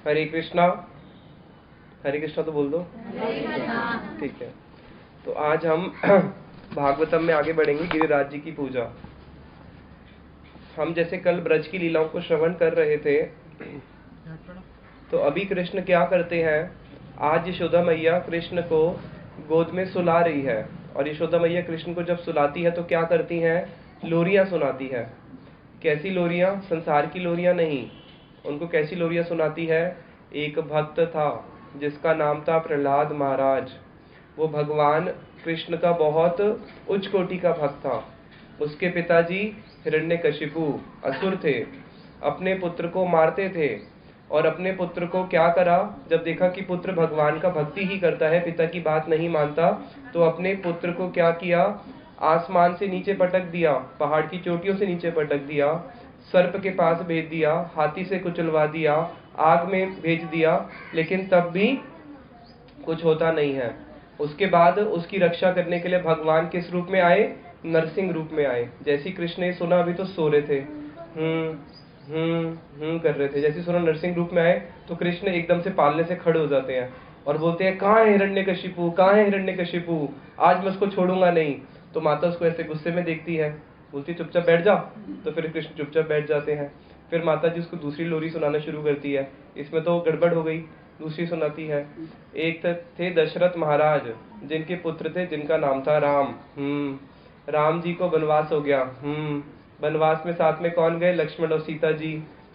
हरे कृष्णा। हरे कृष्णा तो बोल दो। ठीक है, तो आज हम भागवतम में आगे बढ़ेंगे। गिरिराज जी की पूजा। हम जैसे कल ब्रज की लीलाओं को श्रवण कर रहे थे, तो अभी कृष्ण क्या करते हैं, आज यशोदा मैया कृष्ण को गोद में सुला रही है। और यशोदा मैया कृष्ण को जब सुलाती है तो क्या करती हैं, लोरियां सुनाती है। कैसी लोरियां? संसार की लोरियां नहीं। उनको कैसी लोरियां सुनाती है? एक भक्त था जिसका नाम था प्रहलाद महाराज। वो भगवान कृष्ण का बहुत उच्च कोटि का भक्त था। उसके पिताजी हिरण्यकशिपु असुर थे, अपने पुत्र को मारते थे। और अपने पुत्र को क्या करा, जब देखा कि पुत्र भगवान का भक्ति ही करता है, पिता की बात नहीं मानता, तो अपने पुत्र को क्या किया, आसमान से नीचे पटक दिया, पहाड़ की चोटियों से नीचे पटक दिया, सर्प के पास भेज दिया, हाथी से कुचलवा दिया, आग में भेज दिया, लेकिन तब भी कुछ होता नहीं है। उसके बाद उसकी रक्षा करने के लिए भगवान किस रूप में आए? नरसिंह रूप में आए। जैसी कृष्ण ने सुना, अभी तो सो रहे थे, कर रहे थे, जैसे सुना नरसिंह रूप में आए तो कृष्ण एकदम से पालने से खड़े हो जाते हैं और बोलते हैं, कहाँ है हिरण्यकशिपु, कहाँ है हिरण्यकशिपु, आज मैं उसको छोड़ूंगा नहीं। तो माता उसको ऐसे गुस्से में देखती है, बोलती चुपचाप बैठ जा। तो फिर कृष्ण चुपचाप बैठ जाते हैं। फिर माता जी उसको दूसरी लोरी सुनाना शुरू करती है। इसमें तो गड़बड़ हो गई, दूसरी सुनाती है। एक थे दशरथ महाराज, जिनके पुत्र थे, जिनका नाम था राम। राम जी को वनवास हो गया। वनवास में साथ में कौन गए? लक्ष्मण और सीता जी।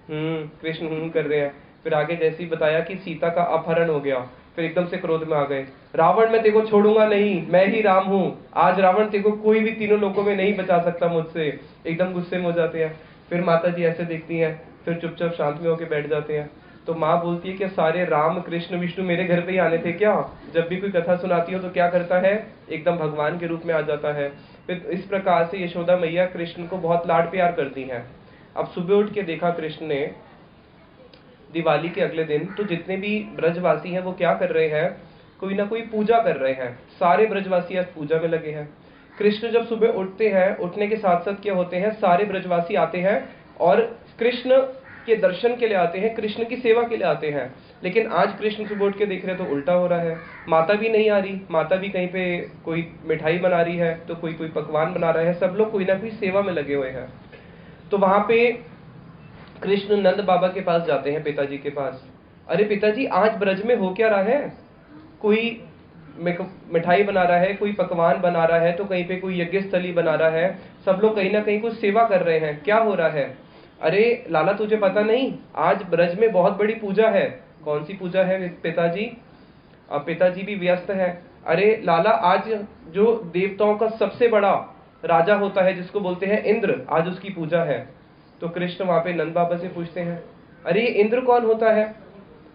कृष्ण कर रहे हैं। फिर आगे जैसे ही बताया कि सीता का अपहरण हो गया, फिर एकदम से क्रोध में आ गए, रावण मैं तेको छोड़ूंगा नहीं, मैं ही राम हूँ, आज रावण तेको कोई भी तीनों लोगों में नहीं बचा सकता मुझसे। एकदम गुस्से में हो जाते हैं। फिर माता जी ऐसे देखती हैं, फिर चुपचाप शांत में होकर बैठ जाते हैं। तो माँ बोलती है कि सारे राम कृष्ण विष्णु मेरे घर पे ही आने थे क्या? जब भी कोई कथा सुनाती हो तो क्या करता है, एकदम भगवान के रूप में आ जाता है। फिर इस प्रकार से यशोदा मैया कृष्ण को बहुत लाड प्यार करती हैं। अब सुबह उठ के देखा कृष्ण ने, दिवाली के अगले दिन, तो जितने भी ब्रजवासी हैं वो क्या कर रहे हैं, कोई ना कोई पूजा कर रहे हैं। सारे ब्रजवासी आज पूजा में लगे हैं। कृष्ण जब सुबह उठते हैं, उठने के साथ साथ क्या होते हैं, सारे ब्रजवासी आते हैं और कृष्ण के दर्शन के लिए आते हैं, कृष्ण की सेवा के लिए आते हैं। लेकिन आज कृष्ण सुबह उठ के देख रहे तो उल्टा हो रहा है। माता भी नहीं आ रही, माता भी कहीं पे कोई मिठाई बना रही है, तो कोई कोई पकवान बना रहा है, सब लोग कोई ना कोई सेवा में लगे हुए हैं। तो वहां पे कृष्ण नंद बाबा के पास जाते हैं, पिताजी के पास। अरे पिताजी, आज ब्रज में हो क्या रहा है? कोई मिठाई बना रहा है, कोई पकवान बना रहा है, तो कहीं पे कोई यज्ञ स्थली बना रहा है, सब लोग कहीं ना कहीं कुछ सेवा कर रहे हैं, क्या हो रहा है? अरे लाला, तुझे पता नहीं, आज ब्रज में बहुत बड़ी पूजा है। कौन सी पूजा है पिताजी? अब पिताजी भी व्यस्त है। अरे लाला, आज जो देवताओं का सबसे बड़ा राजा होता है, जिसको बोलते हैं इंद्र, आज उसकी पूजा है। तो कृष्ण वहां पे नंद बाबा से पूछते हैं, अरे ये इंद्र कौन होता है?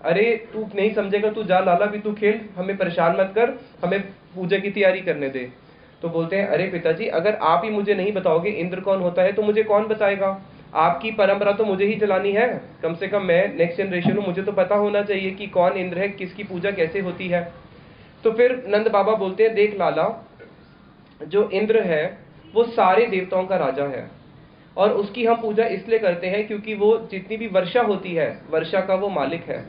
अरे तू नहीं समझेगा, तू जा लाला, भी तू खेल, हमें परेशान मत कर, हमें पूजा की तैयारी करने दे। तो बोलते हैं, अरे पिताजी, अगर आप ही मुझे नहीं बताओगे इंद्र कौन होता है तो मुझे कौन बताएगा? आपकी परंपरा तो मुझे ही चलानी है, कम से कम मैं नेक्स्ट जनरेशन हूँ, मुझे तो पता होना चाहिए कि कौन इंद्र है, किसकी पूजा कैसे होती है। तो फिर नंद बाबा बोलते हैं, देख लाला, जो इंद्र है वो सारे देवताओं का राजा है, और उसकी हम पूजा इसलिए करते हैं क्योंकि वो जितनी भी वर्षा होती है, वर्षा का वो मालिक है।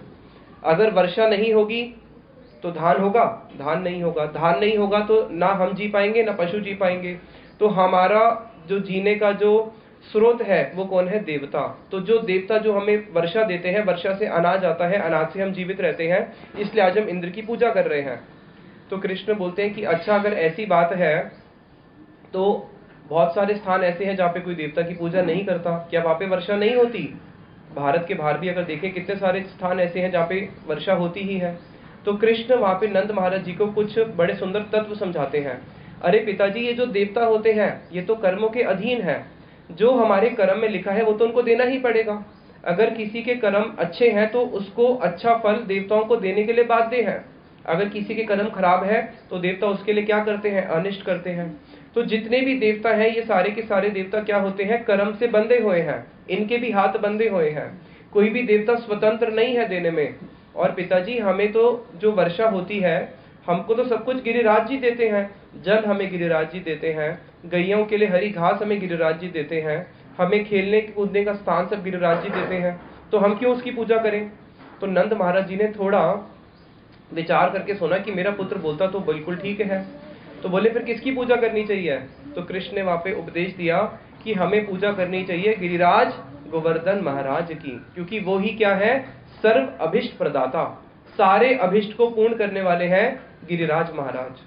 अगर वर्षा नहीं होगी तो धान होगा, धान नहीं होगा, धान नहीं होगा तो ना हम जी पाएंगे ना पशु जी पाएंगे। तो हमारा जो जीने का जो स्रोत है वो कौन है? देवता। तो जो देवता जो हमें वर्षा देते हैं, वर्षा से अनाज आता है, अनाज से हम जीवित रहते हैं, इसलिए आज हम इंद्र की पूजा कर रहे हैं। तो कृष्ण बोलते हैं कि अच्छा, अगर ऐसी बात है तो बहुत सारे स्थान ऐसे हैं जहाँ पे कोई देवता की पूजा नहीं करता, क्या वहां पे वर्षा नहीं होती? भारत के बाहर भी अगर देखें, कितने सारे स्थान ऐसे हैं जहाँ पे वर्षा होती ही है। तो कृष्ण वहां पे नंद महाराज जी को कुछ बड़े सुंदर तत्व समझाते हैं। अरे पिताजी, ये जो देवता होते हैं ये तो कर्मों के अधीन है, जो हमारे कर्म में लिखा है वो तो उनको देना ही पड़ेगा। अगर किसी के कर्म अच्छे हैं तो उसको अच्छा फल देवताओं को देने के लिए बाध्य है। अगर किसी के कर्म खराब है तो देवता उसके लिए क्या करते हैं? अनिष्ट करते हैं। तो जितने भी देवता हैं, ये सारे के सारे देवता क्या होते हैं? कर्म से बंधे हुए हैं, इनके भी हाथ बंधे हुए हैं। कोई भी देवता स्वतंत्र नहीं है देने में। और पिताजी, हमें तो जो वर्षा होती है, हमको तो सब कुछ गिरिराज जी देते हैं। जल हमें गिरिराज जी देते हैं, गैयों के लिए हरी घास हमें गिरिराज जी देते हैं, हमें खेलने कूदने का स्थान सब गिरिराज जी देते हैं, तो हम क्यों उसकी पूजा करें? तो नंद महाराज जी ने थोड़ा विचार करके सुना कि मेरा पुत्र बोलता तो बिल्कुल ठीक है, तो बोले फिर किसकी पूजा करनी चाहिए? तो कृष्ण ने वहां पे उपदेश दिया कि हमें पूजा करनी चाहिए गिरिराज गोवर्धन महाराज की, क्योंकि वो ही क्या है? सर्व अभिष्ट प्रदाता, सारे अभिष्ट को पूर्ण करने वाले हैं गिरिराज महाराज।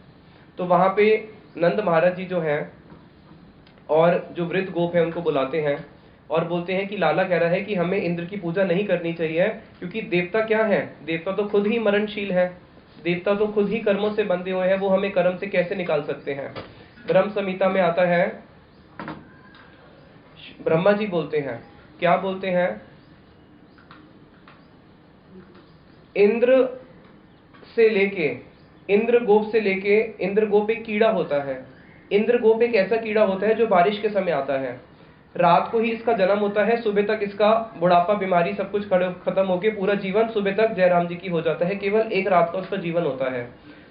तो वहां पे नंद महाराज जी जो हैं और जो वृद्ध गोप है उनको बुलाते हैं और बोलते हैं कि लाला कह रहा है कि हमें इंद्र की पूजा नहीं करनी चाहिए, क्योंकि देवता क्या है? देवता तो खुद ही मरणशील है, देवता तो खुद ही कर्मों से बंधे हुए हैं, वो हमें कर्म से कैसे निकाल सकते हैं? ब्रह्म संहिता में आता है, ब्रह्मा जी बोलते हैं, क्या बोलते हैं? इंद्र से लेके, इंद्र गोप से लेके, इंद्र गोप एक कीड़ा होता है, इंद्र गोप एक ऐसा कीड़ा होता है जो बारिश के समय आता है, रात को ही इसका जन्म होता है, सुबह तक इसका बुढ़ापा, बीमारी सब कुछ खत्म होके पूरा जीवन सुबह तक जयराम जी की हो जाता है, केवल एक रात का उसका जीवन होता है।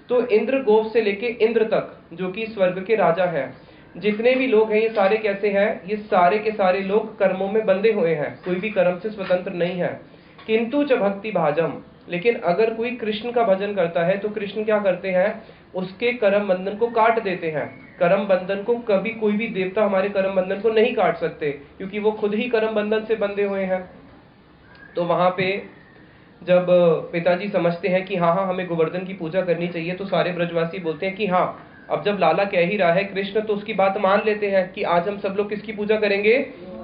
तो इंद्र गोप से लेके इंद्र तक जो कि स्वर्ग के राजा है, जितने भी लोग हैं ये सारे कैसे हैं? ये सारे के सारे लोग कर्मों में बंधे हुए हैं, कोई भी कर्म से स्वतंत्र नहीं है। किंतु च भक्ति भाजम, लेकिन अगर कोई कृष्ण का भजन करता है तो कृष्ण क्या करते हैं? उसके कर्म बंधन को काट देते हैं। कर्म बंधन को कभी कोई भी देवता हमारे कर्म बंधन को नहीं काट सकते, क्योंकि वो खुद ही कर्म बंधन से बंधे हुए हैं। तो वहां पे जब पिताजी समझते हैं कि हाँ हमें गोवर्धन की पूजा करनी चाहिए, तो सारे ब्रजवासी बोलते हैं कि हाँ, अब जब लाला कह ही रहा है कृष्ण, तो उसकी बात मान लेते हैं कि आज हम सब लोग किसकी पूजा करेंगे?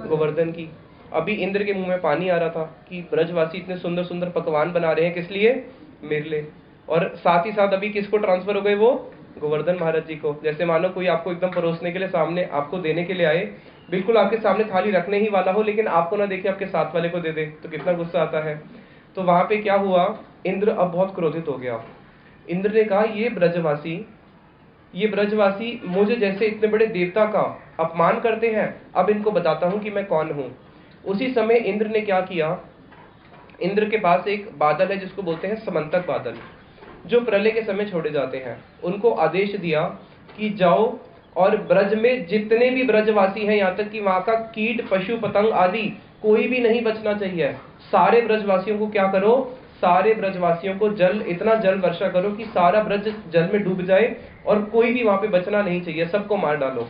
गोवर्धन की। अभी इंद्र के मुंह में पानी आ रहा था कि ब्रजवासी इतने सुंदर सुंदर पकवान बना रहे हैं, किस लिए? मेरे लिए। और साथ ही साथ अभी किसको ट्रांसफर हो गए? वो गोवर्धन महाराज जी को। जैसे मानो कोई आपको एकदम परोसने के लिए सामने आपको देने के लिए आए, बिल्कुल आपके सामने थाली रखने ही वाला हो, लेकिन आपको ना देखे आपके साथ वाले को दे दे, तो कितना गुस्सा आता है। तो वहां पे क्या हुआ? इंद्र अब बहुत क्रोधित हो गया। इंद्र ने कहा ये ब्रजवासी मुझे जैसे इतने बड़े देवता का अपमान करते हैं, अब इनको बताता हूं कि मैं कौन हूं। उसी समय इंद्र ने क्या किया? इंद्र के पास एक बादल है जिसको बोलते हैं समंतक बादल, जो प्रलय के समय छोड़े जाते हैं। उनको आदेश दिया कि जाओ और ब्रज में जितने भी ब्रजवासी हैं, यहाँ तक कि वहां का कीट पशु पतंग आदि कोई भी नहीं बचना चाहिए। सारे ब्रजवासियों को क्या करो? सारे ब्रजवासियों को इतना जल वर्षा करो कि सारा ब्रज जल में डूब जाए और कोई भी वहां पे बचना नहीं चाहिए, सबको मार डालो।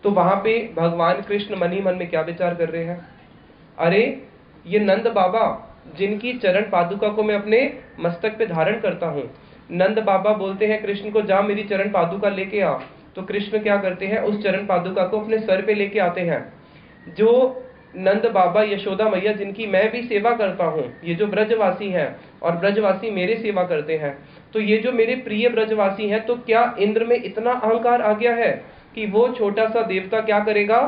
तो वहां पे भगवान कृष्ण मन ही मन में क्या विचार कर रहे हैं? अरे ये नंद बाबा जिनकी चरण पादुका को मैं अपने मस्तक पे धारण करता हूँ, नंद बाबा बोलते हैं कृष्ण को जा मेरी चरण पादुका लेके आ। तो कृष्ण क्या करते हैं? उस चरण पादुका को अपने सर पे लेके आते हैं। जो नंद बाबा यशोदा मैया जिनकी मैं भी सेवा करता हूँ, ये जो ब्रजवासी हैं और ब्रजवासी मेरे सेवा करते हैं, तो ये जो मेरे प्रिय ब्रजवासी हैं, तो क्या इंद्र में इतना अहंकार आ गया है कि वो छोटा सा देवता क्या करेगा?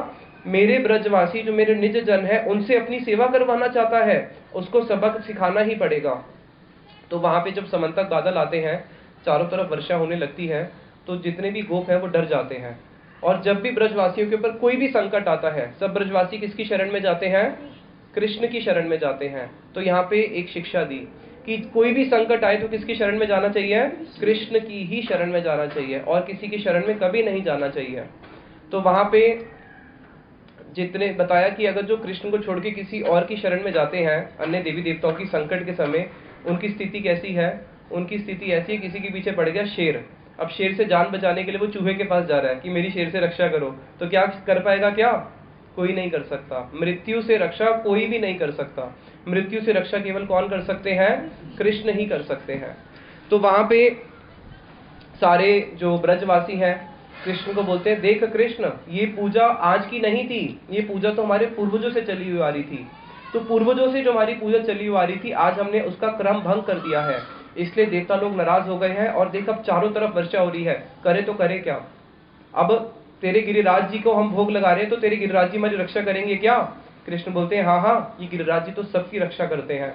मेरे ब्रजवासी जो मेरे निज जन है उनसे अपनी सेवा करवाना चाहता है, उसको सबक सिखाना ही पड़ेगा। तो वहां पे जब समंतक बादल आते हैं, चारों तरफ वर्षा होने लगती है, तो जितने भी गोप हैं वो डर जाते हैं। और जब भी ब्रजवासियों के ऊपर कोई भी संकट आता है, सब ब्रजवासी किसकी शरण में जाते हैं? कृष्ण की शरण में जाते हैं। तो यहाँ पे एक शिक्षा दी कि कोई भी संकट आए तो किसकी शरण में जाना चाहिए? कृष्ण की ही शरण में जाना चाहिए, और किसी की शरण में कभी नहीं जाना चाहिए। तो वहां पे जितने बताया कि अगर जो कृष्ण को छोड़ के किसी और की शरण में जाते हैं, अन्य देवी देवताओं की संकट के समय, उनकी स्थिति कैसी है? उनकी स्थिति ऐसी है, किसी के पीछे पड़ गया शेर, अब शेर से जान बचाने के लिए वो चूहे के पास जा रहा है कि मेरी शेर से रक्षा करो, तो क्या कर पाएगा? क्या कोई नहीं कर सकता। मृत्यु से रक्षा कोई भी नहीं कर सकता। मृत्यु से रक्षा केवल कौन कर सकते हैं? कृष्ण ही कर सकते हैं। तो वहां पे सारे जो ब्रजवासी हैं कृष्ण को बोलते हैं, देख कृष्ण, ये पूजा आज की नहीं थी, ये पूजा तो हमारे पूर्वजों से चली हुई आ रही थी। तो पूर्वजों से जो हमारी पूजा चली हुई आ रही थी, आज हमने उसका क्रम भंग कर दिया है, इसलिए देवता लोग नाराज हो गए हैं। और देख अब चारों तरफ वर्षा हो रही है, करे तो करे क्या? अब तेरे गिरिराज जी को हम भोग लगा रहे हैं, तो तेरे गिरिराज जी हमारी रक्षा करेंगे क्या? कृष्ण बोलते हैं, हाँ हाँ, ये गिरिराज जी तो सबकी रक्षा करते हैं।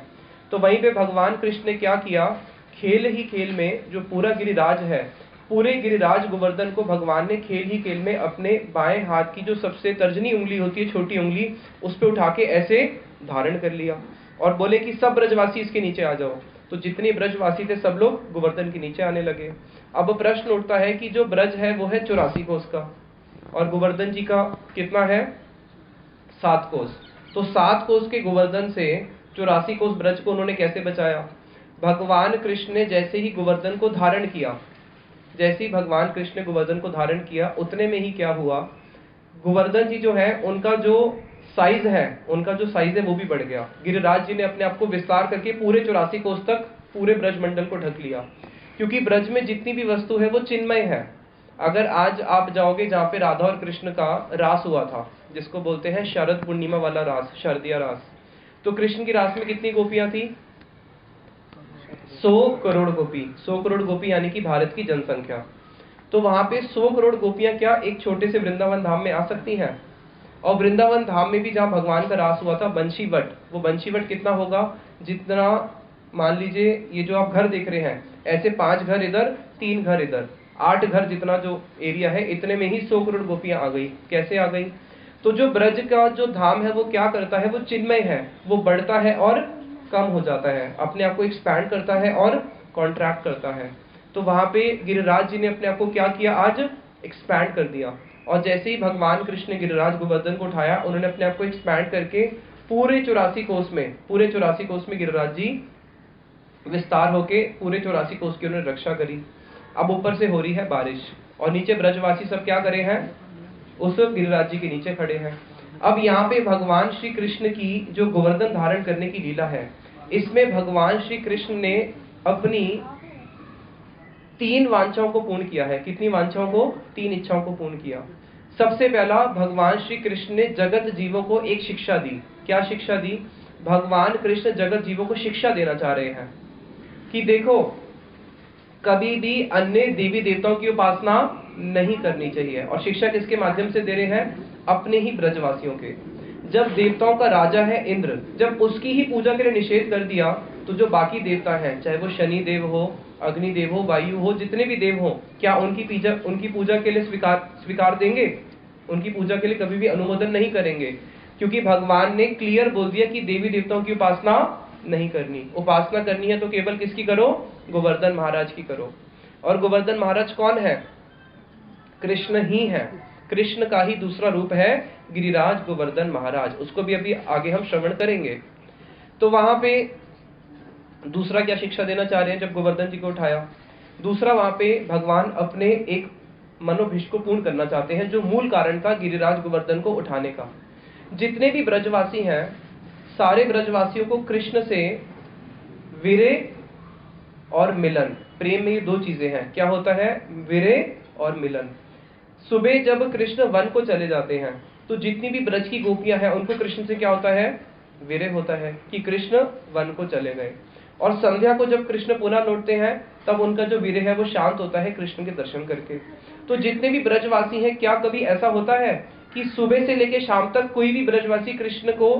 तो वहीं पे भगवान कृष्ण ने क्या किया? खेल ही खेल में जो पूरा गिरिराज है, पूरे गिरिराज गोवर्धन को भगवान ने खेल ही खेल में अपने बाएं हाथ की जो सबसे तर्जनी उंगली होती है, छोटी उंगली, उस पे उठा के ऐसे धारण कर लिया और बोले कि सब ब्रजवासी इसके नीचे आ जाओ। तो जितने ब्रजवासी थे सब लोग गोवर्धन के नीचे आने लगे। अब प्रश्न उठता है कि जो ब्रज है वो है 84 कोस का, और गोवर्धन जी का कितना है? 7 कोस। तो 7 कोस के गोवर्धन से 84 कोस ब्रज को उन्होंने कैसे बचाया? भगवान कृष्ण ने जैसे ही गोवर्धन को धारण किया, जैसे ही भगवान कृष्ण ने गोवर्धन को धारण किया, उतने में ही क्या हुआ, गोवर्धन जी जो है उनका जो साइज है वो भी बढ़ गया। गिरिराज जी ने अपने आप को विस्तार करके पूरे 84 कोस तक पूरे ब्रज मंडल को ढक लिया, क्योंकि ब्रज में जितनी भी वस्तु है वो चिन्मय है। अगर आज आप जाओगे जहाँ पे राधा और कृष्ण का रास हुआ था, जिसको बोलते हैं शरद पूर्णिमा वाला रास, शारदीय रास, तो कृष्ण की रास में कितनी गोपियां थी? 100 करोड़ गोपी। 100 करोड़ गोपी यानी कि भारत की जनसंख्या। तो वहां पे 100 करोड़ गोपियां क्या एक छोटे से वृंदावन धाम में आ सकती हैं? और वृंदावन धाम में भी जहां भगवान का रास हुआ था, बंशीवट, वो बंशीवट कितना होगा? जितना, मान लीजिए ये जो आप घर देख रहे हैं, ऐसे 5 घर इधर, 3 घर इधर, 8 घर जितना जो एरिया है, इतने में ही 100 करोड़ गोपियां आ गई। कैसे आ गई? तो जो ब्रज का जो धाम है वो क्या करता है? वो चिन्मय है, वो बढ़ता है और कम हो जाता है, अपने आप को एक्सपैंड करता है और कॉन्ट्रैक्ट करता है। तो वहां पे गिरिराज जी ने अपने आप को क्या किया? आज एक्सपैंड कर दिया। और जैसे ही भगवान कृष्ण ने गिरिराज गोवर्धन को उठाया, उन्होंने अपने आप को एक्सपैंड करके पूरे 84 कोस में गिरिराज जी विस्तार होके पूरे 84 कोस की उन्होंने रक्षा करी। अब ऊपर से हो रही है बारिश और नीचे ब्रजवासी सब क्या करे हैं? उस गिरिराज जी के नीचे खड़े हैं। अब यहाँ पे भगवान श्री कृष्ण की जो गोवर्धन धारण करने की लीला है, इसमें भगवान श्री कृष्ण ने अपनी 3 वांछाओं को पूर्ण किया है। कितनी वांछाओं को? 3 इच्छाओं को पूर्ण किया। सबसे पहला, भगवान श्री कृष्ण ने जगत जीवों को एक शिक्षा दी। क्या शिक्षा दी? भगवान कृष्ण जगत जीवों को शिक्षा देना चाह रहे हैं कि देखो, कभी भी अन्य देवी देवताओं की उपासना नहीं करनी चाहिए। और शिक्षा किसके माध्यम से दे रहे हैं? अपने ही ब्रजवासियों के। जब देवताओं का राजा है इंद्र, जब उसकी ही पूजा के लिए निषेध कर दिया, तो जो बाकी देवता हैं, चाहे वो शनि देव हो, अग्नि देव हो, वायु हो, जितने भी देव हो, क्या उनकी पूजा के लिए स्वीकार देंगे? उनकी पूजा के लिए कभी भी अनुमोदन नहीं करेंगे, क्योंकि भगवान ने क्लियर बोल दिया कि देवी देवताओं की उपासना नहीं करनी। उपासना करनी है तो केवल किसकी करो? गोवर्धन महाराज की करो। और गोवर्धन महाराज कौन है? कृष्ण ही है। कृष्ण का ही दूसरा रूप है गिरिराज गोवर्धन महाराज। उसको भी अभी आगे हम श्रवण करेंगे। तो वहां पे दूसरा क्या शिक्षा देना चाह रहे हैं जब गोवर्धन जी को उठाया? दूसरा, वहां पे भगवान अपने एक मनोभिष्ट को पूर्ण करना चाहते हैं, जो मूल कारण था गिरिराज गोवर्धन को उठाने का। जितने भी ब्रजवासी हैं, सारे ब्रजवासियों को कृष्ण से विरह और मिलन, प्रेम में ये 2 चीजें हैं। क्या होता है? विरह और मिलन। सुबह जब कृष्ण वन को चले जाते हैं, तो जितनी भी ब्रज की गोपियां हैं, उनको कृष्ण से क्या होता है? विरह होता है कि कृष्ण वन को चले गए। और संध्या को जब कृष्ण पुनः लौटते हैं, तब उनका जो विरह है वो शांत होता है कृष्ण के दर्शन करके। तो जितने भी ब्रजवासी हैं, क्या कभी ऐसा होता है कि सुबह से लेकर शाम तक कोई भी ब्रजवासी कृष्ण को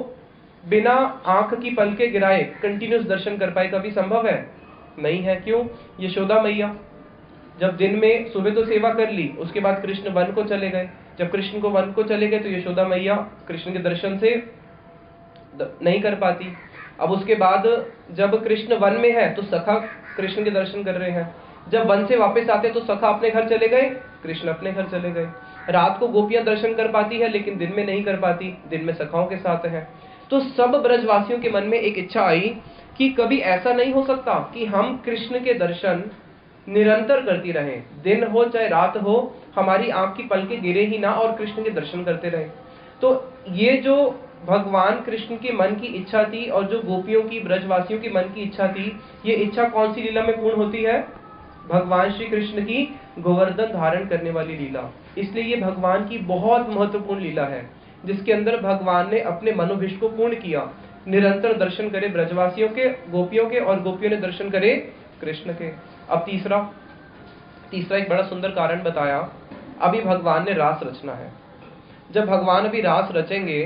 बिना आंख की पलके गिराए कंटिन्यूस दर्शन कर पाए? कभी संभव है? नहीं है। क्यों? यशोदा मैया जब दिन में सुबह तो सेवा कर ली, उसके बाद कृष्ण वन को चले गए। जब कृष्ण को वन को चले गए, तो यशोदा मैया कृष्ण के दर्शन से नहीं कर पाती। अब उसके बाद जब कृष्ण वन में है, तो सखा कृष्ण के दर्शन कर रहे हैं। जब वन से वापस आते तो सखा अपने घर चले गए, कृष्ण अपने घर चले गए। रात को गोपियां दर्शन कर पाती है, लेकिन दिन में नहीं कर पाती, दिन में सखाओं के साथ है। तो सब ब्रजवासियों के मन में एक इच्छा आई कि कभी ऐसा नहीं हो सकता कि हम कृष्ण के दर्शन निरंतर करती रहें, दिन हो चाहे रात हो, हमारी आंख की पलकें गिरे ही ना और कृष्ण के दर्शन करते रहें। तो ये जो भगवान कृष्ण के मन की इच्छा थी और जो गोपियों की, ब्रजवासियों की मन की इच्छा थी, ये इच्छा कौन सी लीला में पूर्ण होती है? भगवान श्री कृष्ण की गोवर्धन धारण करने वाली लीला। इसलिए ये भगवान की बहुत महत्वपूर्ण लीला है, जिसके अंदर भगवान ने अपने मनोभिष्ट को पूर्ण किया। निरंतर दर्शन करे ब्रजवासियों के, गोपियों के, और गोपियों ने दर्शन करे कृष्ण के। अब तीसरा एक बड़ा सुंदर कारण बताया। अभी भगवान ने रास रचना है। जब भगवान अभी रास रचेंगे,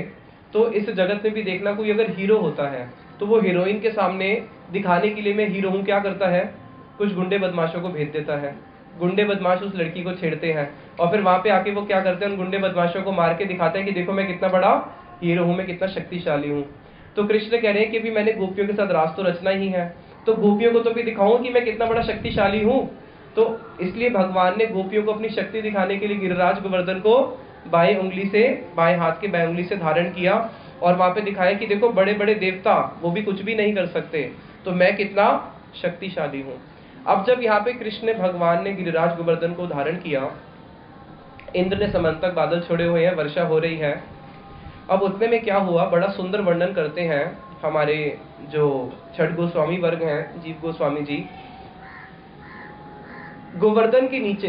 तो इस जगत में भी देखना, कोई अगर हीरो होता है तो वो हीरोइन के सामने दिखाने के लिए मैं हीरो हूं क्या करता है? कुछ गुंडे बदमाशों को भेज देता है। गुंडे बदमाश उस लड़की को छेड़ते हैं और फिर वहां पे आके वो क्या करते हैं? उन गुंडे बदमाशों को मार के दिखाते हैं कि देखो मैं कितना बड़ा हीरो हूं, मैं कितना शक्तिशाली हूं। तो कृष्ण कह रहे हैं कि भी मैंने गोपियों के साथ रास तो रचना ही है, तो गोपियों को तो भी दिखाऊं कि मैं कितना बड़ा शक्तिशाली हूं। तो इसलिए भगवान ने गोपियों को अपनी शक्ति दिखाने के लिए गिरिराज गोवर्धन को बाएं हाथ के बाएं उंगली से धारण किया और वहां पे दिखाया कि देखो बड़े बड़े देवता वो भी कुछ भी नहीं कर सकते, तो मैं कितना शक्तिशाली हूँ। अब जब यहाँ पे कृष्ण भगवान ने गिरिराज गोवर्धन को धारण किया, इंद्र ने समंतक बादल छोड़े हुए हैं, वर्षा हो रही है। अब उतने में क्या हुआ, बड़ा सुंदर वर्णन करते हैं हमारे जो छठ गोस्वामी वर्ग हैं, जीव गोस्वामी जी। गोवर्धन के नीचे,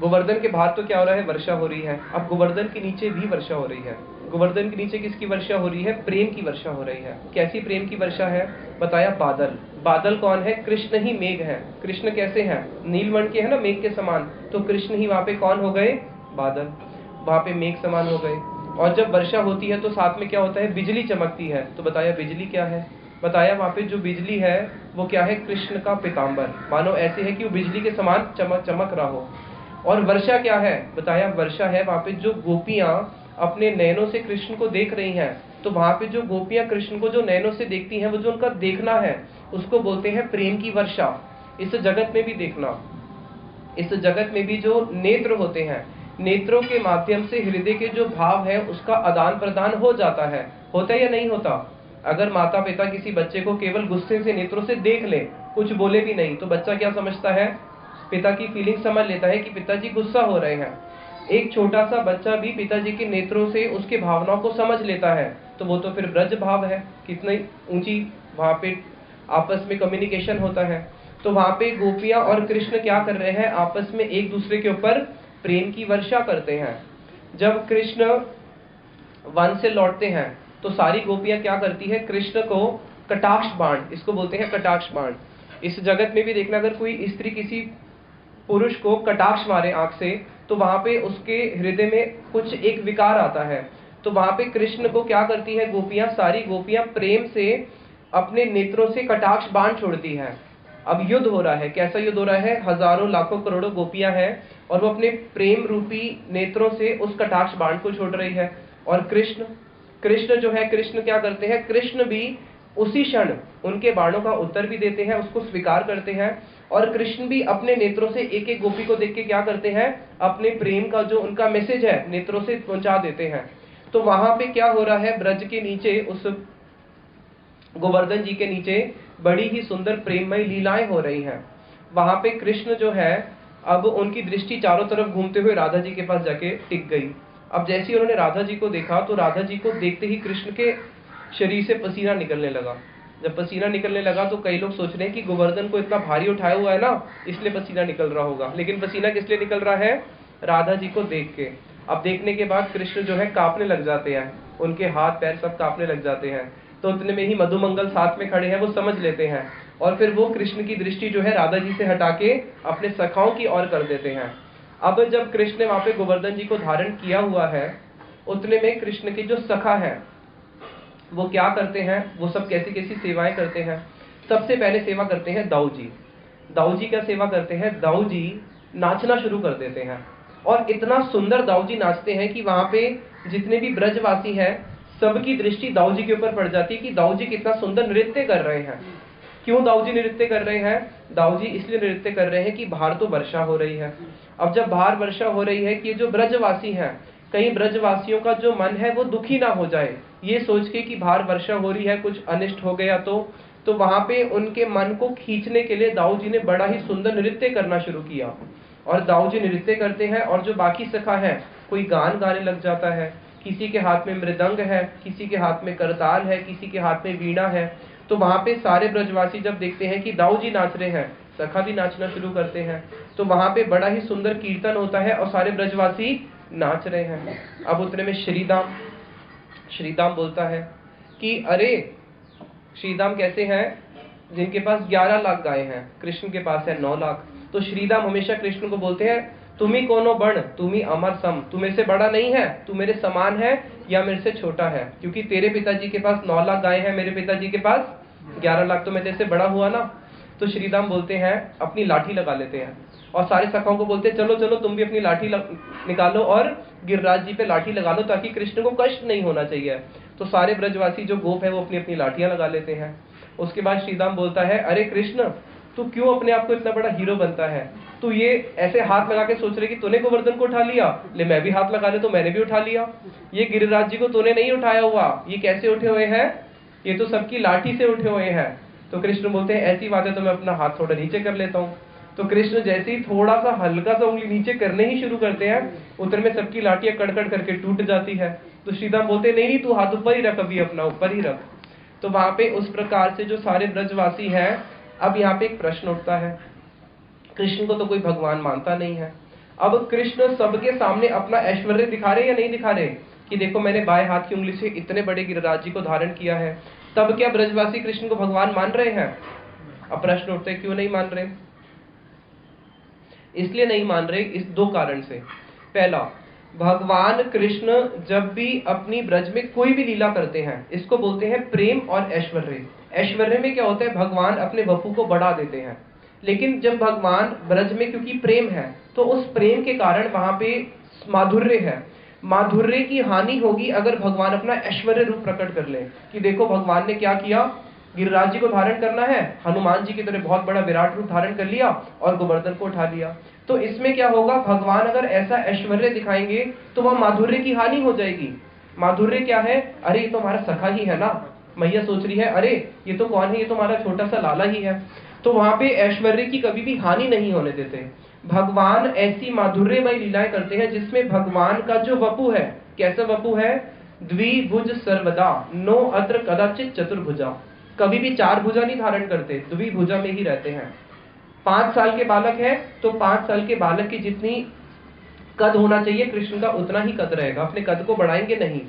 गोवर्धन के बाहर तो क्या हो रहा है, वर्षा हो रही है। अब गोवर्धन के नीचे भी वर्षा हो रही है। गोवर्धन के नीचे किसकी वर्षा हो रही है, प्रेम की वर्षा हो रही है। कैसी प्रेम की वर्षा है, बताया बादल। बादल कौन है, कृष्ण ही मेघ है। कृष्ण कैसे हैं, नीलवर्ण के है ना, मेघ के समान, तो कृष्ण ही वहां पे कौन हो गए, बादल, वहां पे मेघ समान हो गए। और जब वर्षा होती है तो साथ में क्या होता है, बिजली चमकती है। तो बताया बिजली क्या है, बताया वहां पे जो बिजली है वो क्या है, कृष्ण का पीताम्बर, मानो ऐसे है कि वो बिजली के समान चमक रहा हो। और वर्षा क्या है, बताया वर्षा है वहां पे जो गोपियां अपने नैनों से कृष्ण को देख रही हैं। तो वहां पे जो गोपियां कृष्ण को जो नैनों से देखती हैं, वो जो उनका देखना है उसको बोलते हैं प्रेम की वर्षा। इस जगत में भी देखना, इस जगत में भी जो नेत्र होते हैं, नेत्रों के माध्यम से हृदय के जो भाव है उसका आदान प्रदान हो जाता है, होता है या नहीं होता। अगर माता पिता किसी बच्चे को केवल गुस्से से नेत्रों से देख ले, कुछ बोले भी नहीं, तो बच्चा क्या समझता है, पिता की फीलिंग समझ लेता है कि पिताजी गुस्सा हो रहे हैं। एक छोटा सा बच्चा भी पिताजी के नेत्रों से उसके भावनाओं को समझ लेता है, तो वो तो फिर ब्रज भाव है, कितनी ऊंची वहां पे आपस में कम्युनिकेशन होता है। तो वहां पे गोपियां और कृष्ण क्या कर रहे हैं, आपस में एक दूसरे के ऊपर प्रेम की वर्षा करते हैं। जब कृष्ण वन से लौटते हैं तो सारी गोपियां क्या करती है, कृष्ण को कटाक्ष बाण, इसको बोलते हैं कटाक्ष बाण। इस जगत में भी देखना, अगर कोई स्त्री किसी पुरुष को कटाक्ष मारे आंख से, तो वहां पे उसके हृदय में कुछ एक विकार आता है। तो वहां पे कृष्ण को क्या करती है गोपियां, सारी गोपियां प्रेम से अपने नेत्रों से कटाक्ष बाण छोड़ती है। अब युद्ध हो रहा है, कैसा युद्ध हो रहा है, हजारों लाखों करोड़ों गोपियां हैं और वो अपने प्रेम रूपी नेत्रों से उस कटाक्ष बाण को छोड़ रही है। और कृष्ण जो है, कृष्ण क्या करते हैं, कृष्ण भी उसी क्षण उनके बाणों का उत्तर भी देते हैं, उसको स्वीकार करते हैं। और कृष्ण भी अपने नेत्रों से एक एक गोपी को देख के क्या करते हैं, अपने प्रेम का जो उनका मैसेज है नेत्रों से पहुंचा देते हैं। तो वहां पे क्या हो रहा है, ब्रज के नीचे, उस गोवर्धन जी के नीचे बड़ी ही सुंदर प्रेममय लीलाएं हो रही हैं। वहां पे कृष्ण जो है, अब उनकी दृष्टि चारों तरफ घूमते हुए राधा जी के पास जाके टिक गई। अब जैसे ही उन्होंने राधा जी को देखा, तो राधा जी को देखते ही कृष्ण के शरीर से पसीना निकलने लगा। जब पसीना निकलने लगा तो कई लोग सोच रहे हैं कि गोवर्धन को इतना भारी उठाया हुआ है ना, इसलिए पसीना निकल रहा होगा। लेकिन पसीना किस लिए निकल रहा है, राधा जी को देख के। अब देखने के बाद कृष्ण जो है कांपने लग जाते हैं, उनके हाथ पैर सब कांपने लग जाते हैं। तो उतने में ही मधुमंगल साथ में खड़े हैं, वो समझ लेते हैं और फिर वो कृष्ण की दृष्टि जो है राधा जी से हटा के अपने सखाओं की ओर कर देते हैं। अब जब कृष्ण ने वहां पे गोवर्धन जी को धारण किया हुआ है, उतने में कृष्ण के जो सखा है वो क्या करते हैं, वो सब कैसी कैसी सेवाएं करते हैं। सबसे पहले सेवा करते हैं दाऊ जी। दाऊ जी क्या सेवा करते हैं, दाऊ जी नाचना शुरू कर देते हैं। और इतना सुंदर दाऊ जी नाचते हैं कि वहां पे जितने भी ब्रजवासी हैं सबकी दृष्टि दाऊ जी के ऊपर पड़ जाती है कि दाऊ जी कितना सुंदर नृत्य कर रहे हैं। क्यों दाऊ जी नृत्य कर रहे हैं, दाऊ जी इसलिए नृत्य कर रहे हैं कि बाहर तो वर्षा हो रही है। अब जब बाहर वर्षा हो रही है कि ये जो ब्रजवासी हैं, कहीं ब्रजवासियों का जो मन है वो दुखी ना हो जाए, ये सोच के कि बाहर वर्षा हो रही है, कुछ अनिष्ट हो गया तो वहां पे उनके मन को खींचने के लिए दाऊ जी ने बड़ा ही सुंदर नृत्य करना शुरू किया। और दाऊ जी नृत्य करते हैं और जो बाकी सखा है, कोई गान गाने लग जाता है, किसी के हाथ में मृदंग है, किसी के हाथ में करताल है, किसी के हाथ में वीणा है। तो वहां पे सारे ब्रजवासी जब देखते हैं कि दाऊ जी नाच रहे हैं, सखा भी नाचना शुरू करते हैं, तो वहां पे बड़ा ही सुंदर कीर्तन होता है और सारे ब्रजवासी नाच रहे हैं। अब उतने में श्रीदाम बोलता है कि अरे श्रीदाम कैसे हैं, जिनके पास 11 लाख गाय हैं, कृष्ण के पास है 9 लाख। तो श्रीदाम हमेशा कृष्ण को बोलते हैं, तुम ही कोनो बण, तुम ही अमर सम, तू मेरे से बड़ा नहीं है, तू मेरे समान है या मेरे से छोटा है, क्योंकि तेरे पिताजी के पास 9 लाख गाय है, मेरे पिताजी के पास 11 लाख, तो मैं तेरे से बड़ा हुआ ना। तो श्रीदाम बोलते हैं, अपनी लाठी लगा लेते हैं और सारे सखाओं को बोलते हैं, चलो चलो तुम भी अपनी लाठी निकालो और गिरिराज जी पे लाठी लगा लो, ताकि कृष्ण को कष्ट नहीं होना चाहिए। तो सारे ब्रजवासी जो गोप है वो अपनी अपनी लाठियां लगा लेते हैं। उसके बाद श्रीदाम बोलता है, अरे कृष्ण, तू क्यों अपने आप को इतना बड़ा हीरो बनता है? तू ये ऐसे हाथ लगा के सोच रहे कि तूने गोवर्धन को उठा लिया, ले मैं भी हाथ लगा ले तो मैंने भी उठा लिया। ये गिरिराज जी को तूने नहीं उठाया हुआ, ये कैसे उठे हुए हैं? ये तो सबकी लाठी से उठे हुए हैं। तो कृष्ण बोलते हैं ऐसी बात है तो मैं अपना हाथ थोड़ा नीचे कर लेता हूँ। तो कृष्ण जैसे ही थोड़ा सा हल्का सा उंगली नीचे करने ही शुरू करते हैं, उधर में सबकी लाठियां कड़कड़ करके टूट जाती है। तो श्रीदाम बोलते नहीं नहीं, तू हाथ ऊपर ही रख, अभी अपना ऊपर ही रख। तो वहां पे उस प्रकार से जो सारे ब्रजवासी हैं, अब यहाँ पे एक प्रश्न उठता है, कृष्ण को तो कोई भगवान मानता नहीं है। अब कृष्ण सबके सामने अपना ऐश्वर्य दिखा रहे या नहीं दिखा रहे कि देखो मैंने बाएं हाथ की उंगली से इतने बड़े गिरिराज जी को धारण किया है। तब क्या ब्रजवासी कृष्ण को भगवान मान रहे हैं? अब प्रश्न उठते हैं क्यों नहीं मान रहे? इसलिए नहीं मान रहे इस दो कारण से। पहला, भगवान कृष्ण जब भी अपनी ब्रज में कोई भी लीला करते हैं, इसको बोलते हैं प्रेम और ऐश्वर्य। ऐश्वर्य में क्या होता है, भगवान अपने वपु को बढ़ा देते हैं। लेकिन जब भगवान ब्रज में क्योंकि प्रेम है, तो उस प्रेम के कारण वहां पे माधुर्य है। माधुर्य की हानि होगी अगर भगवान अपना ऐश्वर्य रूप प्रकट कर ले कि देखो भगवान ने क्या किया, गिरिराज जी को धारण करना है, हनुमान जी की तरह बहुत बड़ा विराट रूप धारण कर लिया और गोवर्धन को उठा लिया। तो इसमें क्या होगा, भगवान अगर ऐसा ऐश्वर्य दिखाएंगे तो वह माधुर्य की हानि हो जाएगी। माधुर्य क्या है, अरे ये तो हमारा सखा ही है ना। मैया सोच रही है अरे ये तो कौन है, ये तो हमारा छोटा सा लाला ही है। तो वहां पे ऐश्वर्य की कभी भी हानि नहीं होने देते। भगवान ऐसी माधुर्यमय लीलाएं करते हैं जिसमें भगवान का जो वपु है, कैसा वपु है, द्विभुज सर्वदा, नो अत्र कदाचित चतुर्भुजा। कभी भी चार भुजा नहीं धारण करते, द्विभुजा में ही रहते हैं। 5 साल के बालक है तो 5 साल के बालक की जितनी कद होना चाहिए कृष्ण का उतना ही कद रहेगा, अपने कद को बढ़ाएंगे नहीं।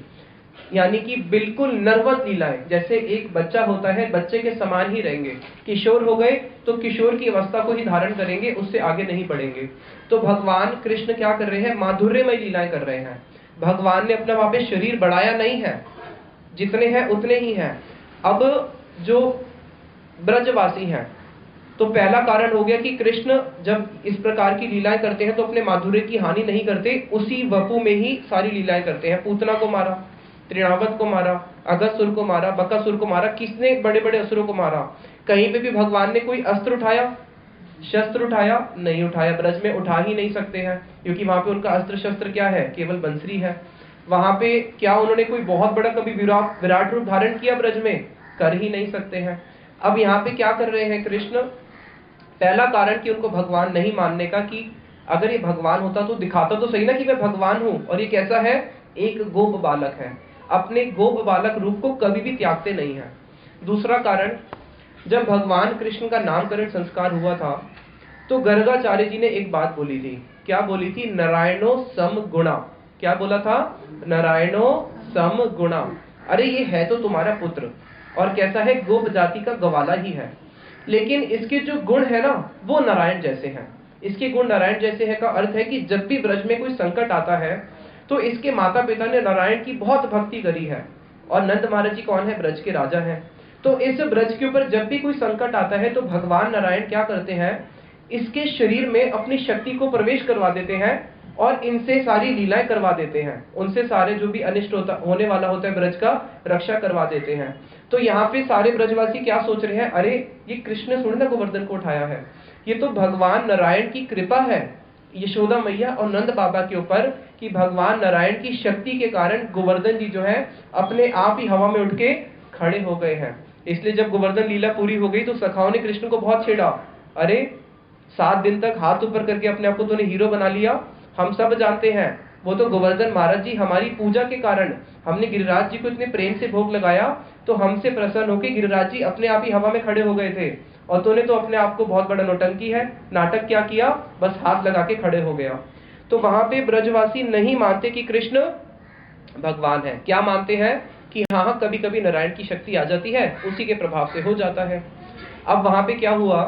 यानी कि बिल्कुल नर्वस लीलाएं, जैसे एक बच्चा होता है बच्चे के समान ही रहेंगे। किशोर हो गए तो किशोर की अवस्था को ही धारण करेंगे, उससे आगे नहीं बढ़ेंगे। तो भगवान कृष्ण क्या कर रहे हैं, माधुर्यमय लीलाएं कर रहे हैं। भगवान ने अपना वहां पे शरीर बढ़ाया नहीं है, जितने हैं उतने ही हैं। अब जो ब्रजवासी हैं, तो पहला कारण हो गया कि कृष्ण जब इस प्रकार की लीलाएं करते हैं तो अपने माधुर्य की हानि नहीं करते, उसी वपु में ही सारी लीलाएं करते हैं। पूतना को मारा, त्रिणावत को मारा, अगस्त्य को मारा, बकासुर को मारा, किसने बड़े बड़े असुरों को मारा। कहीं पे भी भगवान ने कोई अस्त्र उठाया, शस्त्र उठाया? नहीं उठाया। ब्रज में उठा ही नहीं सकते हैं क्योंकि वहां पे उनका अस्त्र शस्त्र क्या है, केवल बंसरी है। वहां पे क्या उन्होंने कोई बहुत बड़ा कभी विराट रूप धारण किया ब्रज में? कर ही नहीं सकते हैं। अब यहाँ पे क्या कर रहे हैं कृष्ण, पहला कारण कि उनको भगवान नहीं मानने का, कि अगर ये भगवान होता तो दिखाता तो सही ना कि मैं भगवान हूं। और ये कैसा है, एक गोप बालक है, अपने गोप बालक रूप को कभी भी त्यागते नहीं है। दूसरा कारण, जब भगवान कृष्ण का नामकरण संस्कार हुआ था तो गर्गाचार्य जी ने एक बात बोली थी। क्या बोली थी, नारायणो सम गुणा। क्या बोला था, नारायणो सम गुणा। अरे ये है तो तुम्हारा पुत्र और कैसा है, गोप जाति का गवाला ही है, लेकिन इसके जो गुण है ना वो नारायण जैसे हैं। इसके गुण नारायण जैसे है का अर्थ है कि जब भी ब्रज में कोई संकट आता है तो इसके माता पिता ने नारायण की बहुत भक्ति करी है। और नंद महाराज जी कौन है, ब्रज के राजा हैं। तो इस ब्रज के ऊपर जब भी कोई संकट आता है तो भगवान नारायण क्या करते हैं, इसके शरीर में अपनी शक्ति को प्रवेश करवा देते हैं और इनसे सारी लीलाएं करवा देते हैं। उनसे सारे जो भी अनिष्ट होने वाला होता है ब्रज का, रक्षा करवा देते हैं। तो यहाँ पे सारे ब्रजवासी क्या सोच रहे हैं, अरे ये कृष्ण ने थोड़ी ना गोवर्धन को उठाया है, ये तो भगवान नारायण की कृपा है यशोदा मैया और नंद बाबा के ऊपर, कि भगवान नारायण की शक्ति के कारण गोवर्धन जी जो है अपने आप ही हवा में उठ के खड़े हो गए हैं। इसलिए जब गोवर्धन लीला पूरी हो गई तो सखाओं ने कृष्ण को बहुत छेड़ा, अरे 7 दिन तक हाथ ऊपर करके अपने आप को तूने हीरो बना लिया। हम सब जानते हैं वो तो गोवर्धन महाराज जी हमारी पूजा के कारण, हमने गिरिराज जी को इतने प्रेम से भोग लगाया तो हमसे प्रसन्न होकर गिरिराज जी अपने आप ही हवा में खड़े हो गए थे, और तूने तो अपने आप को बहुत बड़ा नौटंकी है, नाटक क्या किया, बस हाथ लगा के खड़े हो गया। तो वहां पे ब्रजवासी नहीं मानते कि कृष्ण भगवान है। क्या मानते हैं कि हाँ कभी कभी नारायण की शक्ति आ जाती है, उसी के प्रभाव से हो जाता है। अब वहां पे क्या हुआ,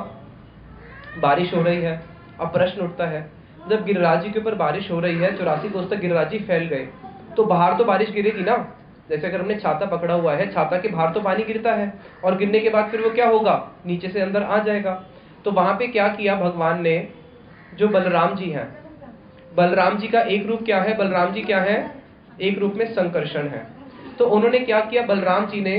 बारिश हो रही है। अब प्रश्न उठता है, जब गिरिराज जी के ऊपर बारिश हो रही है, 84 कोस तक गिरिराज जी फैल गए, तो बाहर तो बारिश गिरेगी ना। जैसे अगर हमने छाता पकड़ा हुआ है, छाता के बाहर तो पानी गिरता है और गिरने के बाद फिर वो क्या होगा, नीचे से अंदर आ जाएगा। तो वहां पे क्या किया भगवान ने, जो बलराम जी हैं, बलराम जी का एक रूप क्या है, बलराम जी क्या है, एक रूप में संकर्षण है। तो उन्होंने क्या किया, बलराम जी ने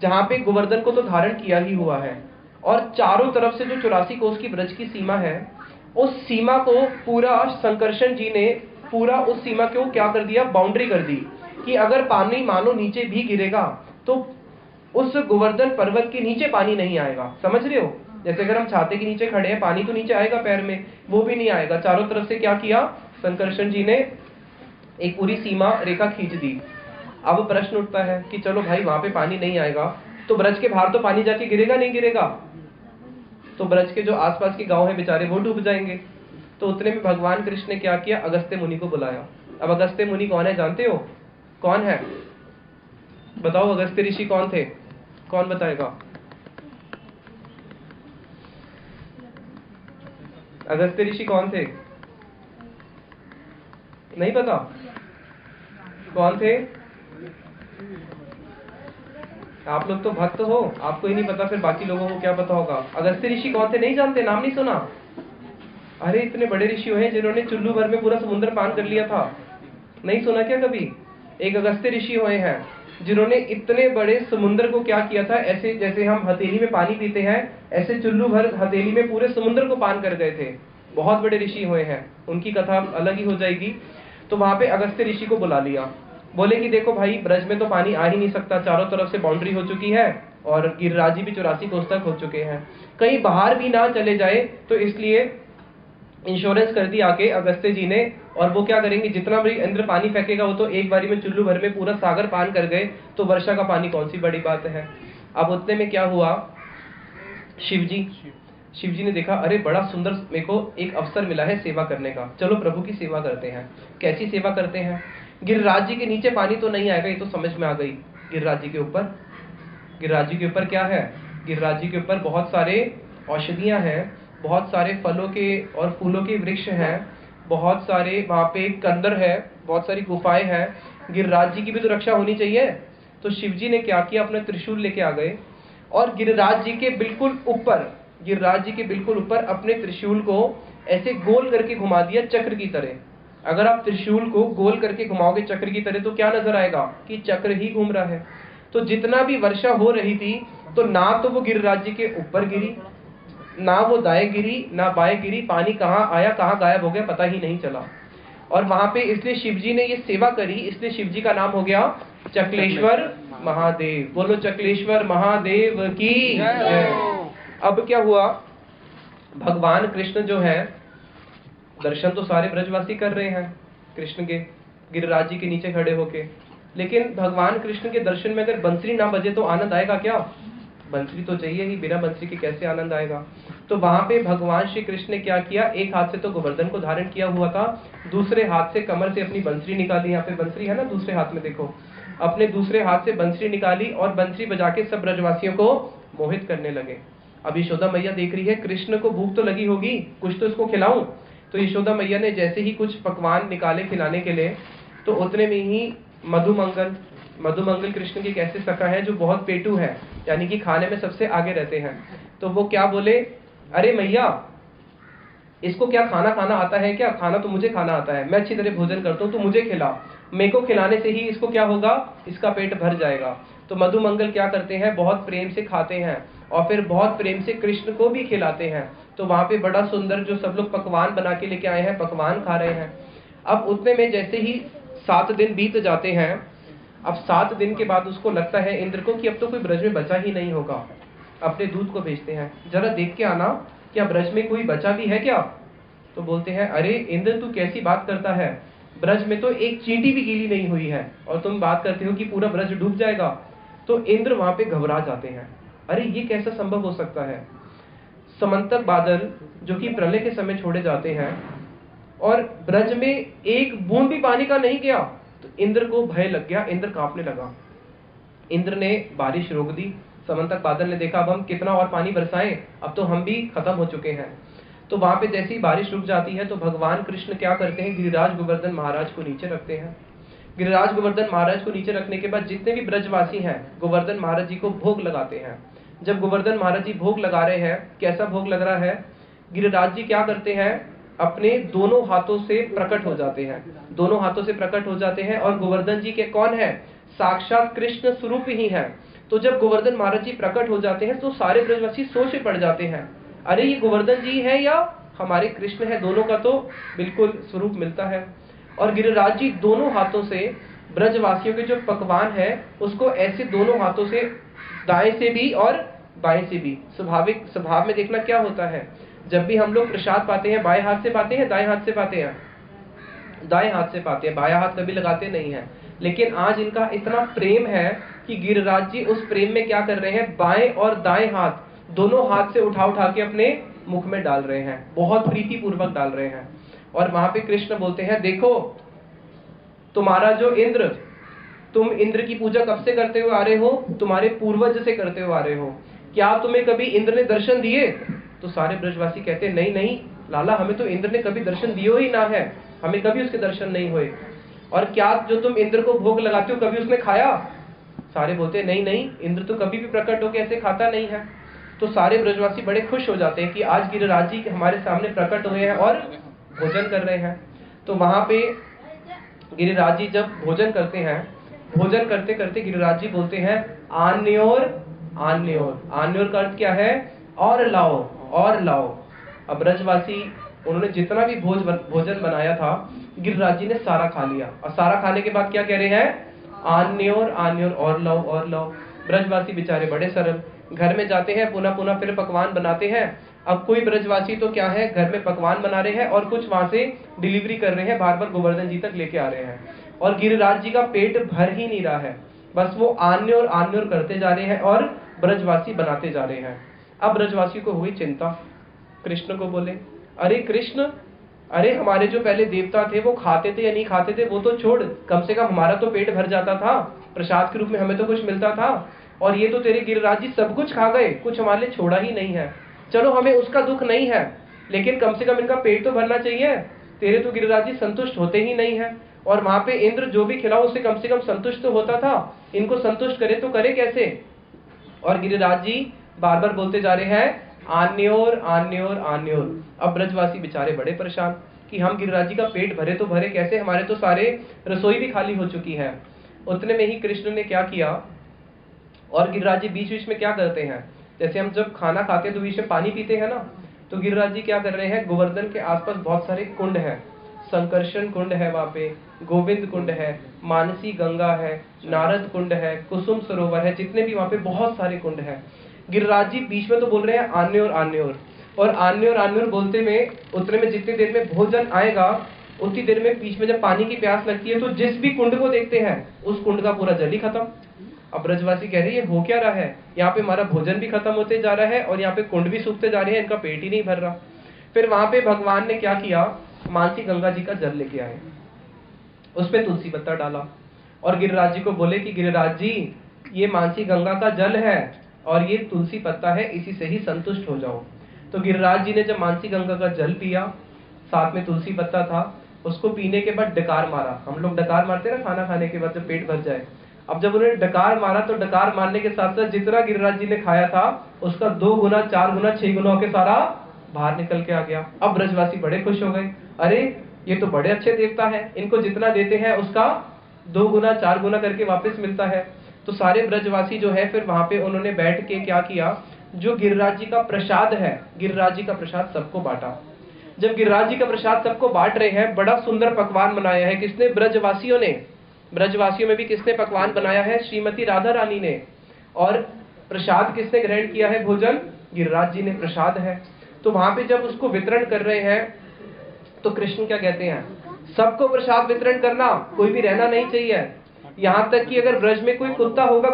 जहां पे गोवर्धन को तो धारण किया ही हुआ है, और चारों तरफ से जो 84 कोस की ब्रज की सीमा है, उस सीमा को पूरा संकर्षण जी ने पूरा उस सीमा को क्या कर दिया, बाउंड्री कर दी कि अगर पानी मानो नीचे भी गिरेगा तो उस गोवर्धन पर्वत के नीचे पानी नहीं आएगा। समझ रहे हो? जैसे अगर हम छाते के नीचे खड़े हैं, पानी तो नीचे आएगा पैर में, वो भी नहीं आएगा। चारों तरफ से क्या किया संकर्षण जी ने, एक पूरी सीमा रेखा खींच दी। अब प्रश्न उठता है कि चलो भाई वहां पे पानी नहीं आएगा तो ब्रज के बाहर तो पानी जाके गिरेगा नहीं गिरेगा, तो ब्रज के जो आसपास के गांव है बेचारे वो डूब जाएंगे। तो उतने में भगवान कृष्ण ने क्या किया, अगस्त्य मुनि को बुलाया। अब अगस्त्य मुनि कौन है जानते हो? कौन है बताओ? अगस्त्य ऋषि कौन थे? कौन बताएगा? अगस्त्य ऋषि कौन थे? नहीं पता? कौन थे? आप लोग तो भक्त हो, आपको ही नहीं पता, फिर बाकी लोगों को क्या पता होगा? अगस्त्य ऋषि कौन थे नहीं जानते? नाम नहीं सुना? अरे इतने बड़े ऋषि हुए हैं जिन्होंने चुल्लू भर में पूरा समुद्र पान कर लिया था, नहीं सुना क्या कभी? एक अगस्त्य ऋषि हुए हैं जिन्होंने इतने बड़े समुद्र को क्या किया था, ऐसे जैसे हम हथेली में पानी पीते हैं ऐसे चुल्लू भर हथेली में पूरे समुद्र को पान कर गए थे। बहुत बड़े ऋषि हुए हैं, उनकी कथा अलग ही हो जाएगी। तो वहां पे अगस्त्य ऋषि को बुला लिया, बोले कि देखो भाई ब्रज में तो पानी आ ही नहीं सकता, चारों तरफ से बाउंड्री हो चुकी है और गिरिराज जी भी 84 कोस तक हो चुके हैं, कहीं बाहर भी ना चले जाए, तो इसलिए इंश्योरेंस कर दी आके अगस्त्य जी ने। और वो क्या करेंगे, जितना भी इंद्र पानी फेंकेगा वो तो एक बारी में चुल्लू भर में पूरा सागर पान कर गए, तो वर्षा का पानी कौन सी बड़ी बात है। अब उतने में क्या हुआ, शिव जी ने देखा अरे बड़ा सुंदर मेरे को एक अवसर मिला है सेवा करने का, चलो प्रभु की सेवा करते हैं। कैसी सेवा करते हैं? गिरिराज जी के नीचे पानी तो नहीं आएगा, ये तो समझ में आ गई। गिरिराज जी के ऊपर क्या है? गिरिराज जी के ऊपर बहुत सारे औषधियां हैं, बहुत सारे फलों के और फूलों के वृक्ष हैं, बहुत सारे वहां पे कंदर है, बहुत सारी गुफाएं हैं। गिरिराज जी की भी तो रक्षा होनी चाहिए। तो शिव जी ने क्या किया, अपना त्रिशूल लेके आ गए और गिरिराज जी के बिल्कुल ऊपर अपने त्रिशूल को ऐसे गोल करके घुमा दिया चक्र की तरह। अगर आप त्रिशूल को गोल करके घुमाओगे चक्र की तरह तो क्या नजर आएगा कि चक्र ही घूम रहा है। तो जितना भी वर्षा हो रही थी तो ना तो वो गिरिराज जी के ऊपर गिरी, ना वो दाएं गिरी ना बाएं गिरी, पानी कहाँ आया कहाँ गायब हो गया पता ही नहीं चला। और वहां पे इसलिए शिव जी ने ये सेवा करी, इसलिए शिव जी का नाम हो गया चक्लेश्वर महादेव। बोलो चक्लेश्वर महादेव की जय। अब क्या हुआ, भगवान कृष्ण जो है, दर्शन तो सारे ब्रजवासी कर रहे हैं कृष्ण के गिरिराज जी के नीचे खड़े होके, लेकिन भगवान कृष्ण के दर्शन में अगर बंसरी ना बजे तो आनंद आएगा क्या? बंसरी तो चाहिए ही, बिना बंसरी के कैसे आनंद आएगा। तो वहां पे भगवान श्री कृष्ण ने क्या किया, एक हाथ से तो गोवर्धन को धारण किया हुआ था, दूसरे हाथ से कमर से अपनी बंसरी निकाली। यहाँ पे बंसरी है ना दूसरे हाथ में, देखो अपने दूसरे हाथ से बंसरी निकाली और बंसरी बजा के सब ब्रजवासियों को मोहित करने लगे। अब यशोदा मैया देख रही है कृष्ण को भूख तो लगी होगी, कुछ तो इसको खिलाऊं। तो यशोदा मैया ने जैसे ही कुछ पकवान निकाले खिलाने के लिए, तो उतने में ही मधुमंगल कृष्ण की कैसे सखा है जो बहुत पेटू है, यानी कि खाने में सबसे आगे रहते हैं। तो वो क्या बोले, अरे मैया इसको क्या खाना आता है क्या? खाना तो मुझे खाना आता है, मैं अच्छी तरह भोजन करता हूँ, तो मुझे खिला, मेरे को खिलाने से ही इसको क्या होगा, इसका पेट भर जाएगा। तो मधुमंगल क्या करते हैं, बहुत प्रेम से खाते हैं और फिर बहुत प्रेम से कृष्ण को भी खिलाते हैं। तो वहां पे बड़ा सुंदर जो सब लोग पकवान बना के लेके आए हैं, पकवान खा रहे हैं। अब उतने में जैसे ही 7 दिन बीत जाते हैं, अब 7 दिन के बाद उसको लगता है इंद्र को कि अब तो कोई ब्रज में बचा ही नहीं होगा। अपने दूत को भेजते हैं, जरा देख के आना क्या ब्रज में कोई बचा भी है क्या? तो बोलते हैं अरे इंद्र तू कैसी बात करता है, ब्रज में तो एक चींटी भी गीली नहीं हुई है और तुम बात करते हो कि पूरा ब्रज डूब जाएगा। तो इंद्र वहां पे घबरा जाते हैं, अरे ये कैसा संभव हो सकता है। समंतक बादल जो कि प्रलय के समय छोड़े जाते हैं और ब्रज में एक बूंद भी पानी का नहीं गया, तो इंद्र को भय लग गया, इंद्र कांपने लगा। इंद्र ने बारिश रोक दी। समंतक बादल ने देखा अब हम कितना और पानी बरसाएं, अब तो हम भी खत्म हो चुके हैं। तो वहां पे जैसे ही बारिश रुक जाती है तो भगवान कृष्ण क्या करते हैं, गिरिराज गोवर्धन महाराज को नीचे रखते हैं। गिरिराज गोवर्धन महाराज को नीचे रखने के बाद जितने भी ब्रजवासी हैं गोवर्धन महाराज जी को भोग लगाते हैं। जब गोवर्धन महाराज जी भोग लगा रहे हैं, कैसा भोग लग रहा है, गिरिराज जी क्या करते हैं, अपने दोनों हाथों से प्रकट हो जाते हैं, दोनों हाथों से प्रकट हो जाते हैं। और गोवर्धन जी के कौन है, साक्षात कृष्ण स्वरूप ही है। तो जब गोवर्धन महाराज जी प्रकट हो जाते हैं तो सारे ब्रजवासी सोच में पड़ जाते हैं, अरे ये गोवर्धन जी है या हमारे कृष्ण है, दोनों का तो बिल्कुल स्वरूप मिलता है। और गिरिराज जी दोनों हाथों से ब्रजवासियों के जो पकवान है उसको ऐसे दोनों हाथों से, दाएं से भी और बाएं से भी, स्वाभाविक स्वभाव में देखना क्या होता है, जब भी हम लोग प्रसाद पाते हैं बाएं हाथ से पाते हैं दाएं हाथ से पाते हैं, दाएं हाथ से पाते हैं, बायां हाथ कभी लगाते नहीं है। लेकिन आज इनका इतना प्रेम है कि गिरिराज जी उस प्रेम में क्या कर रहे हैं, बाएं और दाएं हाथ दोनों हाथ से उठा उठा के अपने मुख में डाल रहे हैं, बहुत प्रीति पूर्वक डाल रहे हैं। और वहां पे कृष्ण बोलते हैं, देखो तुम्हारा जो इंद्र, तुम इंद्र की पूजा कब से करते हुए आ रहे हो, तुम्हारे पूर्वज से करते हुए आ रहे हो, क्या तुम्हें कभी इंद्र ने दर्शन दिए? तो सारे ब्रजवासी कहते हैं, नहीं नहीं लाला, हमें तो इंद्र ने कभी दर्शन दिए ही ना है, हमें कभी उसके दर्शन नहीं हुए। और क्या जो तुम इंद्र को भोग लगाते हो कभी उसने खाया? सारे बोलते हैं, नहीं नहीं, इंद्र तो कभी भी प्रकट होकर ऐसे खाता नहीं है। तो सारे ब्रजवासी बड़े खुश हो जाते हैं कि आज गिरिराज जी हमारे सामने प्रकट हुए हैं और भोजन कर रहे हैं। तो वहां पे गिरिराज जी जब भोजन करते हैं, भोजन करते करते गिरिराज जी बोलते हैं, आन्योर आन्योर। आन्योर का अर्थ क्या है? और लाओ, और लाओ। अब ब्रजवासी उन्होंने जितना भी भोजन बनाया था गिरिराज जी ने सारा खा लिया, और सारा खाने के बाद क्या कह रहे हैं? आन्योर आन्योर, और लाओ और लाओ। ब्रजवासी बेचारे बड़े सरल, घर में जाते हैं, पुनः पुनः फिर पकवान बनाते हैं। अब कोई ब्रजवासी तो क्या है, घर में पकवान बना रहे हैं और कुछ वहां से डिलीवरी कर रहे हैं, बार बार गोवर्धन जी तक लेके आ रहे हैं। और गिरिराज जी का पेट भर ही नहीं रहा है, बस वो आन्योर आन्योर करते जा रहे हैं और ब्रजवासी बनाते जा रहे हैं। अब ब्रजवासियों को हुई चिंता, कृष्ण को बोले, अरे कृष्ण, अरे हमारे जो पहले देवता थे वो खाते थे या नहीं खाते थे वो तो छोड़, कम से कम हमारा तो पेट भर जाता था, प्रसाद के रूप में हमें तो कुछ मिलता था, और ये तो तेरे गिरिराज जी सब कुछ खा गए, कुछ हमारे लिए छोड़ा ही नहीं है। चलो हमें उसका दुख नहीं है, लेकिन कम से कम इनका पेट तो भरना चाहिए। तेरे तो गिरिराज जी संतुष्ट होते ही नहीं है, और वहां पे इंद्र जो भी खिलाओ उससे कम से कम संतुष्ट तो होता था, इनको संतुष्ट करे तो करे कैसे? और गिरिराज जी बार बार बोलते जा रहे हैं, आन्योर आन्योर आन्योर। अब ब्रजवासी बेचारे बड़े परेशान कि हम गिरिराज जी का पेट भरे तो भरे कैसे, हमारे तो सारे रसोई भी खाली हो चुकी है। उतने में ही कृष्ण ने क्या किया, और गिरिराज जी बीच बीच में क्या करते हैं, जैसे हम जब खाना खाते हैं तो बीच में पानी पीते हैं ना, तो गिरिराज जी क्या कर रहे हैं, गोवर्धन के आसपास बहुत सारे कुंड है, संकर्षण कुंड है, वहां पे गोविंद कुंड है, मानसी गंगा है, नारद कुंड है, कुसुम सरोवर है, जितने भी वहां पे बहुत सारे कुंड है। गिरिराज जी बीच में तो बोल रहे हैं आन्योर आन्योर, और आन्योर आन्योर बोलते में उतने में जितनी देर में भोजन आएगा उतनी देर में बीच में जब पानी की प्यास लगती है तो जिस भी कुंड को देखते हैं उस कुंड का पूरा जल ही खत्म। अब ब्रजवासी कह रहे हैं, ये हो क्या रहा है, यहाँ पे हमारा भोजन भी खत्म होते जा रहा है और यहाँ पे कुंड भी सूखते जा रहे हैं, इनका पेट ही नहीं भर रहा। फिर वहां पे भगवान ने क्या किया, मानसी गंगा जी का जल लेके आए, उसमें तुलसी पत्ता डाला और गिरिराज जी को बोले कि गिरिराज जी ये मानसी गंगा का जल है और ये तुलसी पत्ता है, इसी से ही संतुष्ट हो जाओ। तो गिरिराज जी ने जब मानसी गंगा का जल पिया, साथ में तुलसी पत्ता था, उसको पीने के बाद डकार मारा। हम लोग डकार मारते हैं ना खाना खाने के बाद जब पेट भर जाए। अब जब उन्होंने डकार मारा तो डकार मारने के साथ साथ जितना गिरिराज जी ने खाया था उसका 2 गुना 4 गुना 6 गुना के सारा बाहर निकल के आ गया। अब ब्रजवासी बड़े खुश हो गए, अरे ये तो बड़े अच्छे देवता है, इनको जितना देते हैं उसका 2 गुना 4 गुना करके वापस मिलता है। तो सारे ब्रजवासी जो है फिर वहां पे उन्होंने बैठ के क्या किया, जो गिरिराज जी का प्रसाद है, गिरिराज जी का प्रसाद सबको बांटा। जब गिरिराज जी का प्रसाद सबको बांट रहे हैं, बड़ा सुंदर पकवान बनाया है किसने, ब्रजवासियों ने। ब्रजवासियों में भी किसने पकवान बनाया है, श्रीमती राधा रानी ने। और प्रसाद किसने ग्रहण किया है, भोजन गिरिराज जी ने, प्रसाद है। तो वहां पे जब उसको वितरण कर रहे हैं तो कृष्ण क्या कहते हैं, सबको प्रसाद वितरण करना, कोई भी रहना नहीं चाहिए। यहाँ तक कि अगर ब्रज में कोई कुत्ता होगा,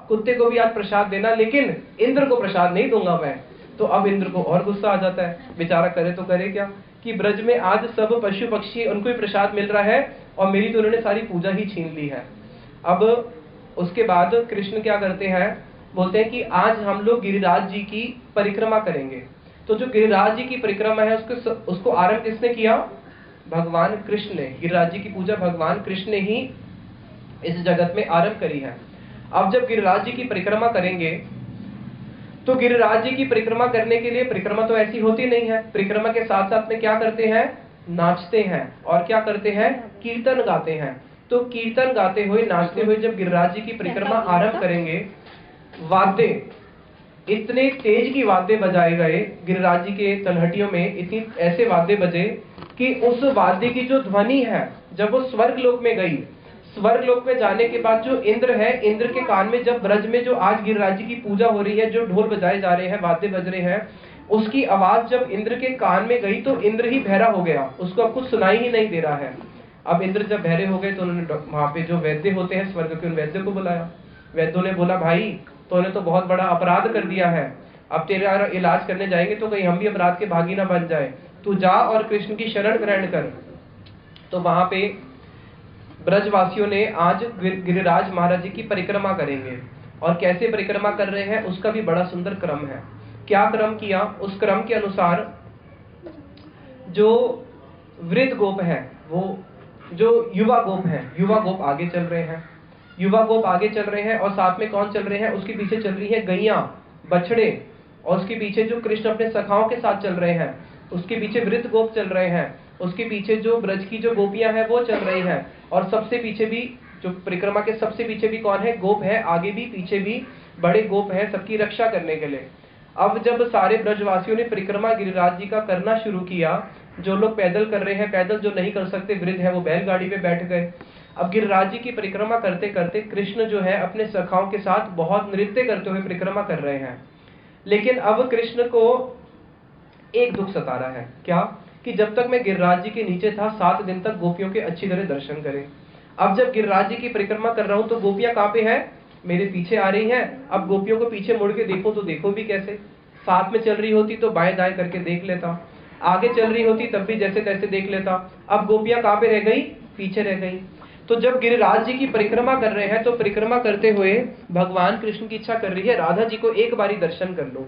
कुत्ते को भी आज प्रसाद देना, लेकिन इंद्र को प्रसाद नहीं दूंगा मैं। तो अब इंद्र को और गुस्सा आ जाता है, बेचारा करे तो करे क्या, कि ब्रज में आज सब पशु पक्षी उनको ही प्रसाद मिल रहा है और मेरी तो उन्होंने सारी पूजा ही छीन ली है। अब उसके बाद कृष्ण क्या करते हैं, बोलते हैं कि आज हम लोग गिरिराज जी की परिक्रमा करेंगे। तो जो गिरिराज जी की परिक्रमा है उसको आरंभ किसने किया, भगवान कृष्ण ने। गिरिराज जी की पूजा भगवान कृष्ण ने ही इस जगत में आरंभ करी है। अब जब गिरिराज जी की परिक्रमा करेंगे तो गिरिराज जी की परिक्रमा करने के लिए, परिक्रमा तो ऐसी होती नहीं है, परिक्रमा के साथ साथ में क्या करते हैं, नाचते हैं और क्या करते हैं, कीर्तन गाते हैं। तो कीर्तन गाते हुए, नाचते हुए जब गिरिराज जी की परिक्रमा आरंभ करेंगे, वाद्य, इतने तेज की वाद्य बजाए गए गिरिराज जी के तलहटियों में, इतनी ऐसे वाद्य बजे कि उस वाद्य की जो ध्वनि है, जब वो स्वर्ग लोक में गई, स्वर्ग लोक में जाने के बाद जो इंद्र है, इंद्र के कान में जब ब्रज में जो आज गिरिराज जी की पूजा हो रही है, जो ढोल बजाए जा रहे हैं, वाद्य बज रहे हैं, उसकी आवाज जब इंद्र के कान में गई तो इंद्र ही बहरा हो गया, उसको अब कुछ सुनाई ही नहीं दे रहा है। अब इंद्र जब बहरे हो गए तो उन्होंने वहां पे जो वैद्य होते हैं स्वर्ग के, उन वैद्य को बुलाया। वैद्यों ने बोला, भाई तूने तो बहुत बड़ा अपराध कर दिया है, अब तेरा इलाज करने जाएंगे तो कहीं हम भी अपराध के भागी ना बन जाए, तू जा और कृष्ण की शरण ग्रहण कर। तो वहां पे ब्रजवासियों ने आज गिरिराज महाराज जी की परिक्रमा करेंगे, और कैसे परिक्रमा कर रहे हैं उसका भी बड़ा सुंदर क्रम है। क्या क्रम किया? उस क्रम के अनुसार जो वृद्ध गोप है, वो जो युवा गोप है, युवा गोप आगे चल रहे हैं, युवा गोप आगे चल रहे हैं, और साथ में कौन चल रहे हैं? उसके पीछे चल रही है गैया, बछड़े, और उसके पीछे जो कृष्ण अपने सखाओं के साथ चल रहे हैं, उसके पीछे वृद्ध गोप चल रहे हैं, उसके पीछे जो ब्रज की जो गोपियां हैं वो चल रही हैं, और सबसे पीछे भी जो परिक्रमा के सबसे पीछे भी कौन है? गोप है, आगे भी पीछे भी बड़े गोप है सबकी रक्षा करने के लिए। अब जब सारे ब्रजवासियों ने परिक्रमा गिरिराज जी का करना शुरू किया, जो लोग पैदल कर रहे हैं, पैदल जो नहीं कर सकते वृद्ध है वो बैलगाड़ी पे बैठ गए। अब गिरिराज जी की परिक्रमा करते करते कृष्ण जो है अपने सखाओं के साथ बहुत नृत्य करते हुए परिक्रमा कर रहे हैं। लेकिन अब कृष्ण को एक दुख सता रहा है, क्या? कि जब तक मैं गिरिराज जी के नीचे था 7 दिन तक गोपियों के अच्छी तरह दर्शन करे। अब जब गिरिराज जी की परिक्रमा कर रहा हूं तो गोपियां कहां पे है? मेरे पीछे आ रही हैं। अब गोपियों को पीछे मुड़ के देखो तो देखो भी कैसे? साथ में चल रही होती तो बाएं दाएं करके देख लेता, आगे चल रही होती तब भी जैसे तैसे देख लेता। अब गोपियां कहां पे रह गई? पीछे रह गई। तो जब गिरिराज जी की परिक्रमा कर रहे हैं तो परिक्रमा करते हुए भगवान कृष्ण की इच्छा कर रही है राधा जी को एक बारी दर्शन कर लो।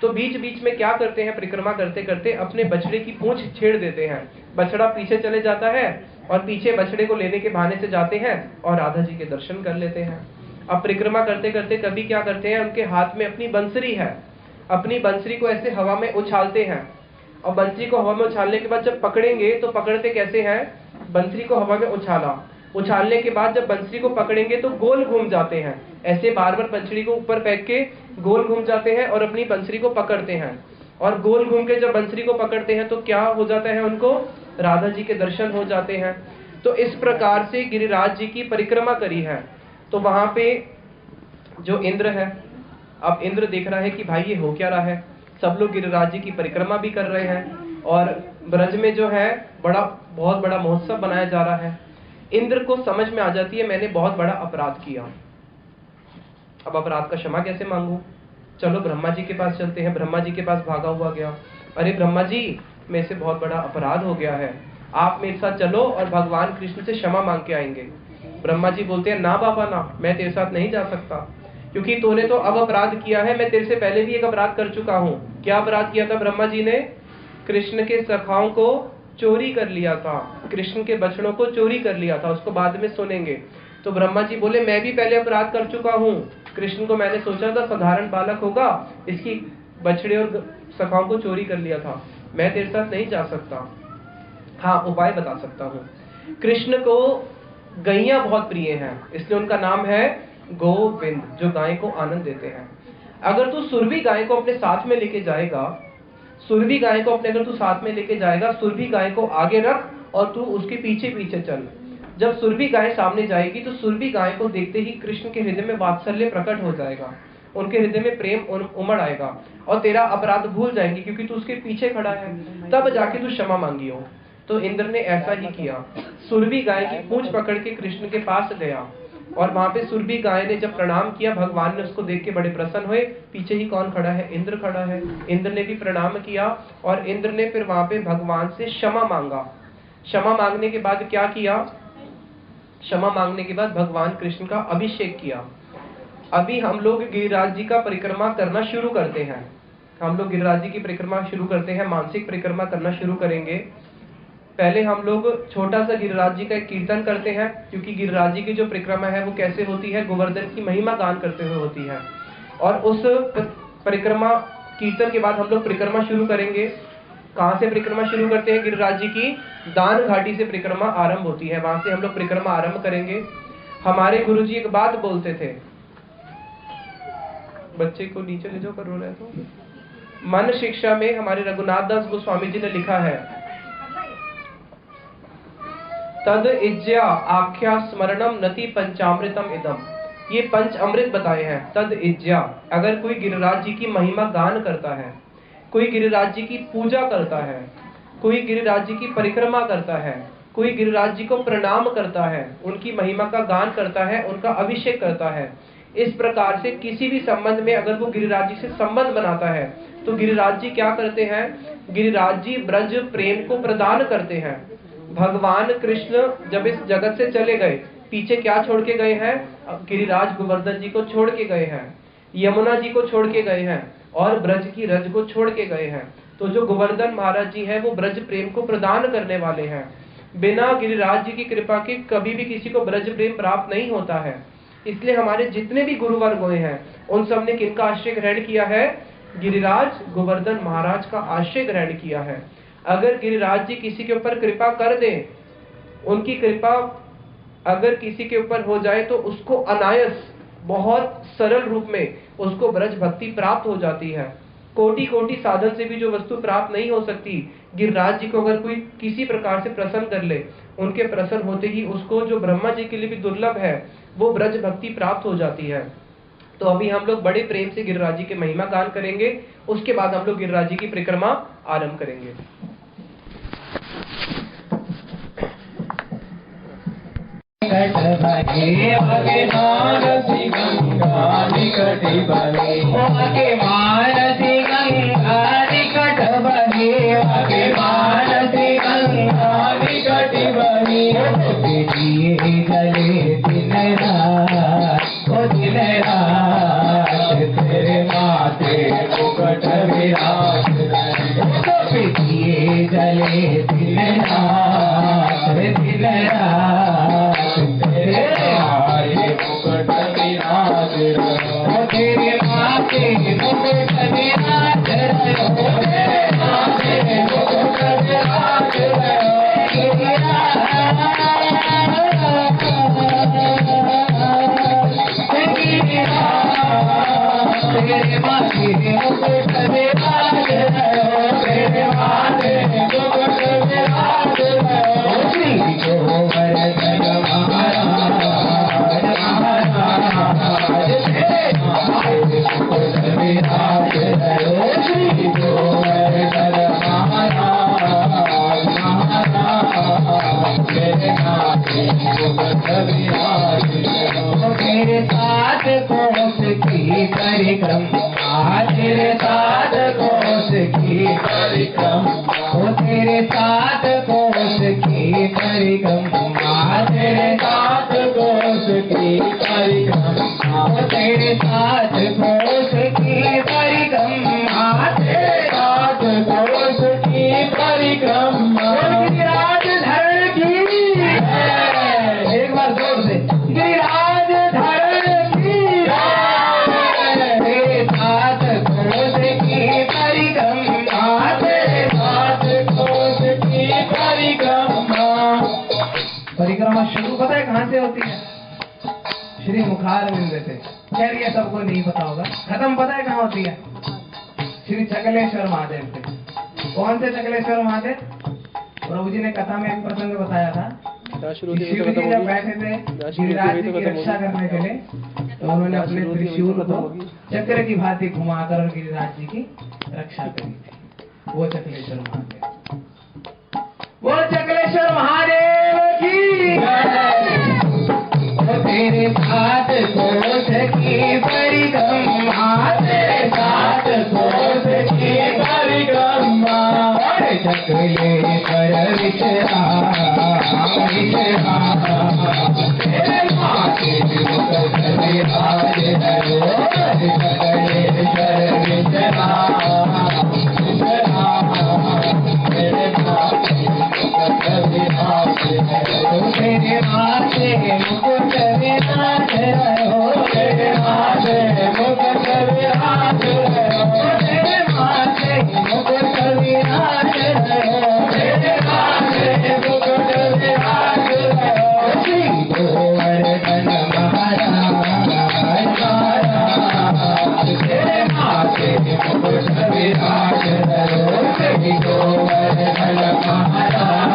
तो बीच बीच में क्या करते हैं? परिक्रमा करते करते अपने बछड़े की पूंछ छेड़ देते हैं, बछड़ा पीछे चले जाता है और पीछे बछड़े को लेने के बहाने से जाते हैं और राधा जी के दर्शन कर लेते हैं। अब परिक्रमा करते करते कभी क्या करते हैं? उनके हाथ में अपनी बंसरी है, अपनी बंसरी को ऐसे हवा में उछालते हैं, और बंसरी को हवा में उछालने के बाद जब पकड़ेंगे तो पकड़ते कैसे हैं? बंसरी को हवा में उछाला, उछालने के बाद जब बंसरी को पकड़ेंगे तो गोल घूम जाते हैं, ऐसे बार बार बंसरी को ऊपर फेंक के गोल घूम जाते हैं और अपनी बंसरी को पकड़ते हैं। और गोल घूम के जब बंसरी को पकड़ते हैं तो क्या हो जाता है? उनको राधा जी के दर्शन हो जाते हैं। तो इस प्रकार से गिरिराज जी की परिक्रमा करी है। तो वहां पे जो इंद्र है, अब इंद्र देख रहा है कि भाई ये हो क्या रहा है, सब लोग गिरिराज जी की परिक्रमा भी कर रहे हैं और ब्रज में जो है बहुत बड़ा महोत्सव बनाया जा रहा है। इंद्र को समझ में आ जाती है मैंने बहुत बड़ा अपराध किया, अब अपराध का क्षमा कैसे मांगू? चलो ब्रह्मा जी के पास चलते हैं। ब्रह्मा जी के पास भागा हुआ गया, अरे ब्रह्मा जी मेरे से बहुत बड़ा अपराध हो गया है, आप मेरे साथ चलो और भगवान कृष्ण से क्षमा मांग के आएंगे। ब्रह्मा जी बोलते हैं ना बाबा ना, मैं तेरे साथ नहीं जा सकता, क्योंकि तूने तो अब अपराध किया है, मैं तेरे से पहले भी एक अपराध कर चुका हूँ। क्या अपराध किया था ब्रह्मा जी ने? कृष्ण के सखाओं को चोरी कर लिया था, कृष्ण के बछड़ों को चोरी कर लिया था, उसको बाद में सुनेंगे। तो ब्रह्मा जी बोले मैं भी पहले अपराध कर चुका हूँ, कृष्ण को मैंने सोचा था साधारण बालक होगा, इसकी बछड़े और सखाओं को चोरी कर लिया था, मैं तेरे साथ नहीं जा सकता। हाँ उपाय बता सकता हूँ। कृष्ण को गैया बहुत प्रिय है, इसलिए उनका नाम है गोविंद, जो गाय को आनंद देते हैं। अगर तू सुरभि गाय को अपने साथ में लेके जाएगा, सुरभि गाय को अपने अगर तू साथ में लेके जाएगा, सुरभि गाय को आगे रख और तू उसके पीछे पीछे चल। जब सुरभि गाय सामने जाएगी तो सुरभि गाय को देखते ही कृष्ण के हृदय में वात्सल्य प्रकट हो जाएगा, उनके हृदय में प्रेम उमड़ आएगा और तेरा अपराध भूल जाएंगे क्योंकि तू उसके पीछे खड़ा है, तब जाके तू क्षमा मांगी हो। तो इंद्र ने ऐसा ही किया, सुरभि गाय की पूंछ पकड़ के कृष्ण के पास गया और वहां पे सुरभि गाय ने जब प्रणाम किया, भगवान ने उसको देख के बड़े प्रसन्न हुए। पीछे ही कौन खड़ा है? इंद्र खड़ा है। इंद्र ने भी प्रणाम किया और इंद्र ने फिर वहां पे भगवान से क्षमा मांगा। क्षमा मांगने के बाद क्या किया? क्षमा मांगने के बाद भगवान कृष्ण का अभिषेक किया। अभी हम लोग गिरिराज जी का परिक्रमा करना शुरू करते हैं, हम लोग गिरिराज जी की परिक्रमा शुरू करते हैं, मानसिक परिक्रमा करना शुरू करेंगे। पहले हम लोग छोटा सा गिरिराज जी का एक कीर्तन करते हैं, क्योंकि गिरिराज जी की जो परिक्रमा है वो कैसे होती है? गोवर्धन की महिमा गान करते हुए होती है। और उस परिक्रमा कीर्तन के बाद हम लोग परिक्रमा शुरू करेंगे। कहाँ से परिक्रमा शुरू करते हैं गिरिराज जी की? दान घाटी से परिक्रमा आरंभ होती है, वहां से हम लोग परिक्रमा आरंभ करेंगे। हमारे गुरुजी एक बात बोलते थे, बच्चे को नीचे ले जाओ कर रो रहे तो। मन शिक्षा में हमारे रघुनाथ दास गोस्वामी जी ने लिखा है, तद इज्या आख्या स्मरणम नति पंचामृतम इदम। ये पंच अमृत बताए हैं। तद इज्या, अगर कोई गिरिराज जी की महिमा गान करता है, कोई गिरिराज जी की पूजा करता है, कोई गिरिराज जी की परिक्रमा करता है, कोई गिरिराज जी को प्रणाम करता है, उनकी महिमा का गान करता है, उनका अभिषेक करता है, इस प्रकार से किसी भी संबंध में अगर वो गिरिराज जी से संबंध बनाता है, तो गिरिराज जी क्या करते हैं? गिरिराज जी ब्रज प्रेम को प्रदान करते हैं। भगवान कृष्ण जब इस जगत से चले गए, पीछे क्या छोड़ के गए हैं? गिरिराज गोवर्धन जी को छोड़ के गए हैं, यमुना जी को छोड़ के गए हैं, और ब्रज की रज को छोड़ के गए हैं। तो जो गोवर्धन महाराज जी हैं वो ब्रज प्रेम को प्रदान करने वाले हैं। बिना गिरिराज जी की कृपा के कभी भी किसी को ब्रज प्रेम प्राप्त नहीं होता है। इसलिए हमारे जितने भी गुरुवर्ग हुए हैं उन सब ने किनका आश्रय ग्रहण किया है? गिरिराज गोवर्धन महाराज का आश्रय ग्रहण किया है। अगर गिरिराज जी किसी के ऊपर कृपा कर दें, उनकी कृपा अगर किसी के ऊपर हो जाए तो उसको अनायास बहुत सरल रूप में उसको ब्रज भक्ति प्राप्त हो जाती है। कोटि कोटि साधन से भी जो वस्तु प्राप्त नहीं हो सकती, गिरिराज जी को अगर कोई किसी प्रकार से प्रसन्न कर ले, उनके प्रसन्न होते ही उसको जो ब्रह्मा जी के लिए भी दुर्लभ है वो ब्रज भक्ति प्राप्त हो जाती है। तो अभी हम लोग बड़े प्रेम से गिरिराज जी के महिमा गान करेंगे, उसके बाद हम लोग गिरिराज जी की परिक्रमा आरंभ करेंगे। मानसी गंगा निकट बहे, मानसी गंगा निकट बहे, मानसी गंगा निकट बहे। दिए जले दिन रात, ओ दिन रात तेरे माथे मुकुट विराज। दिए जले दिन रात, दिन रात तेरे माथे मुकुट विराज रहो, तेरे माथे मुकुट विराज रहो। तेरे माथे मुकुट विराज रहो, तेरे माथे मुकुट विराज रहो। श्री गोवर्धन महाराज मुकुट विराज रहो, श्री गोवर्धन महाराज तेरे माथे मुकुट विराज रहो। तेरे साथ कोस की परिक्रमा, तेरे साथ कोस की परिक्रमा, ओ तेरे साथ कोस की परिक्रमा, तेरे साथ कोस की परिक्रमा, तेरे साथ कोस की परिक्रमा, तेरे साथ कोस की परिक्रमा। गिरिराज धरण की, एक बार जोर से, गिरिराज धरण की। तेरे साथ कोस की परिक्रमा, तेरे साथ कोस की परिक्रमा। परिक्रमा शुरू पता है कहाँ से होती है? श्री मुखारविंद से। खैर ये सबको नहीं पता होगा। खत्म पता है कहाँ होती है? श्री चकलेश्वर महादेव से। कौन से चकलेश्वर महादेव? प्रभु जी ने कथा में एक प्रसंग बताया था। शिव जी जब बैठे थे गिरिराज जी की रक्षा करने के लिए, तो उन्होंने अपने त्रिशूल को चक्र की भांति घुमाकर गिरिराज जी की रक्षा करी थी। वो चकलेश्वर महादेव, वो चकलेश्वर महादेव की। तेरे साथ कोस की परिक्रमा, तेरे साथ कोस की परिक्रमा। चकलेश्वर विश्राम विश्राम, तेरे माथे मुकुट विराज रहो, चकलेश्वर विश्राम विश्राम, तेरे माथे मुकुट विराज रहो, तेरे माथे मुकुट विराज रहो, तेरे माथे मुकुट विराज रहो, तेरे माथे मुकुट विराज गोवर्धन महाराज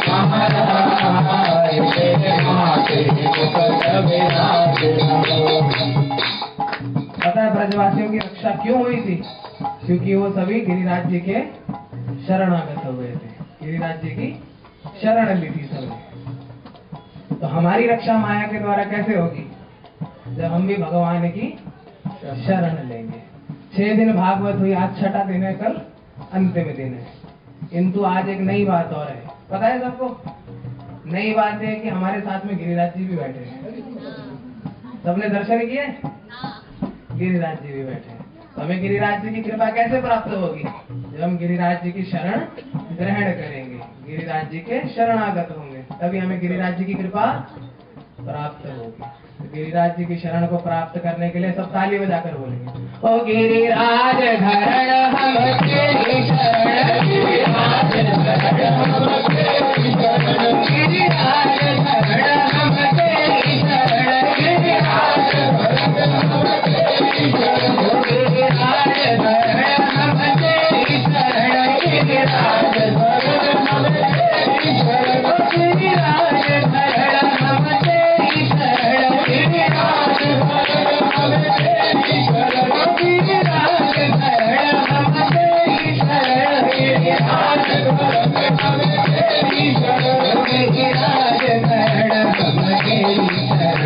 महाराज तेरे माथे मुकुट विराज रहो। पता है ब्रजवासियों की रक्षा क्यों हुई थी? क्योंकि वो सभी गिरिराज जी के शरणागत हुए थे, गिरिराज जी की शरण ली थी सबने। तो हमारी रक्षा माया के द्वारा कैसे होगी? जब हम भी भगवान की शरण लेंगे। 6 दिन भागवत हुई, आज छठा दिन है, कल अंतिम दिन है। किंतु आज एक नई बात और है, पता है सबको? नई बात है कि हमारे साथ में गिरिराज जी भी बैठे हैं। सबने दर्शन किए? गिरिराज जी भी बैठे हैं। तो हमें गिरिराज जी की कृपा कैसे प्राप्त होगी? जब हम गिरिराज जी की शरण ग्रहण करेंगे, गिरिराज जी के शरणागत होंगे, तभी हमें गिरिराज जी की कृपा प्राप्त होगी। तो गिरिराज जी की शरण को प्राप्त करने के लिए सब ताली बजाकर बोलेंगे, ओ गिरिराज धरण हम तेरी शरण, गिरिराज धरण हम तेरी शरण, गिरिराज धरण हम तेरी शरण, गिरिराज धरण हम तेरी शरण, गिरिराज धरण हम तेरी शरण, गिरिराज धरण हम तेरी शरण, गिरिराज धरण हम तेरी शरण, गिरिराज धरण हम तेरी शरण, गिरिराज धरण हम तेरी शरण, गिरिराज धरण हम तेरी शरण, गिरिराज धरण हम तेरी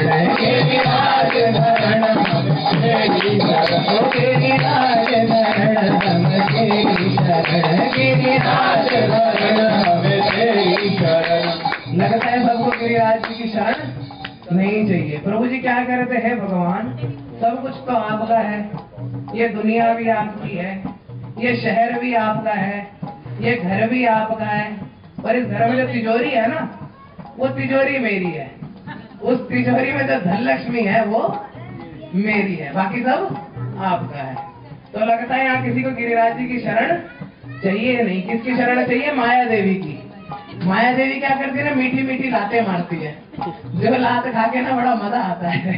शरण, गिरिराज धरण हम तेरी शरण, गिरिराज धरण हम तेरी शरण, गिरिराज धरण हम तेरी शरण। लगता है सबको गिरिराज जी की शरण नहीं चाहिए। प्रभु जी क्या करते हैं? भगवान सब कुछ तो आपका है, ये दुनिया भी आपकी है, ये शहर भी आपका है, ये घर भी आपका है, पर इस घर में जो तिजोरी है ना, वो तिजोरी मेरी है। उस तिजोरी में जो धन लक्ष्मी है वो मेरी है, बाकी सब आपका है। तो लगता है यहाँ किसी को गिरिराज जी की शरण चाहिए नहीं। किसकी शरण चाहिए? माया देवी की। माया देवी क्या करती है ना, मीठी मीठी लातें मारती है। जो लात खा के ना बड़ा मजा आता है।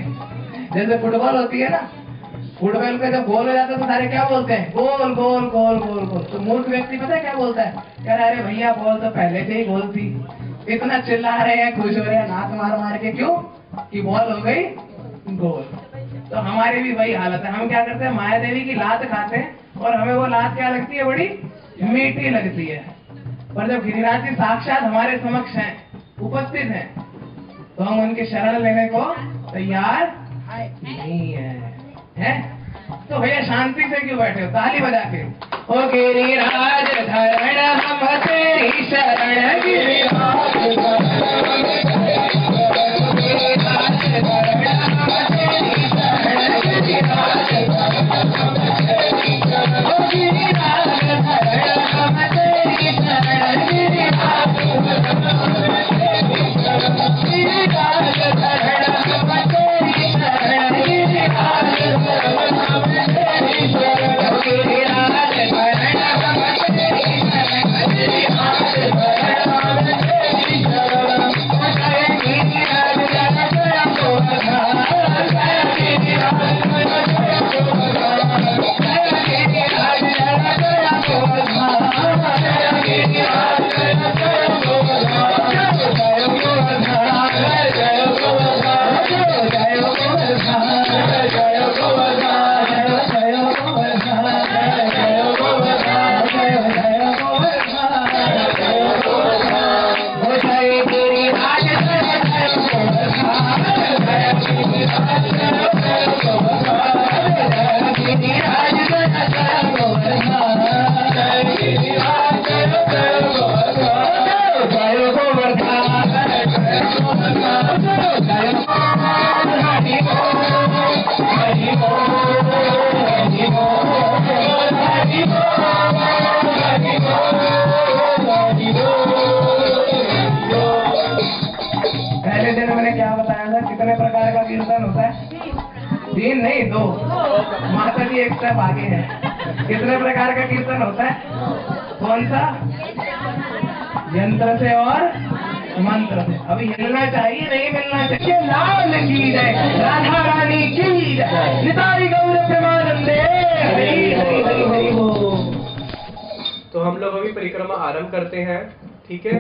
जैसे फुटबॉल होती है ना, फुटबॉल का जब गोल हो जाता है तो सारे क्या बोलते हैं? गोल गोल गोल गोल गोल। तो मूर्ख व्यक्ति पता है क्या बोलता है? कह रहा अरे भैया बॉल तो पहले से ही गोल थी, इतना चिल्ला रहे हैं, खुश हो रहे हैं, नाक मार मार के, क्यों? कि बॉल हो गई गोल। तो हमारी भी वही हालत है। हम क्या करते हैं? माया देवी की लात खाते हैं और हमें वो लात क्या लगती है? बड़ी मीठी लगती है। पर जब गिरिराज जी साक्षात हमारे समक्ष हैं, उपस्थित हैं, तो हम उनकी शरण लेने को तैयार नहीं है? तो भैया शांति से क्यों बैठे हो? ताली बजा के, ओ गिरिराज धरण हम तेरी शरण, गिरिराज धरण हम तेरी शरण, गिरिराज धरण हम तेरी शरण, गिरिराज धरण हम तेरी शरण, ओ गिरिराज धरण हम तेरी शरण, गिरिराज धरण हम तेरी शरण, गिरिराज धरण हम तेरी शरण, गिरिराज धरण हम तेरी शरण, गिरिराज धरण हम तेरी शरण, गिरिराज धरण हम तेरी शरण, जय गिरिराज जय जय गोवर्धन, जय गिरिराज जय जय गोवर्धन, जय गिरिराज जय जय गोवर्धन, जय गिरिराज जय जय गोवर्धन, जय गोवर्धन, जय जय गोवर्धन, जय गोवर्धन, जय जय गोवर्धन, जय जय गोवर्धन, जय जय गोवर्धन, जय जय गोवर्धन, जय जय गोवर्धन, ओ जय गिरिराज जय जय गोवर्धन, जय गिरिराज जय जय गोवर्धन, जय गिरिराज जय जय गोवर्धन, जय गिरिराज जय जय गोवर्धन, जय गोवर्धन, जय जय गोवर्धन, जय हरि बोल, हरि बोल, हरि बोल, हरि बोल, हरि बोल, हरि बोल। पहले दिन मैंने क्या बताया था? कितने प्रकार का कीर्तन होता है? 3 नहीं 2। माता जी एक स्टेप आगे है। कितने प्रकार का कीर्तन होता है? कौन सा? यंत्र से और मंत्र से। अभी हिलना चाहिए, नहीं मिलना चाहिए। लाल की जय, राधा रानी की जय, निताई गौर प्रेमानंदे, हरि हरि हरि हरि बोल। तो हम वास्तविक परिक्रमा आरंभ करते हैं। ठीक है,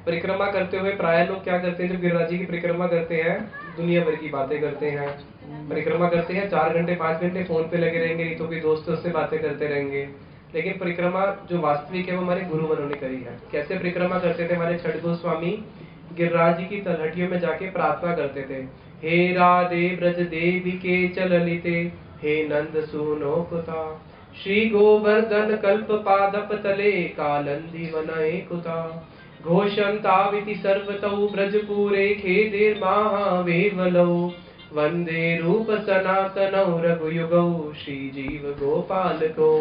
परिक्रमा करते हुए प्राय लोग क्या करते हैं, जब गिरिराज जी की परिक्रमा करते हैं दुनिया भर की बातें करते हैं। परिक्रमा करते हैं 4 घंटे 5 घंटे फोन पे लगे रहेंगे, नहीं तो कोई दोस्तों से बातें करते रहेंगे। लेकिन परिक्रमा जो वास्तविक है वो हमारे गुरुवरों ने करी है। कैसे परिक्रमा करते थे हमारे छठ गोस्वामी? गिरिराज जी की तलहटियों में जाके प्रार्थना करते थे, हे राधे ब्रज देवी के चललिते, हे नंद सुनो कुता, श्री गोवर्धन कल्प पादप तले, कालंदी वनये कुता, घोषंताविति सर्वतौ ब्रजपुरे खेदेर महावेवलौ, वंदे रूप सनातनौ रघुयुगौ, श्री जीव गोपाल को।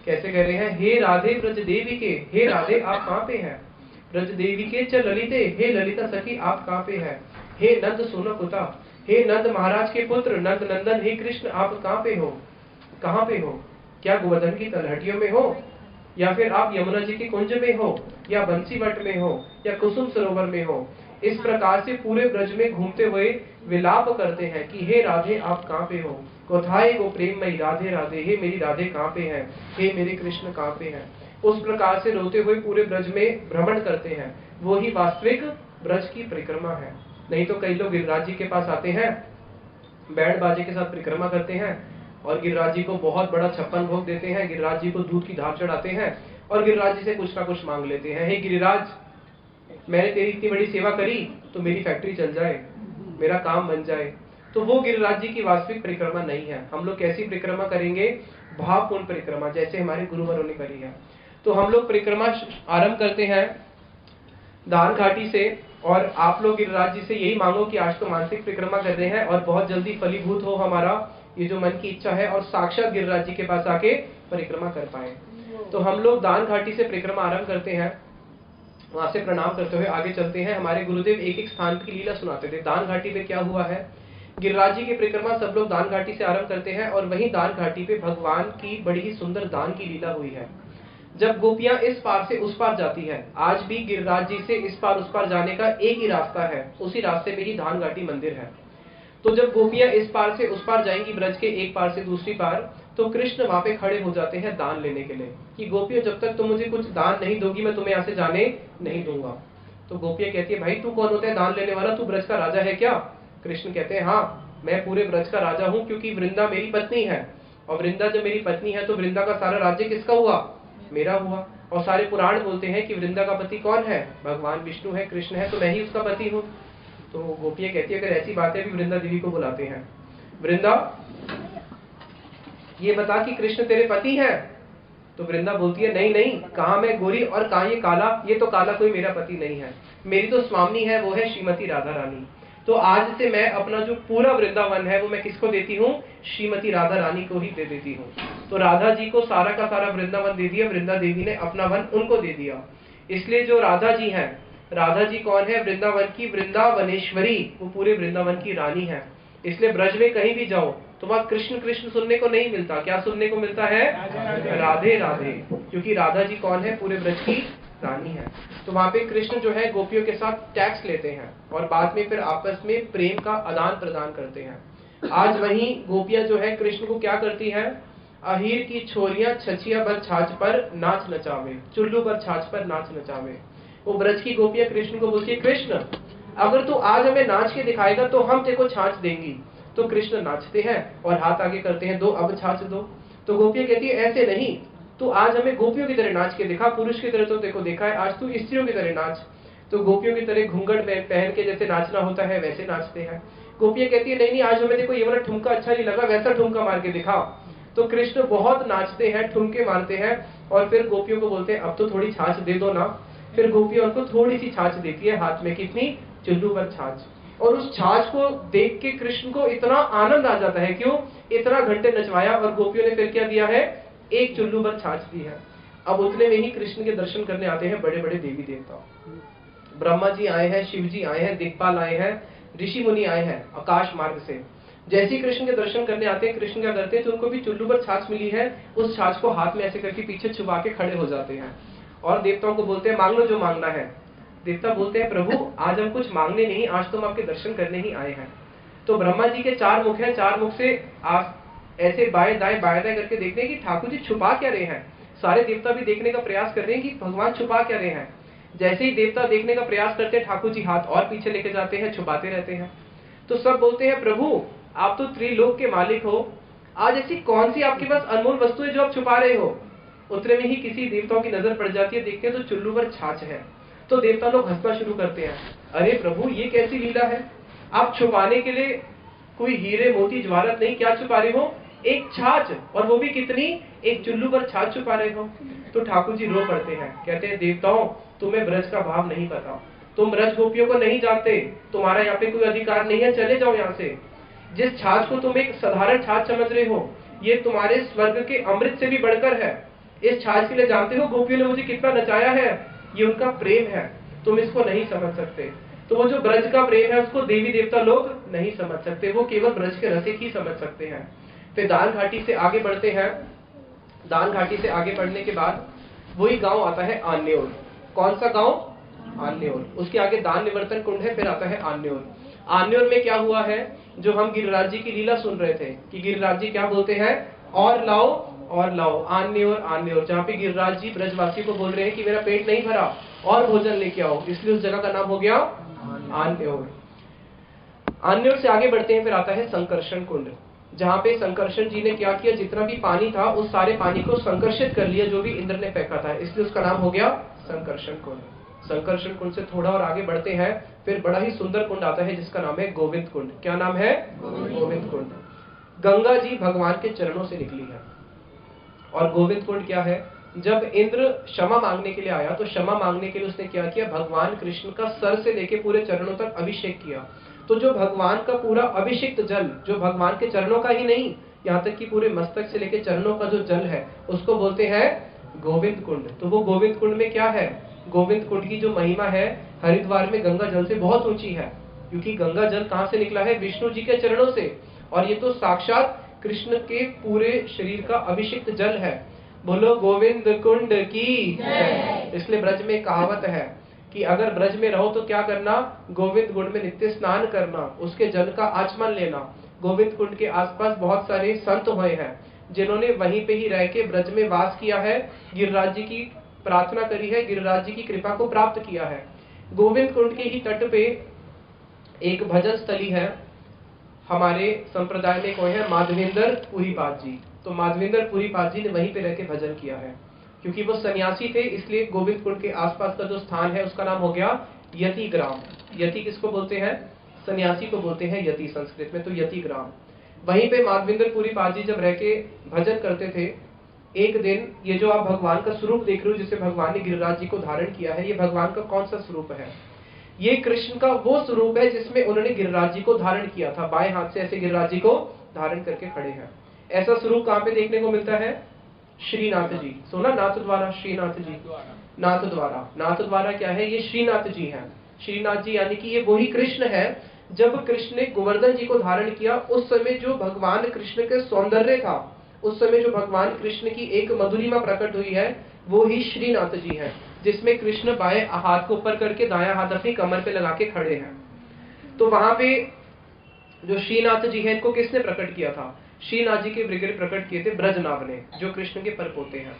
कैसे कह रहे हैं? हे राधे ब्रज देवी के, हे राधे आप कहाँ पे हैं? ब्रज देवी के च ललिते, हे ललिता सखी आप कहाँ पे हैं? हे नंद सुनो कुता, हे नंद महाराज के पुत्र नंद नंदन, हे कृष्ण आप कहाँ पे हो? कहाँ पे हो? क्या गोवर्धन की तलहटियों में हो, या फिर आप यमुना जी के कुंज में हो, या बंसीवट में हो, या कुसुम सरोवर में हो? इस प्रकार से पूरे ब्रज में घूमते हुए विलाप करते हैं कि हे राधे आप कहाँ पे हो? कोथाए गो प्रेम मई राधे राधे, हे मेरी राधे कहाँ पे हैं? हे मेरे कृष्ण कहाँ पे हैं? उस प्रकार से रोते हुए पूरे ब्रज में भ्रमण करते हैं। वो ही वास्तविक ब्रज की परिक्रमा है। नहीं तो कई लोग गिरिराज जी के पास आते हैं, बैंड बाजे के साथ परिक्रमा करते हैं और गिरिराज जी को बहुत बड़ा 56 भोग देते हैं, गिरिराज जी को दूध की धार चढ़ाते हैं और गिरिराज जी से कुछ ना कुछ मांग लेते हैं। हे गिरिराज, मैंने तेरी इतनी बड़ी सेवा करी तो मेरी फैक्ट्री चल जाए, मेरा काम बन जाए। तो वो गिरिराज जी की वास्तविक परिक्रमा नहीं है। हम लोग कैसी परिक्रमा करेंगे? भावपूर्ण परिक्रमा, जैसे हमारे गुरुवरों ने करी है। तो हम लोग परिक्रमा आरंभ करते हैं दान घाटी से, और आप लोग गिरिराज जी से यही मांगो कि आज तो मानसिक परिक्रमा कर रहे हैं और बहुत जल्दी फलीभूत हो हमारा ये जो मन की इच्छा है, और साक्षात गिरिराज जी के पास आके परिक्रमा कर पाए। तो हम लोग दान घाटी से परिक्रमा आरंभ करते हैं, वहां से प्रणाम करते हुए आगे चलते हैं। हमारे गुरुदेव एक एक स्थान की लीला सुनाते थे। दान घाटी पे क्या हुआ है? गिरिराज जी की परिक्रमा सब लोग दान घाटी से आरंभ करते हैं और वहीं दान घाटी पे भगवान की बड़ी ही सुंदर दान की लीला हुई है। जब गोपियां इस पार से उस पार जाती हैं, आज भी गिरिराज जी से इस पार उस पार जाने का एक ही रास्ता है, उसी रास्ते पे ही दान घाटी मंदिर है। तो जब गोपियां इस पार से उस पार जाएंगी, ब्रज के एक पार से दूसरी पार, तो कृष्ण वहां पे खड़े हो जाते हैं दान लेने के लिए कि गोपियों जब तक तुम मुझे कुछ दान नहीं दोगी मैं तुम्हें यहाँ से जाने नहीं दूंगा। तो गोपियां कहती है, भाई तू कौन होता है दान लेने वाला? तू ब्रज का राजा है क्या? कृष्ण कहते हैं, हाँ मैं पूरे ब्रज का राजा हूँ, क्योंकि वृंदा मेरी पत्नी है, और वृंदा जब मेरी पत्नी है तो वृंदा का सारा राज्य किसका हुआ? मेरा हुआ। और सारे पुराण बोलते हैं कि वृंदा का पति कौन है? भगवान विष्णु है, कृष्ण है, तो मैं ही उसका पति हूँ। तो गोपियां कहती है, अगर ऐसी बात है, भी वृंदा देवी को बुलाते हैं। वृंदा ये बता कि कृष्ण तेरे पति है? तो वृंदा बोलती है, नहीं नहीं, कहाँ मैं गोरी और कहाँ ये काला? ये तो काला कोई मेरा पति नहीं है, मेरी तो स्वामी है, वो है श्रीमती राधा रानी। तो आज से मैं अपना जो पूरा वृंदावन है वो मैं किसको देती हूँ? श्रीमती राधा रानी को ही दे देती हूँ। तो राधा जी को सारा का सारा वृंदावन दे दिया, वृंदा देवी ने अपना वन उनको दे दिया। इसलिए जो राधा जी हैं, राधा जी कौन है? वृंदावन की वृंदावनेश्वरी, वो पूरे वृंदावन की रानी है। इसलिए ब्रज में कहीं भी जाओ तो वहां कृष्ण कृष्ण सुनने को नहीं मिलता, क्या सुनने को मिलता है? राधे राधे, क्योंकि राधा जी कौन है? पूरे ब्रज की रानी है। तो वहां पे कृष्ण जो है गोपियों के साथ टैक्स लेते हैं और बाद में फिर आपस में प्रेम का आदान प्रदान करते हैं। आज वही गोपियां जो है कृष्ण को क्या करती है? अहीर की छोरियां छछिया पर छाछ पर नाच नचावे, चुल्लू पर छाछ पर नाच नचावे। वो ब्रज की गोपियां कृष्ण को बोलती है, कृष्ण अगर तू आज हमें नाच के दिखाएगा तो हम तेरे को छाछ देंगी। तो कृष्ण नाचते हैं और हाथ आगे करते हैं, दो अब छाछ दो। तो गोपियां कहती है, ऐसे नहीं, तू आज हमें गोपियों की तरह नाच के दिखा, पुरुष की तरह तो देखो देखा है, आज तू स्त्रियों की तरह नाच। तो गोपियों की तरह घूंघट में पहन के जैसे नाचना होता है वैसे नाचते हैं। गोपियां कहती है, नहीं नहीं, आज हमें देखो ये वाला ठुमका अच्छा नहीं लगा, वैसा ठुमका मार के दिखाओ। तो कृष्ण बहुत नाचते हैं, ठुमके मारते हैं और फिर गोपियों को बोलते हैं, अब तो थोड़ी छाछ दे दो ना। फिर गोपियां उनको थोड़ी सी छाछ देती है हाथ में, कितनी? चुल्लू पर छाछ। और उस छाछ को देख के कृष्ण को इतना आनंद आ जाता है, क्यों? इतना घंटे नचवाया और गोपियों ने फिर क्या दिया है? एक चुल्लू पर छाछ दी है। अब उतने में ही कृष्ण के दर्शन करने आते हैं बड़े बड़े देवी देवता। ब्रह्मा जी आए हैं, शिव जी आए हैं, दिक्पाल आए हैं, ऋषि मुनि आए हैं आकाश मार्ग से। जैसे ही कृष्ण के दर्शन करने आते हैं, कृष्ण क्या करते हैं? तो उनको भी चुल्लू पर छाछ मिली है, उस छाछ को हाथ में ऐसे करके पीछे छुपा के खड़े हो जाते हैं और देवताओं को बोलते हैं, मांग लो जो मांगना है। देवता बोलते हैं, प्रभु आज हम कुछ मांगने नहीं, आज तो हम आपके दर्शन करने ही आए हैं। तो ब्रह्मा जी के 4 मुख हैं, 4 मुख से ऐसे बाएं दाएं करके देखते हैं कि ठाकुर जी छुपा क्या रहे हैं। सारे देवता भी देखने का प्रयास कर रहे हैं कि भगवान छुपा क्या रहे हैं। जैसे ही देवता देखने का प्रयास करते हैं, ठाकुर जी हाथ और पीछे लेके जाते हैं, छुपाते रहते हैं। तो सब बोलते हैं, प्रभु आप तो त्रिलोक के मालिक हो, आज ऐसी कौन सी आपके पास अनमोल वस्तु है जो आप छुपा रहे हो। उतने में ही किसी देवताओं की नजर पड़ जाती है, देखते हैं तो चुल्लू पर छाछ है। तो देवता लोग हंसना शुरू करते हैं, अरे प्रभु ये कैसी लीला है, आप छुपाने के लिए कोई हीरे मोती जवाहरात नहीं, क्या छुपा रहे हो, एक छाछ, और वो भी कितनी, एक चुल्लू पर छाछ छुपा रहे हो। तो ठाकुर जी रो पड़ते हैं, कहते हैं देवताओं तुम्हें ब्रज का भाव नहीं पता, तुम ब्रज गोपियों को नहीं जानते, तुम्हारा यहाँ पे कोई अधिकार नहीं है, चले जाओ यहाँ से। जिस छाछ को तुम एक साधारण छाछ समझ रहे हो, ये तुम्हारे स्वर्ग के अमृत से भी बढ़कर है। इस छाछ के लिए जानते हो गोपियों ने मुझे कितना नचाया है, ये उनका प्रेम है, तुम इसको नहीं समझ सकते। तो वो जो ब्रज का प्रेम है उसको देवी देवता लोग नहीं समझ सकते, वो केवल ब्रज के रसिक ही समझ सकते हैं। फिर दान घाटी से आगे बढ़ते हैं। दान घाटी से आगे बढ़ने के बाद वही गांव आता है आन्योल। कौन सा गांव, आन्योल। उसके आगे दान निवर्तन कुंड है, फिर आता है आन्योल। आन्योल में क्या हुआ है, जो हम गिरिराज जी की लीला सुन रहे थे कि गिरिराज जी क्या बोलते हैं, और लाओ और लाओ, आन्योल आन्योल, जहाँ पे गिरिराज जी ब्रजवासी को बोल रहे हैं कि मेरा पेट नहीं भरा और भोजन लेके आओ, इसलिए उस जगह का नाम हो गया आन्योल। आन्योल से आगे बढ़ते हैं, फिर आता है संकर्षण कुंड, जहाँ पे संकर्षण जी ने क्या किया, जितना भी पानी था उस सारे पानी को संकर्षित कर लिया जो भी इंद्र ने फेंका था, इसलिए उसका नाम हो गया संकर्षण कुंड। संकर्षण कुंड से थोड़ा और आगे बढ़ते हैं, फिर बड़ा ही सुंदर कुंड आता है जिसका नाम है गोविंद कुंड। क्या नाम है, गोविंद कुंड। गंगा जी भगवान के चरणों से निकली है। और गोविंद कुंड क्या है, जब इंद्र क्षमा मांगने के लिए आया तो क्षमा मांगने के लिए उसने क्या किया, भगवान कृष्ण का सर से लेके पूरे चरणों तक अभिषेक किया। तो जो भगवान का पूरा अभिषिक्त जल, जो भगवान के चरणों का ही नहीं, यहाँ तक कि पूरे मस्तक से लेके चरणों का जो जल है उसको बोलते हैं गोविंद कुंड। तो वो गोविंद कुंड में क्या है, गोविंद कुंड की जो महिमा है हरिद्वार में गंगा जल से बहुत ऊंची है, क्योंकि गंगा जल कहाँ से निकला है, विष्णु जी के चरणों से, और ये तो साक्षात कृष्ण के पूरे शरीर का अभिषिक्त जल है। बोलो गोविंद कुंड की जय। इसलिए ब्रज में कहावत है कि अगर ब्रज में रहो तो क्या करना, गोविंद कुंड में नित्य स्नान करना, उसके जल का आचमन लेना। गोविंद कुंड के आसपास बहुत सारे संत हुए हैं जिन्होंने वहीं पे ही रह के ब्रज में वास किया है, गिरिराज जी की प्रार्थना करी है, गिरिराज जी की कृपा को प्राप्त किया है। गोविंद कुंड के ही तट पे एक भजन स्थली है, हमारे संप्रदाय में कोई है, माधवेंद्र पुरीपाद जी। तो माधवेंद्र पुरीपाद जी ने वहीं पे रह के भजन किया है, क्योंकि वो सन्यासी थे, इसलिए गोविंद कुंड के आसपास का जो स्थान है उसका नाम हो गया यति ग्राम। यति किसको बोलते हैं, सन्यासी को बोलते हैं यति संस्कृत में, तो यति ग्राम। वहीं पे माधवेंद्र पुरीपाद जी जब रह के भजन करते थे, एक दिन ये जो आप भगवान का स्वरूप देख रहे हो जिसे भगवान ने गिरिराज जी को धारण किया है, ये भगवान का कौन सा स्वरूप है, ये कृष्ण का वो स्वरूप है जिसमें उन्होंने गिरिराज जी को धारण किया था। बाएं हाथ से ऐसे गिरिराज जी को धारण करके खड़े हैं। ऐसा स्वरूप कहाँ पे देखने को मिलता है, श्रीनाथ जी। सोना नाथ द्वारा, श्रीनाथ जी, नाथ द्वारा। नाथ द्वारा क्या है, ये श्रीनाथ जी हैं। श्रीनाथ जी यानी कि ये वही कृष्ण है। जब कृष्ण ने गोवर्धन जी को धारण किया उस समय जो भगवान कृष्ण के सौंदर्य था, उस समय जो भगवान कृष्ण की एक मधुरिमा प्रकट हुई है, वो ही श्रीनाथ जी है, जिसमें कृष्ण बाएं हाथ को ऊपर करके दायां हाथ अपनी कमर पे लगा के खड़े हैं। तो वहां पे जो श्रीनाथ जी हैं, इनको किसने प्रकट किया था, श्रीनाथ जी के विग्रह प्रकट किए थे ब्रजनाभ ने, जो कृष्ण के परपोते हैं।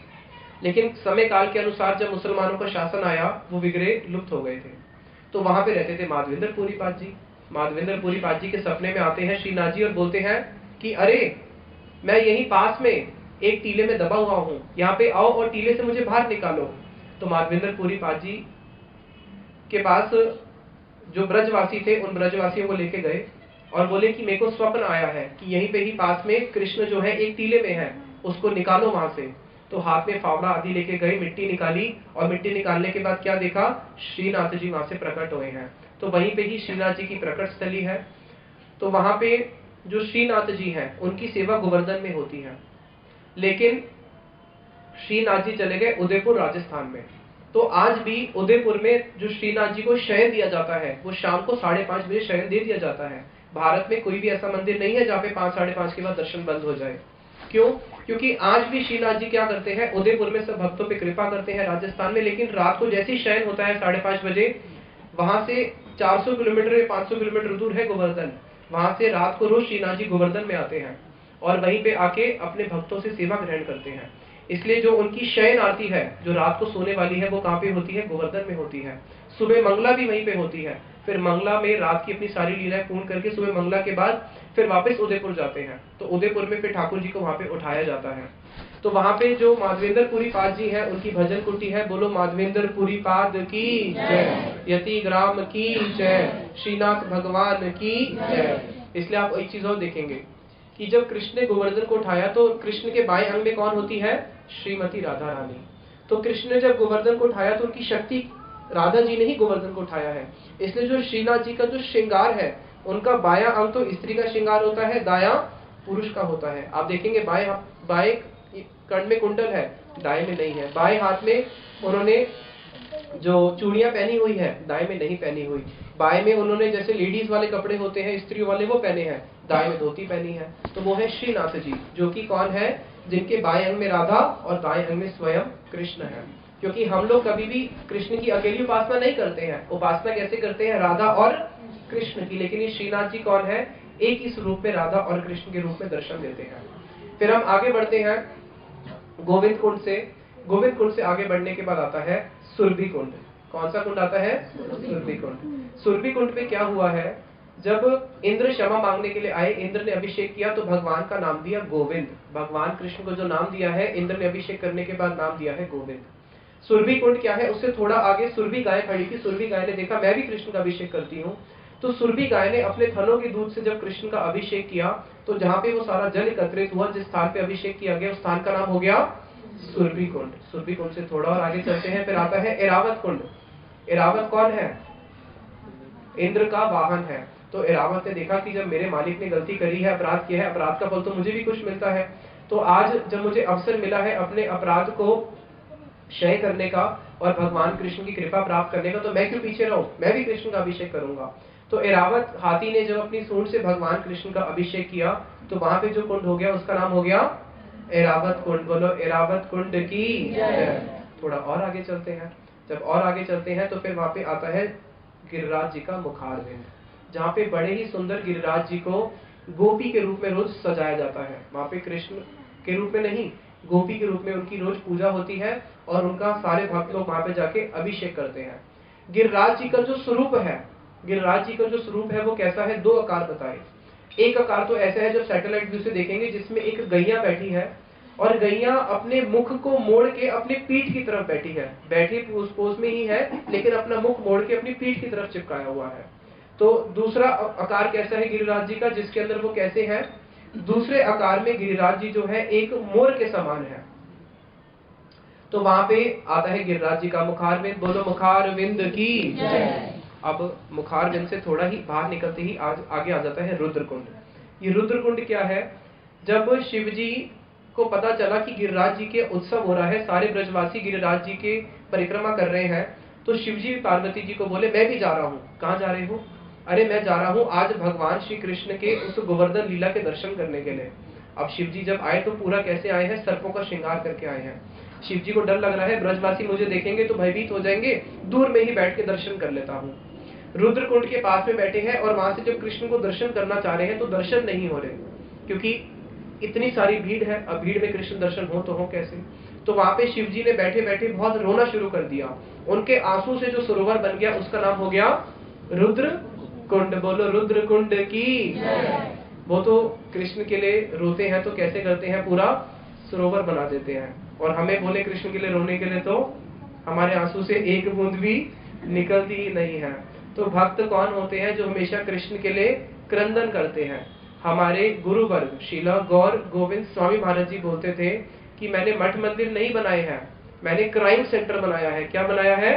लेकिन समय काल के अनुसार जब मुसलमानों का शासन आया, वो विग्रह लुप्त हो गए थे। तो वहां पे रहते थे माधवेंद्र पुरीपाद जी। माधवेंद्र पुरीपाद जी के सपने में आते हैं श्रीनाथ जी और बोलते हैं कि अरे मैं यहीं पास में एक टीले में दबा हुआ हूँ, यहाँ पे आओ और टीले से मुझे बाहर निकालो। तो माधवेंद्र पुरीपाद जी के पास जो ब्रजवासी थे, उन ब्रजवासियों को लेके गए और बोले कि मेरे को स्वप्न आया है कि यहीं पे ही पास में कृष्ण जो है एक टीले में है, उसको निकालो वहां से। तो हाथ में फावड़ा आदि लेके गए, मिट्टी निकाली, और मिट्टी निकालने के बाद क्या देखा, श्रीनाथ जी वहां से प्रकट हुए हैं। तो वहीं पे ही श्रीनाथ जी की प्रकट स्थली है। तो वहां पे जो श्रीनाथ जी हैं उनकी सेवा गोवर्धन में होती है, लेकिन श्रीनाथ जी चले गए उदयपुर राजस्थान में। तो आज भी उदयपुर में जो श्रीनाथ जी को शयन दिया जाता है, वो शाम को 5:30 बजे शयन दे दिया जाता है। भारत में कोई भी ऐसा मंदिर नहीं है जहाँ पे 5 साढ़े 5 के बाद दर्शन बंद हो जाए। क्यों? क्योंकि आज भी श्रीनाथ जी क्या करते हैं, उदयपुर में सब भक्तों पे कृपा करते हैं राजस्थान में, लेकिन रात को जैसे ही शयन होता है 5:30 बजे, वहां से 400 किलोमीटर या 500 किलोमीटर दूर है गोवर्धन, वहां से रात को रोज श्रीनाथ जी गोवर्धन में आते हैं और वहीं पे आके अपने भक्तों से सेवा ग्रहण करते हैं। इसलिए जो उनकी शयन आरती है, जो रात को सोने वाली है, वो कहाँ पे होती है? गोवर्धन में होती है। सुबह मंगला भी वहीं पे होती है। फिर मंगला में रात की अपनी सारी लीलाएं पूर्ण करके सुबह मंगला के बाद फिर वापस उदयपुर जाते हैं। तो उदयपुर में फिर ठाकुर जी को वहां पे उठाया जाता है। तो वहां पे जो माधवेंद्र पुरी पाद जी है, उनकी भजन कुटी है। बोलो माधवेंद्र पुरी पाद की जय, यति ग्राम की जय, श्रीनाथ भगवान की जय। इसलिए आप एक चीज और देखेंगे कि जब कृष्ण ने गोवर्धन को उठाया तो कृष्ण के बाएं अंग में कौन होती है? श्रीमती राधा रानी। तो कृष्ण ने जब गोवर्धन को उठाया तो उनकी शक्ति, राधा जी ने ही गोवर्धन को उठाया है। इसलिए जो श्रीनाथ जी का जो श्रृंगार है, उनका बायां अंग तो स्त्री का श्रृंगार होता है, दायां पुरुष का होता है। आप देखेंगे बाएं कर्ण में कुंडल है, दाएं में नहीं है। बाएं हाथ में उन्होंने जो चूड़ियां पहनी हुई है, दाएं में नहीं पहनी हुई। बाएं में उन्होंने जैसे लेडीज वाले कपड़े होते हैं, स्त्रियों वाले, वो पहने हैं। दाएं में धोती पहनी है। तो वो है श्रीनाथ जी, जो कि कौन है? जिनके बाएं अंग में राधा और दाएं अंग में स्वयं कृष्ण है। क्योंकि हम लोग कभी भी कृष्ण की अकेली उपासना नहीं करते हैं। उपासना कैसे करते हैं? राधा और कृष्ण की। लेकिन ये श्रीनाथ जी कौन है? एक ही स्वरूप में राधा और कृष्ण के रूप में दर्शन देते हैं। फिर हम आगे बढ़ते हैं गोविंद कुंड से। गोविंद कुंड से आगे बढ़ने के बाद आता है सुरभि कुंड। कौन सा कुंड आता है? सुरभि कुंड। सुरभि कुंड पे क्या हुआ है? जब इंद्र क्षमा मांगने के लिए आए, इंद्र ने अभिषेक किया तो भगवान का नाम दिया गोविंद। भगवान कृष्ण को जो नाम दिया है, इंद्र ने अभिषेक करने के बाद नाम दिया है गोविंद। सुरभि कुंड क्या है? उससे थोड़ा आगे सुरभि गाय खड़ी थी। सुरभि गाय ने देखा मैं भी कृष्ण का अभिषेक करती हूँ, तो सुरभि गाय ने अपने थनों के दूध से जब कृष्ण का अभिषेक किया, तो जहाँ पे वो सारा जल एकत्रित हुआ, जिस स्थान पे अभिषेक किया गया, उस स्थान का नाम हो गया सुरभि कुंड। सुरभि कुंड से थोड़ा और आगे चलते हैं, फिर आता है एरावत कुंड। एरावत कौन है? इंद्र का वाहन है। तो एरावत ने देखा कि जब मेरे मालिक ने गलती करी है, अपराध किया है, अपराध का फल तो मुझे भी कुछ मिलता है। तो आज जब मुझे अवसर मिला है अपने अपराध को क्षय करने का और भगवान कृष्ण की कृपा प्राप्त करने का, तो मैं क्यों पीछे रहूं? मैं भी कृष्ण का अभिषेक करूंगा। तो एरावत हाथी ने जब अपनी सूंड से भगवान कृष्ण का अभिषेक किया, तो वहां पे जो कुंड हो गया, उसका नाम हो गया एरावत कुंड। बोलो एरावत कुंड की जय। थोड़ा और आगे चलते हैं। जब और आगे चलते हैं तो फिर वहां पे आता है गिरिराज जी का मुखारविंद, जहाँ पे बड़े ही सुंदर गिरिराज जी को गोपी के रूप में रोज सजाया जाता है। वहां पे कृष्ण के रूप में नहीं, गोपी के रूप में उनकी रोज पूजा होती है और उनका सारे भक्त लोग वहां पे जाके अभिषेक करते हैं। गिरिराज जी का जो स्वरूप है, गिरिराज जी का जो स्वरूप है वो कैसा है? दो आकार बताए। एक आकार तो ऐसा है, जब सैटेलाइट व्यू से देखेंगे, जिसमें एक गैया बैठी है और गैया अपने मुख को मोड़ के अपने पीठ की तरफ बैठी है। बैठी उस पोज में ही है, लेकिन अपना मुख मोड़ के अपनी पीठ की तरफ चिपकाया हुआ है। तो दूसरा आकार कैसा है गिरिराज जी का, जिसके अंदर वो कैसे है? दूसरे आकार में गिरिराज जी जो है एक मोर के समान है। तो वहां पे आता है गिरिराज जी का मुखारविंद। बोलो मुखारविंद की जय। अब मुखारविंद से थोड़ा ही बाहर निकलते ही आगे आ जाता है रुद्रकुंड। ये रुद्रकुंड क्या है? जब शिव जी को पता चला कि गिरिराज जी के उत्सव हो रहा है, सारे ब्रजवासी गिरिराज जी के परिक्रमा कर रहे हैं, तो शिव जी पार्वती जी को बोले मैं भी जा रहा हूँ। कहाँ जा रहे हो? अरे मैं जा रहा हूँ आज भगवान श्री कृष्ण के उस गोवर्धन लीला के दर्शन करने के लिए। अब शिव जी जब आए तो पूरा कैसे आए हैं? सर्पों का श्रृंगार करके आए हैं। शिव जी को डर लग रहा है, ब्रजवासी मुझे देखेंगे तो भयभीत हो जाएंगे, दूर में ही बैठ के दर्शन कर लेता हूँ। रुद्रकुंड के पास में बैठे हैं और वहां से जब कृष्ण को दर्शन करना चाह रहे हैं तो दर्शन नहीं हो रहे, क्योंकि इतनी सारी भीड़ है। अब भीड़ में कृष्ण दर्शन हो तो हो कैसे? तो वहां पे शिव जी ने बैठे बैठे बहुत रोना शुरू कर दिया। उनके आंसू से जो सरोवर बन गया, उसका नाम हो गया रुद्र कुंड। बोलो रुद्र कुंड की। वो तो कृष्ण के लिए रोते हैं तो कैसे करते हैं? पूरा सरोवर बना देते हैं। और हमें बोले कृष्ण के लिए रोने के लिए, तो हमारे आंसू से एक बूंद भी निकलती ही नहीं है। तो भक्त कौन होते हैं? जो हमेशा कृष्ण के लिए क्रंदन करते हैं। हमारे गुरु वर्ग शीला गौर गोविंद स्वामी महाराज जी बोलते थे कि मैंने मठ मंदिर नहीं बनाए हैं, मैंने क्राइम सेंटर बनाया है। क्या बनाया है?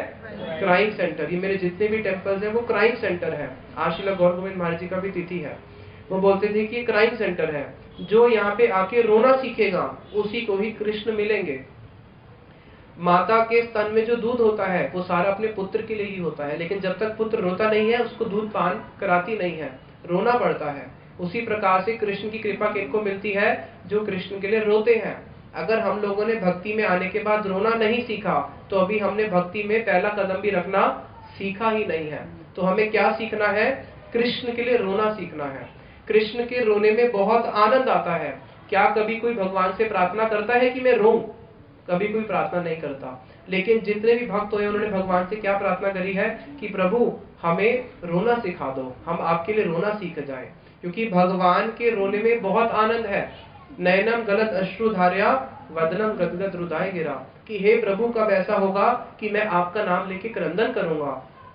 Crime centre. ये मेरे जितने भी टेम्पल्स हैं वो क्राइम सेंटर है। आज शीला गौर गोविंद महाराज जी का भी तिथि है। वो बोलते थे कि ये क्राइम सेंटर है, जो यहाँ पे आके रोना सीखेगा उसी को ही कृष्ण मिलेंगे। माता के स्तन में जो दूध होता है वो सारा अपने पुत्र के लिए ही होता है, लेकिन जब तक पुत्र रोता नहीं है उसको दूध पान कराती नहीं है, रोना पड़ता है। उसी प्रकार से कृष्ण की कृपा किनको मिलती है? जो कृष्ण के लिए रोते हैं। अगर हम लोगों ने भक्ति में आने के बाद रोना नहीं सीखा तो अभी हमने भक्ति में पहला कदम भी रखना सीखा ही नहीं है। तो हमें क्या सीखना है? कृष्ण के लिए रोना सीखना है। कृष्ण के रोने में बहुत आनंद आता है। क्या कभी कोई भगवान से प्रार्थना करता है कि मैं रोऊं? कभी कोई प्रार्थना नहीं करता। लेकिन जितने भी भक्त हुए उन्होंने भगवान से क्या प्रार्थना करी है कि प्रभु हमें रोना सिखा दो, हम आपके लिए रोना सीख जाएं, क्योंकि भगवान के रोने में बहुत आनंद है। नयनम गलत अश्रुधार्या वदनम गदगद हृदय गिरा, कि हे प्रभु कब ऐसा होगा कि मैं आपका नाम लेके क्रंदन करूंगा,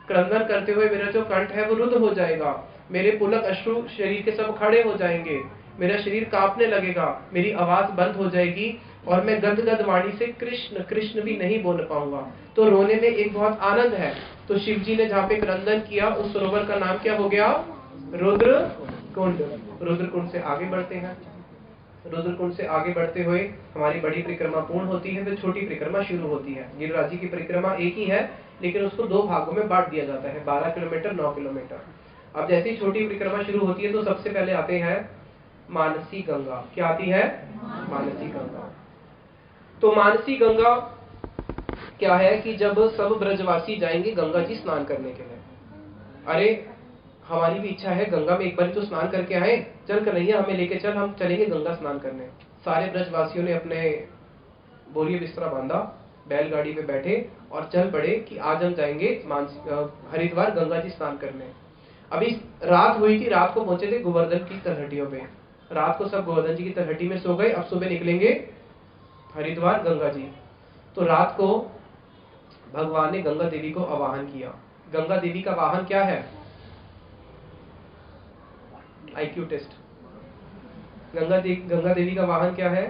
क्रंदन करते हुए मेरा जो कंठ है वो रुद्ध हो जाएगा, मेरे पुलक अश्रु शरीर के सब खड़े हो जाएंगे, मेरा शरीर कांपने लगेगा, मेरी आवाज बंद हो जाएगी और मैं गदगद वाणी से कृष्ण कृष्ण भी नहीं बोल पाऊंगा। तो रोने में एक बहुत आनंद है। तो शिव जी ने जहाँ पे क्रंदन किया उस सरोवर का नाम क्या हो गया? रुद्र कुंड। रुद्र कुंड से आगे बढ़ते हैं। रुद्र कुंड से आगे बढ़ते हुए हमारी बड़ी परिक्रमा पूर्ण होती है, फिर छोटी परिक्रमा शुरू होती है। गिरिराज जी की परिक्रमा एक ही है, लेकिन उसको दो भागों में बांट दिया जाता है, 12 किलोमीटर 9 किलोमीटर। अब जैसे ही छोटी परिक्रमा शुरू होती है तो सबसे पहले आते हैं मानसी गंगा। क्या आती है? मानसी गंगा। तो मानसी गंगा क्या है कि जब सब ब्रजवासी जाएंगे गंगा जी स्नान करने के लिए, अरे हमारी भी इच्छा है गंगा में एक बार तो स्नान करके आए, चल कन्हैया हमें लेके चल, हम चलेंगे गंगा स्नान करने। सारे ब्रजवासियों ने अपने बोरिया बिस्तरा बांधा, बैलगाड़ी में बैठे और चल पड़े कि आज हम जाएंगे हरिद्वार गंगा जी स्नान करने। अभी रात हुई थी, रात को पहुंचे थे गोवर्धन की तलहटियों पे, रात को सब गोवर्धन जी की तलहटी में सो गए। अब सुबह निकलेंगे हरिद्वार गंगा जी। तो रात को भगवान ने गंगा देवी को आवाहन किया। गंगा देवी का वाहन क्या है? IQ test. गंगा देवी का वाहन क्या है?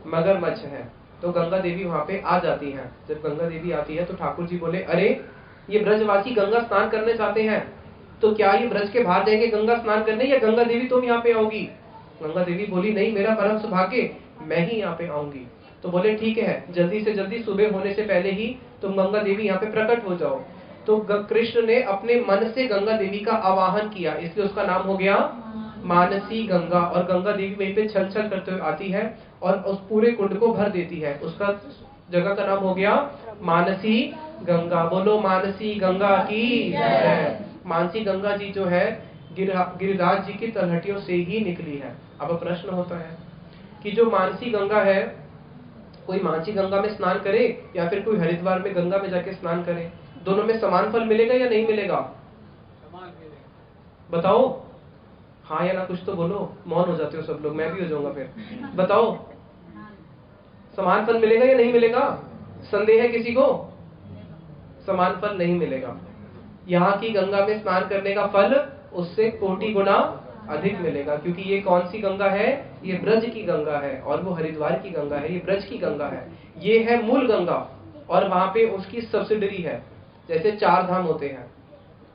मगरमच्छ है। तो गंगा देवी वहां पे आ जाती हैं। जब गंगा देवी आती है तो ठाकुर जी बोले, अरे ये ब्रजवासी गंगा स्नान करने चाहते हैं, तो क्या ये ब्रज के बाहर जाएंगे गंगा स्नान करने, या गंगा देवी तुम यहाँ पे आओगी? गंगा देवी बोली, नहीं, मेरा परम सौभाग्य, मैं ही यहाँ पे आऊंगी। तो बोले ठीक है, जल्दी से जल्दी सुबह होने से पहले ही तुम गंगा देवी यहाँ पे प्रकट हो जाओ। तो कृष्ण ने अपने मन से गंगा देवी का आवाहन किया, इसलिए उसका नाम हो गया मानसी गंगा। और गंगा देवी वहीं पे छल छल करते हुए आती है और उस पूरे कुंड को भर देती है। उसका जगह का नाम हो गया मानसी गंगा। बोलो मानसी गंगा की जय। मानसी गंगा जी जो है गिरिराज जी की तलहटियों से ही निकली है। अब प्रश्न होता है कि जो मानसी गंगा है, कोई मानसी गंगा में स्नान करे या फिर कोई हरिद्वार में गंगा में जाके स्नान करे, दोनों में समान फल मिलेगा या नहीं मिलेगा? बताओ, हाँ या ना कुछ तो बोलो। मौन हो जाते हो सब लोग, मैं भी हो जाऊंगा फिर। बताओ, समान फल मिलेगा या नहीं मिलेगा? संदेह है किसी को? समान फल नहीं मिलेगा। यहाँ की गंगा में स्नान करने का फल उससे कोटि गुना अधिक मिलेगा, क्योंकि ये कौन सी गंगा है? ये ब्रज की गंगा है, और वो हरिद्वार की गंगा है, ये ब्रज की गंगा है। ये है मूल गंगा, और वहां पे उसकी सब्सिडरी है। जैसे 4 धाम होते हैं,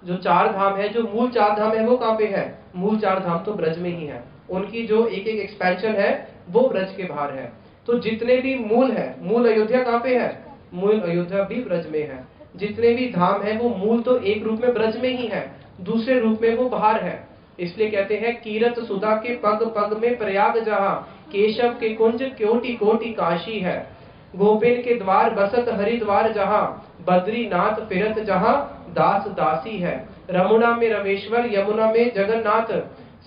जो 4 धाम है, जो मूल 4 धाम है वो कहाँ पे है? मूल 4 धाम तो ब्रज में ही है। उनकी जो एक एक एक्सपेंशन है वो ब्रज के बाहर है। तो जितने भी मूल है, मूल अयोध्या कहाँ पे है? मूल अयोध्या भी ब्रज में है। जितने भी धाम है वो मूल तो एक रूप में ब्रज में ही है, दूसरे रूप में वो बाहर है। इसलिए कहते हैं कीरत सुधा के पग पग में प्रयाग जहाँ, केशव के कुंज कोटि कोटि काशी है। गोपिन के द्वार बसत हरिद्वार जहाँ, बद्रीनाथ फिरत जहाँ दास दासी है। रमुना में रमेश्वर, यमुना में जगन्नाथ,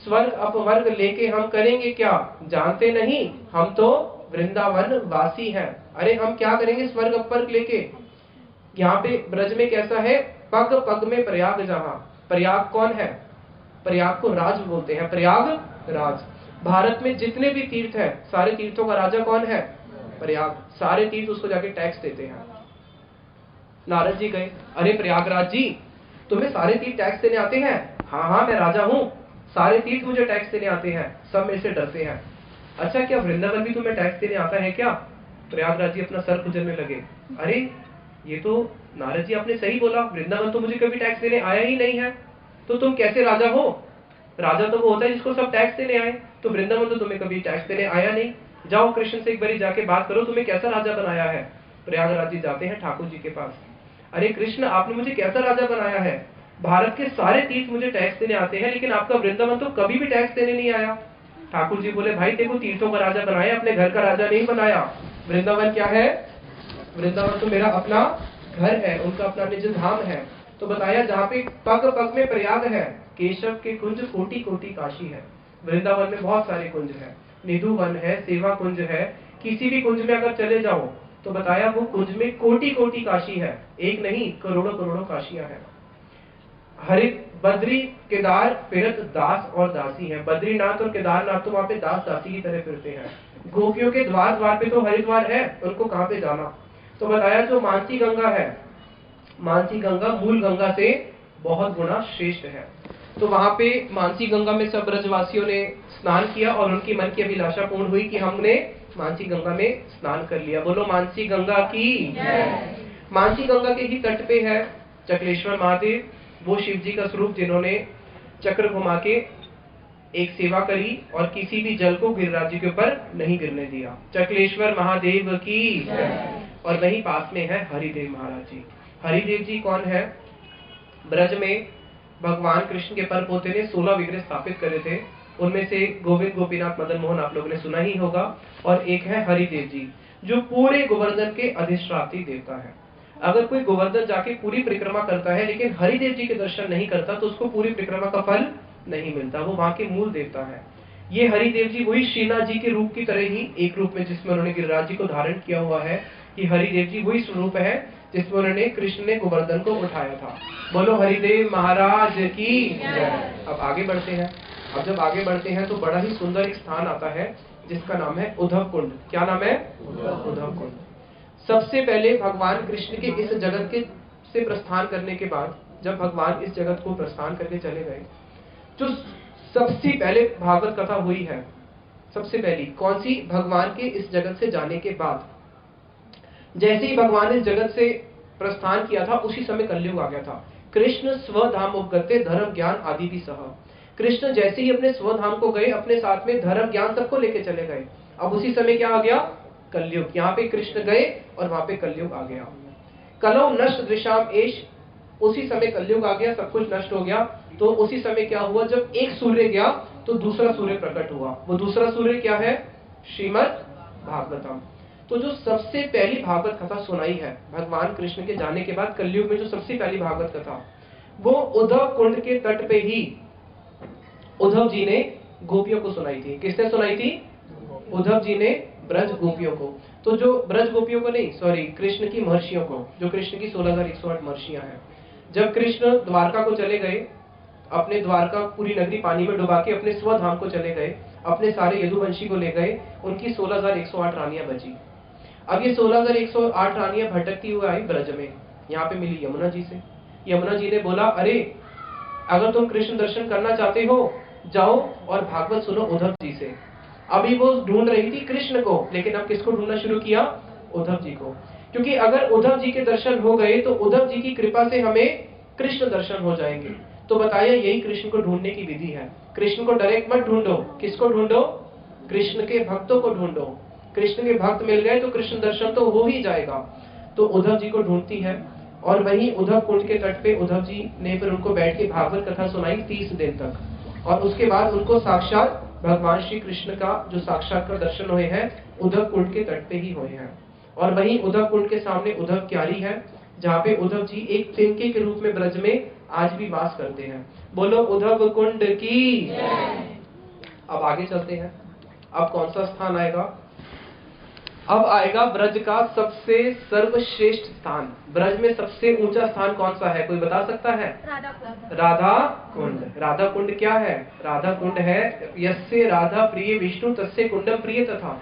स्वर्ग अपवर्ग लेके हम करेंगे क्या, जानते नहीं हम तो वृंदावन वासी हैं। अरे हम क्या करेंगे स्वर्ग अपवर्ग लेके? यहाँ पे ब्रज में कैसा है? पग पग में प्रयाग जहाँ। प्रयाग कौन है? प्रयाग को राज बोलते हैं, प्रयाग राज। भारत में जितने भी तीर्थ है, सारे तीर्थों का राजा कौन है? प्रयाग। सारे तीर्थ उसको जाके टैक्स देते हैं। नारद जी गए, अरे प्रयागराज जी, तुम्हें सारे तीर्थ टैक्स देने आते हैं? हाँ हाँ, मैं राजा हूँ, सारे तीर्थ मुझे टैक्स देने आते हैं, सब मेरे से डरते हैं। अच्छा, क्या वृंदावन भी तुम्हें टैक्स देने आता है क्या? प्रयागराज जी अपना सर खुजलने लगे, अरे ये तो नारद जी आपने सही बोला, वृंदावन तो मुझे कभी टैक्स देने आया ही नहीं है, तो तुम कैसे राजा हो? राजा तो वो होता है जिसको सब टैक्स देने आए, तो वृंदावन तो तुम्हें कभी टैक्स देने आया नहीं। जाओ कृष्ण से एक बारी जाके बात करो, तुम्हें कैसा राजा बनाया है। प्रयागराज जी जाते हैं ठाकुर जी के पास, अरे कृष्ण आपने मुझे कैसा राजा बनाया है? भारत के सारे तीर्थ मुझे टैक्स देने आते हैं, लेकिन आपका वृंदावन तो कभी भी टैक्स देने नहीं आया। ठाकुर जी बोले, भाई देखो तीर्थों का राजा बनाया, अपने घर का राजा नहीं बनाया। वृंदावन क्या है? वृंदावन तो मेरा अपना घर है, उनका अपना निज धाम है। तो बताया जहाँ पे पग पग में प्रयाग है, केशव के कुंज कोटि कोटि काशी है। वृंदावन में बहुत सारे कुंज है, निधु वन है, सेवा कुंज है। किसी भी कुंज में अगर चले जाओ तो बताया वो कुंज में कोटि कोटि काशी है, एक नहीं करोड़ों करोड़ों काशियां हैं। हरित बद्री केदार फिरत दास और दासी है। बद्रीनाथ और केदारनाथ तो वहां पे दास दासी की तरह फिरते हैं। गोपियों के द्वार द्वार पे तो हरिद्वार है, उनको कहां पे जाना। तो बताया जो मानसी गंगा है, मानसी गंगा मूल गंगा से बहुत गुना श्रेष्ठ है। तो वहां पे मानसी गंगा में सब ब्रजवासियों ने स्नान किया और उनकी मन की अभिलाषा पूर्ण हुई कि हमने मानसी गंगा में स्नान कर लिया। बोलो मानसी गंगा की। मानसी गंगा के ही तट पे है चक्लेश्वर महादेव, वो शिव जी का स्वरूप जिन्होंने चक्र घुमा के एक सेवा करी और किसी भी जल को गिरिराज जी के ऊपर नहीं गिरने दिया। चक्लेश्वर महादेव की। और वहीं पास में है हरिदेव महाराज जी। हरिदेव जी कौन है? ब्रज में भगवान कृष्ण के परपोते ने 16 विग्रह स्थापित करे थे। उनमें से गोविंद गोपीनाथ मदन मोहन आप लोगों ने सुना ही होगा, और एक है हरिदेव जी जो पूरे गोवर्धन के अधिष्ठात्री देवता है। अगर कोई गोवर्धन जाके पूरी परिक्रमा करता है लेकिन हरिदेव जी के दर्शन नहीं करता तो उसको पूरी परिक्रमा का फल नहीं मिलता, वो वहां के मूल देवता है। ये हरिदेव जी वही श्रीनाथ जी के रूप की तरह ही एक रूप में जिसमें उन्होंने गिरिराज जी को धारण किया हुआ है, कि हरिदेव जी वही स्वरूप है जिसमें उन्होंने कृष्ण ने गोवर्धन को उठाया था। बोलो हरिदेव महाराज की। अब आगे बढ़ते हैं। अब जब आगे बढ़ते हैं तो बड़ा ही सुंदर एक स्थान आता है जिसका नाम है उद्धव कुंड। क्या नाम है? उद्धव कुंड। सबसे पहले भगवान कृष्ण के इस जगत के से प्रस्थान करने के बाद, जब भगवान इस जगत को प्रस्थान करके चले गए, जो सबसे पहले भागवत कथा हुई है, सबसे पहली कौन सी? भगवान के इस जगत से जाने के बाद। जैसे ही भगवान इस जगत से प्रस्थान किया था उसी समय कलयुग आ गया था। कृष्ण स्वधाम उपगते धर्म ज्ञान आदि भी सह। कृष्ण जैसे ही अपने स्वधाम को गए, अपने साथ में धर्म ज्ञान सबको लेके चले गए। अब उसी समय क्या आ गया? कलयुग। यहाँ पे कृष्ण गए और वहां पे कलयुग आ गया। कलौ नष्ट दृशाम एश, उसी समय कलयुग आ गया, सब कुछ नष्ट हो गया। तो उसी समय क्या हुआ? जब एक सूर्य गया तो दूसरा सूर्य प्रकट हुआ। वो दूसरा सूर्य क्या है? श्रीमद् भागवतम। तो जो सबसे पहली भागवत कथा सुनाई है भगवान कृष्ण के जाने के बाद कलयुग में, जो सबसे पहली भागवत कथा, वो उद्धव कुंड के तट पे ही उद्धव जी ने गोपियों को सुनाई थी। किसने सुनाई थी? उद्धव जी ने ब्रज गोपियों को। तो जो ब्रज गोपियों को नहीं, सॉरी, कृष्ण की महर्षियों को, जो कृष्ण की 16,108 महर्षियां हैं। जब कृष्ण द्वारका को चले गए, अपने द्वारका पूरी नगरी पानी में डुबा के अपने स्वधाम को चले गए, अपने सारे यदुवंशी को ले गए, उनकी 16,108 रानियां बची। अब ये 16,108 रानियां भटकती हुई आई ब्रज में, यहाँ पे मिली यमुना जी से। यमुना जी ने बोला, अरे अगर तुम कृष्ण दर्शन करना चाहते हो जाओ और भागवत सुनो उद्धव जी से। अभी वो ढूंढ रही थी कृष्ण को, लेकिन अब किसको ढूंढना शुरू किया? उद्धव जी को। क्योंकि अगर उद्धव जी के दर्शन हो गए तो उद्धव जी की कृपा से हमें कृष्ण दर्शन हो जाएंगे। तो बताया यही कृष्ण को ढूंढने की विधि है। कृष्ण को डायरेक्ट मत ढूंढो। किसको ढूंढो? कृष्ण के भक्तों को ढूंढो। कृष्ण के भक्त मिल गए तो कृष्ण दर्शन तो हो ही जाएगा। तो उद्धव जी को ढूंढती है और वहीं उद्धव कुंड के तट पे उद्धव जी ने फिर उनको बैठ के भागवत कथा सुनाई 30 दिन तक। और उसके बाद उनको साक्षात भगवान श्री कृष्ण का जो साक्षात्कार दर्शन हुए हैं उद्धव कुंड के तट पे ही हुए हैं। और वहीं उद्धव कुंड के सामने उद्धव क्यारी है, जहाँ पे उद्धव जी एक तिनके के रूप में ब्रज में आज भी वास करते हैं। बोलो उद्धव कुंड की। अब आगे चलते हैं। अब कौन सा स्थान आएगा? अब आएगा ब्रज का सबसे सर्वश्रेष्ठ स्थान। ब्रज में सबसे ऊंचा स्थान कौन सा है? कोई बता सकता है? राधा कुंड। राधा कुंड क्या है? राधा कुंड है यस्य राधा प्रिय विष्णु तस्य कुंडम प्रिय तथा।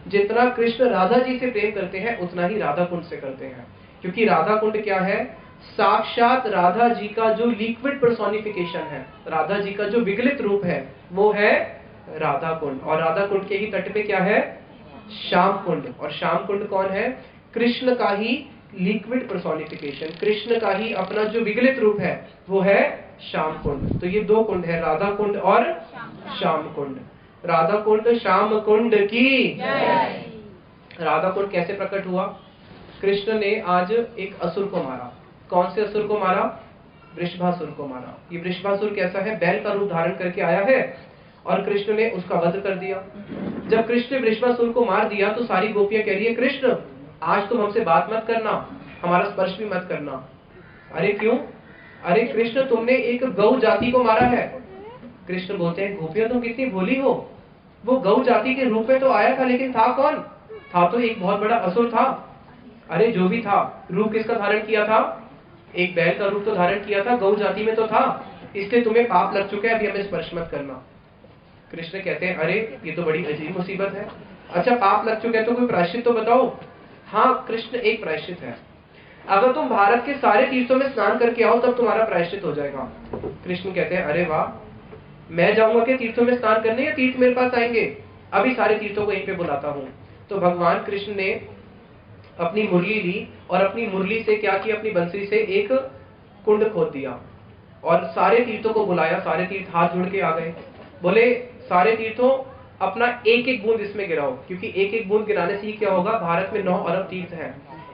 जितना कृष्ण राधा जी से प्रेम करते हैं उतना ही राधा कुंड से करते हैं। क्योंकि राधा कुंड क्या है? साक्षात राधा जी का जो लिक्विड पर्सोनिफिकेशन है, राधा जी का जो विगलित रूप है, वो है राधा कुंड। और राधा कुंड के ही तट पे क्या है? श्याम कुंड। और श्याम कुंड कौन है? कृष्ण का ही लिक्विड पर्सोनिफिकेशन, कृष्ण का ही अपना जो विगलित रूप है वो है श्याम कुंड। तो ये दो कुंड है, राधा कुंड और श्याम कुंड। राधा कुंड श्याम कुंड की। राधा कुंड कैसे प्रकट हुआ? कृष्ण ने आज एक असुर को मारा। कौन से असुर को मारा? वृषभासुर को मारा। ये वृषभासुर कैसा है? बैल का रूप धारण करके आया है और कृष्ण ने उसका वध कर दिया। जब कृष्ण ने वृषभासुर को मार दिया तो सारी गोपियां कह रही है, कृष्ण आज तुम हमसे बात मत करना, हमारा स्पर्श भी मत करना। अरे क्यों? अरे कृष्ण तुमने एक गौ जाति को मारा है। कृष्ण बोलते हैं, गोपियां तुम कितनी भोली हो, वो गौ जाति के रूप में तो आया था लेकिन था कौन? था तो एक बहुत बड़ा असुर था। अरे जो भी था, रूप किसका धारण किया था? एक बैल का रूप तो धारण किया था, गौ जाति में तो था, इसलिए तुम्हें पाप लग चुका है, अभी हमें स्पर्श मत करना। कृष्ण कहते हैं अरे ये तो बड़ी अजीब मुसीबत है। अच्छा पाप लग चुका है तो कोई प्रायश्चित तो बताओ। हाँ कृष्ण, एक प्रायश्चित है, अगर तुम भारत के सारे तीर्थों में स्नान करके आओ तब तुम्हारा प्रायश्चित हो जाएगा। कृष्ण कहते हैं अरे वाह, मैं जाऊंगा कि तीर्थों में स्नान करने या तीर्थ मेरे पास आएंगे? अभी सारे तीर्थों को यहीं पे बुलाता हूँ। तो भगवान कृष्ण ने अपनी मुरली ली और अपनी मुरली से क्या किया, अपनी बंसरी से एक कुंड खोद दिया और सारे तीर्थों को बुलाया। सारे तीर्थ हाथ जोड़ के आ गए, बोले सारे तीर्थों अपना एक एक बूंद इसमें गिराओ, क्योंकि एक एक बूंद गिराने से ही क्या होगा, भारत में 9 अरब तीर्थ हैं,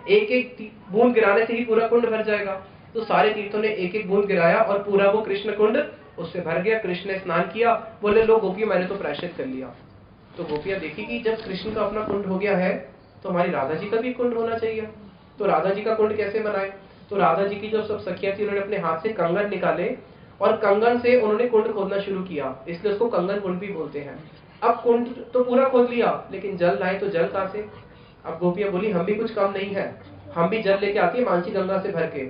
एक एक बूंद गिराने से ही पूरा कुंड भर जाएगा। तो सारे तीर्थों ने एक एक बूंद गिराया और पूरा वो कृष्ण कुंड उससे भर गया। कृष्ण ने स्नान किया, बोले लो गोपियों मैंने तो प्रायश्चित कर लिया। तो गोपियां देखी कि जब कृष्ण का अपना कुंड हो गया है तो हमारी राधा जी का भी कुंड होना चाहिए। तो राधा जी का कुंड कैसे बनाए? तो राधा जी की जो सब सखियां थी उन्होंने अपने हाथ से कंगन निकाले और कंगन से उन्होंने कुंड खोदना शुरू किया, इसलिए उसको कंगन कुंड भी बोलते हैं। अब कुंड तो पूरा खोद लिया, लेकिन जल लाए तो जल कहां से? अब गोपियां बोली हम भी कुछ कम नहीं है, हम भी जल लेके आती है मानसी गंगा से भर के।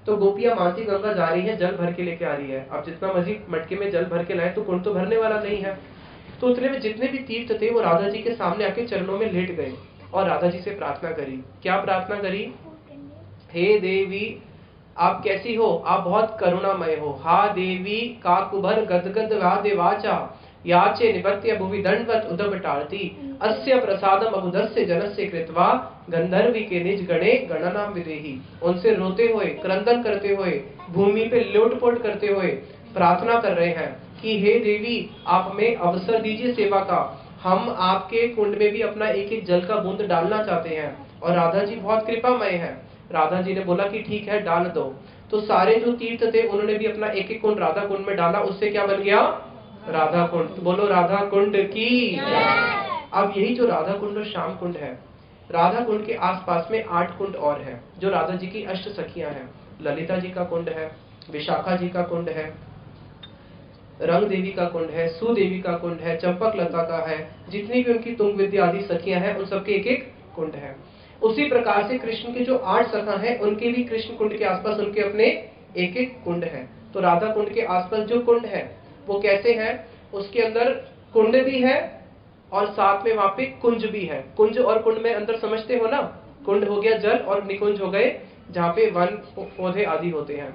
तो गोपियां मानसी गंगा जा रही है, जल भर के लेके आ रही है। अब जितना मर्जी मटके में जल भर के लाए तो कुंड तो भरने वाला नहीं है। तो उतने में जितने भी तीर्थ थे वो राधा जी के सामने आके चरणों में लेट गए और राधा जी से प्रार्थना करी। क्या प्रार्थना करी? हे देवी आप कैसी हो, आप बहुत करुणामय हो। हा देवी का कुबर गदगद वादे वाचा याचे निपत्य भुवि दंडवत उदब टारती अस्य प्रसादम अबुदस्य जनस्य कृत्वा गंधर्वी के निज गणे गणनाम विदेही। उनसे रोते हुए, क्रंदन करते हुए, भूमि पे लोटपोट करते हुए प्रार्थना कर रहे हैं कि हे देवी आप हमें अवसर दीजिए सेवा का, हम आपके कुंड में भी अपना एक एक जल का बूंद डालना चाहते हैं। और राधा जी बहुत कृपामय है। राधा जी ने बोला कि ठीक है डाल दो। तो सारे जो तीर्थ थे उन्होंने भी अपना एक एक कुंड राधा कुंड में डाला, उससे क्या बन गया? राधा कुंड। तो बोलो राधा कुंड की। अब यही जो राधा कुंड और श्याम कुंड है, राधा कुंड के आसपास में 8 कुंड और हैं जो राधा जी की अष्ट सखियां हैं। ललिता जी का कुंड है, विशाखा जी का कुंड है, रंग देवी का कुंड है, सुदेवी का कुंड है, चंपक लता का है, जितनी भी उनकी तुंग विद्या आदि सखियां हैं उन सबके एक एक कुंड है। उसी प्रकार से कृष्ण के जो 8 सखा हैं उनके भी कृष्ण कुंड के आसपास उनके अपने एक एक कुंड है। तो राधा कुंड के आसपास जो कुंड है वो कैसे है? उसके अंदर कुंड भी है और साथ में वहां पे कुंज भी है। कुंज और कुंड में अंदर समझते हो ना, कुंड हो गया जल और निकुंज हो गए जहाँ पे वन पौधे आदि होते हैं।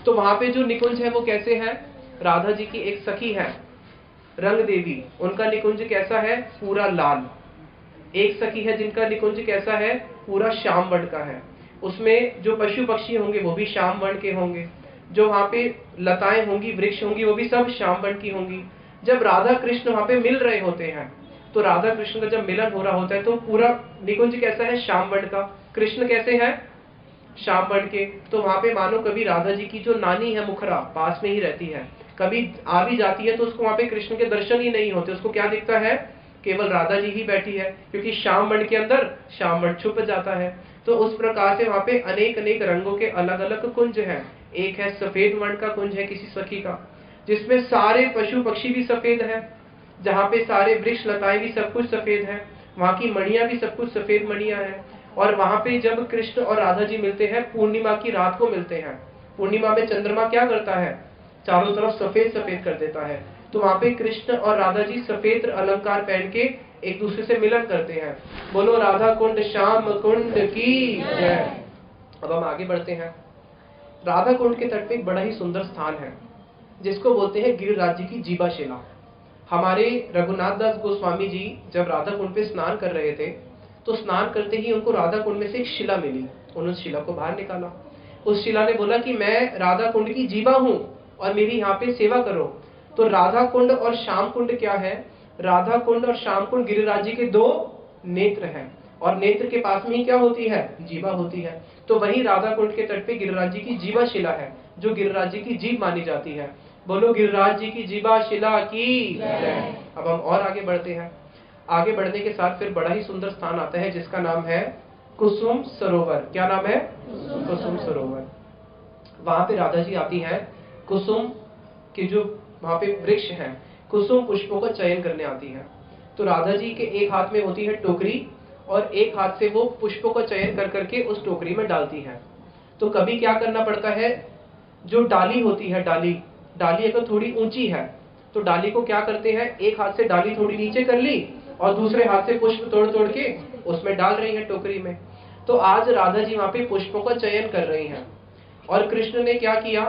तो वहां पे जो निकुंज है वो कैसे है? राधा जी की एक सखी है रंग देवी, उनका निकुंज कैसा है? पूरा लाल। एक सखी है जिनका निकुंज कैसा है? पूरा श्याम वर्ण का है। उसमें जो पशु पक्षी होंगे वो भी श्याम वर्ण के होंगे, जो वहां पे लताएं होंगी, वृक्ष होंगी, वो भी सब श्याम वर्ण की होंगी। जब राधा कृष्ण वहां पे मिल रहे होते हैं तो राधा कृष्ण का जब मिलन हो रहा होता है तो पूरा निकुंज कैसा है? श्याम वर्ण का। कृष्ण कैसे है? श्याम वर्ण के। तो वहां पे मानो कभी राधा जी की जो नानी है मुखरा पास में ही रहती है, कभी आ भी जाती है तो उसको वहां पे कृष्ण के दर्शन ही नहीं होते, उसको क्या दिखता है? केवल राधा जी ही बैठी है, क्योंकि श्याम वर्ण के अंदर श्याम वर्ण छुप जाता है। तो उस प्रकार से वहां पे अनेक अनेक रंगों के अलग अलग कुंज हैं। एक है सफेद वर्ण का कुंज है किसी सखी का, जिसमें सारे पशु पक्षी भी सफेद है, जहाँ पे सारे वृक्ष लताएं भी सब कुछ सफेद है, वहां की मणियां भी सब कुछ सफेद मणियां हैं। और वहां पे जब कृष्ण और राधा जी मिलते हैं पूर्णिमा की रात को मिलते हैं। पूर्णिमा में चंद्रमा क्या करता है? चारों तरफ सफेद सफेद कर देता है। तो वहां पे कृष्ण और राधा जी सफेद अलंकार पहन के एक दूसरे से मिलन करते हैं। बोलो राधा कुंड श्याम कुंड की जय। अब हम आगे बढ़ते हैं। राधा कुंड के तट पे एक बड़ा ही सुंदर स्थान है जिसको बोलते हैं गिरिराज जी की जीवाशिला। हमारे रघुनाथ दास गोस्वामी जी जब राधा कुंड पे स्नान कर रहे थे तो स्नान करते ही उनको राधा कुंड में से एक शिला मिली। उन्होंने उस शिला को बाहर निकाला। उस शिला ने बोला कि मैं राधा कुंड की जीवा हूं और मेरी यहाँ पे सेवा करो। तो राधा कुंड और श्याम कुंड क्या है? राधा कुंड और श्याम कुंड गिरिराज जी के 2 नेत्र हैं और नेत्र के पास में ही क्या होती है? जीवा होती है। तो वही राधा कुंड के तट पे गिरिराज जी की जीवा शिला है जो गिरिराज जी की जीव मानी जाती है। बोलो गिरिराज जी की जीवा शिला की जय। अब हम और आगे बढ़ते हैं। आगे बढ़ने के साथ फिर बड़ा ही सुंदर स्थान आता है जिसका नाम है कुसुम सरोवर। क्या नाम है? कुसुम सरोवर। वहां पे राधा जी आती है, कुसुम के जो वहां पे वृक्ष हैं, कुसुम पुष्पों का चयन करने आती है। तो राधा जी के एक हाथ में होती है टोकरी और एक हाथ से वो पुष्पों का चयन कर करके उस टोकरी में डालती हैं। तो कभी क्या करना पड़ता है, जो डाली होती है, डाली अगर थोड़ी ऊंची है तो डाली को क्या करते हैं, एक हाथ से डाली थोड़ी नीचे कर ली और दूसरे हाथ से पुष्प तोड़ तोड़ के उसमें डाल रही है टोकरी में। तो आज राधा जी वहां पे पुष्पों का चयन कर रही हैं। और कृष्ण ने क्या किया,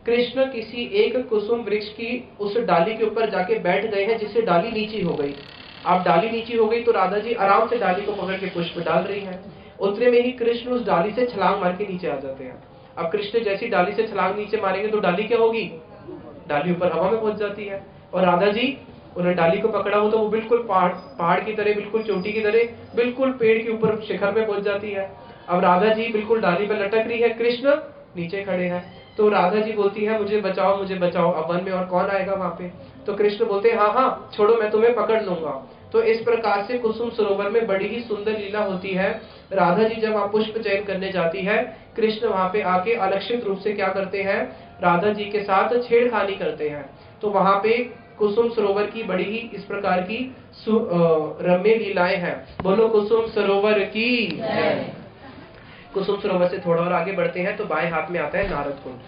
कृष्ण किसी एक कुसुम वृक्ष की उस डाली के ऊपर जाके बैठ गए हैं, जिससे डाली नीची हो गई। अब डाली नीची हो गई तो राधा जी आराम से डाली को पकड़ के पुष्प डाल रही हैं। उतने में ही कृष्ण उस डाली से छलांग मार के नीचे आ जाते हैं। अब कृष्ण जैसी डाली से छलांग नीचे मारेंगे तो डाली क्या होगी, डाली ऊपर हवा में पहुंच जाती है। और राधा जी उन्होंने डाली को पकड़ा हो तो वो बिल्कुल पहाड़ की तरह, बिल्कुल चोटी की तरह, बिल्कुल पेड़ के ऊपर शिखर में पहुंच जाती है। अब राधा जी बिल्कुल डाली पर लटक रही है, कृष्ण नीचे खड़े हैं। तो राधा जी बोलती है मुझे बचाओ मुझे बचाओ, अब वन में और कौन आएगा वहां पे। तो कृष्ण बोलते हैं हाँ हाँ छोड़ो, मैं तुम्हें पकड़ लूंगा। तो इस प्रकार से कुसुम सरोवर में बड़ी ही सुंदर लीला होती है। राधा जी जब वहां पुष्प चयन करने जाती है, कृष्ण वहां पे आके अलक्षित रूप से क्या करते हैं, राधा जी के साथ छेड़खानी करते हैं। तो वहां पे कुसुम सरोवर की बड़ी ही इस प्रकार की रम्य लीलाएं हैं। बोलो कुसुम सरोवर की जय। कुसुम सरोवर से थोड़ा और आगे बढ़ते हैं तो बाएं हाथ में आता है नारद कुंड।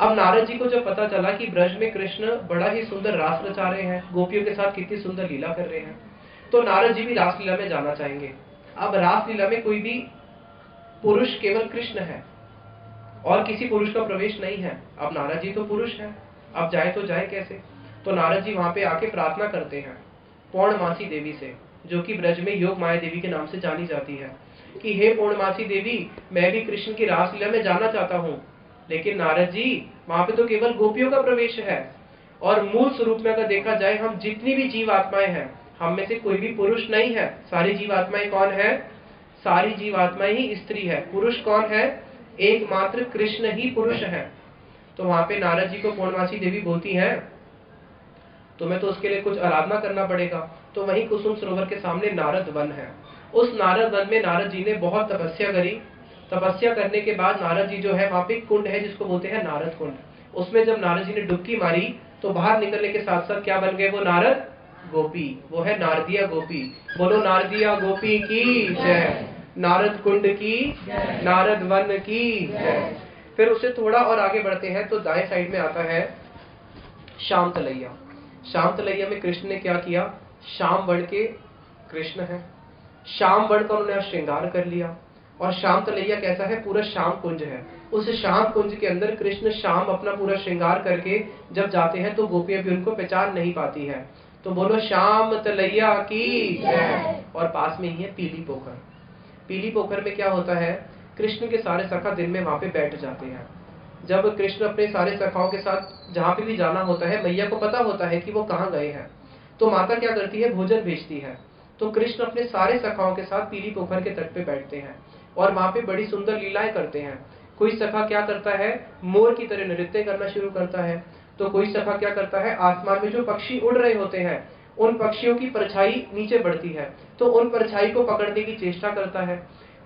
अब नारद जी को जब पता चला कि ब्रज में कृष्ण बड़ा ही सुंदर रास रचा रहे हैं, गोपियों के साथ कितनी सुंदर लीला कर रहे हैं, तो नारद जी भी रासलीला में जाना चाहेंगे। अब रासलीला में कोई भी पुरुष केवल कृष्ण है और किसी पुरुष का प्रवेश नहीं है। अब नारद जी तो पुरुष हैं, अब जाए तो जाए कैसे। तो नारद जी वहां पे आके प्रार्थना करते हैं पौर्णमासी देवी से, जो कि ब्रज में योग माया देवी के नाम से जानी जाती है, कि हे पौर्णमासी देवी, मैं भी कृष्ण की रासलीला में जाना चाहता हूँ, लेकिन नारद जी वहां पे तो केवल गोपियों का प्रवेश है और मूल स्वरूप में अगर देखा जाए हम जितनी भी जीव आत्माएं हैं, हम में से कोई भी पुरुष नहीं है। सारी जीव आत्माएं कौन है, सारी जीव आत्माएं ही स्त्री है। पुरुष कौन है, एकमात्र कृष्ण ही पुरुष है। तो वहां पे नारद जी को पौर्णमासी देवी बोलती है तुम्हें तो उसके लिए कुछ आराधना करना पड़ेगा। तो वहीं कुसुम सरोवर के सामने नारद वन है। उस नारद वन में नारद जी ने बहुत तपस्या करी। तपस्या करने के बाद नारद जी जो है वहां पे कुंड है जिसको बोलते हैं नारद कुंड। उसमें जब नारद जी ने डुबकी मारी तो बाहर निकलने के साथ साथ क्या बन गए, वो नारद गोपी, वो है नारदिया गोपी। बोलो नारदिया गोपी की जय, नारद कुंड की, नारद वन की। फिर उससे थोड़ा और आगे बढ़ते हैं तो दाएं साइड में आता है श्याम तलैया। श्याम तलैया में कृष्ण ने क्या किया, श्याम वर्ण के कृष्ण है, श्याम वर्ण का उन्होंने श्रृंगार कर लिया। और श्याम तलैया कैसा है, पूरा श्याम कुंज है। उस श्याम कुंज के अंदर कृष्ण श्याम अपना पूरा श्रृंगार करके जब जाते हैं तो गोपियां भी उनको पहचान नहीं पाती है। तो बोलो श्याम तलैया की जय। और पास में ही है पीली पोखर। पीली पोखर में क्या होता है, कृष्ण के सारे सखा दिन में वहां पे बैठ जाते हैं। जब कृष्ण अपने सारे सखाओं के साथ जहां पे भी जाना होता है, मैया को पता होता है कि वो कहाँ गए हैं, तो माता क्या करती है, भोजन भेजती है। तो कृष्ण अपने सारे सखाओं के साथ पीली पोखर के तट पे बैठते हैं और वहां पे बड़ी सुंदर लीलाएं करते हैं। कोई सखा क्या करता है, मोर की तरह नृत्य करना शुरू करता है। तो कोई सखा क्या करता है, आसमान में जो पक्षी उड़ रहे होते हैं उन पक्षियों की परछाई नीचे बढ़ती है तो उन परछाई को पकड़ने की चेष्टा करता है।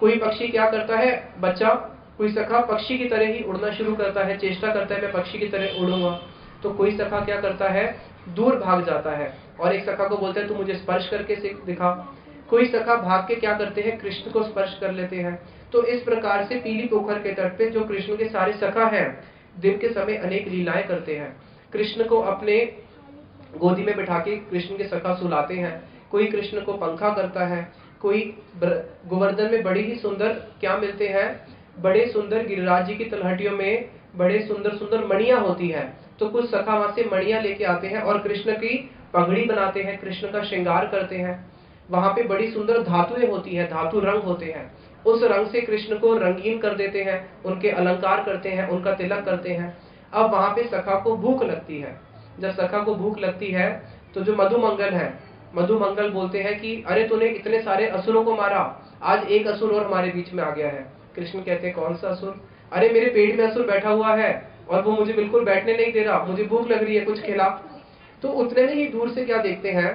कोई पक्षी क्या करता है, बच्चा कोई सखा पक्षी की तरह ही उड़ना शुरू करता है, चेष्टा करता है मैं पक्षी की तरह उड़ूंगा। तो कोई सखा क्या करता है, दूर भाग जाता है और एक सखा को बोलता है तू मुझे स्पर्श करके दिखा। कोई सखा भाग के क्या करते हैं, कृष्ण को स्पर्श कर लेते हैं। तो इस प्रकार से पीली पोखर के तट पे जो कृष्ण के सारे सखा हैं दिन के समय अनेक लीलाएं करते हैं। कृष्ण को अपने गोदी में बिठा के कृष्ण के सखा सुलाते हैं। कोई कृष्ण को पंखा करता है, कोई गोवर्धन में बड़ी ही सुंदर क्या मिलते हैं, बड़े सुंदर गिरिराज जी की तलहटियों में बड़े सुंदर सुंदर मणियां होती हैं। तो कुछ सखा वहां से मणियां लेके आते हैं और कृष्ण की पगड़ी बनाते हैं, कृष्ण का श्रृंगार करते हैं। वहां पे बड़ी सुंदर धातुएं होती हैं, धातु रंग होते हैं, उस रंग से कृष्ण को रंगीन कर देते हैं, उनके अलंकार करते हैं, उनका तिलक करते हैं। अब वहां पे सखा को भूख लगती है। जब सखा को भूख लगती है तो जो मधुमंगल है, मधुमंगल बोलते हैं कि अरे तूने इतने सारे असुरों को मारा, आज एक असुर और हमारे बीच में आ गया है। कृष्ण कहते हैं कौन सा असुर, अरे मेरे पेट में असुर बैठा हुआ है और वो मुझे बिल्कुल बैठने नहीं दे रहा, मुझे भूख लग रही है, कुछ खिला। तो उतने में ही दूर से क्या देखते हैं,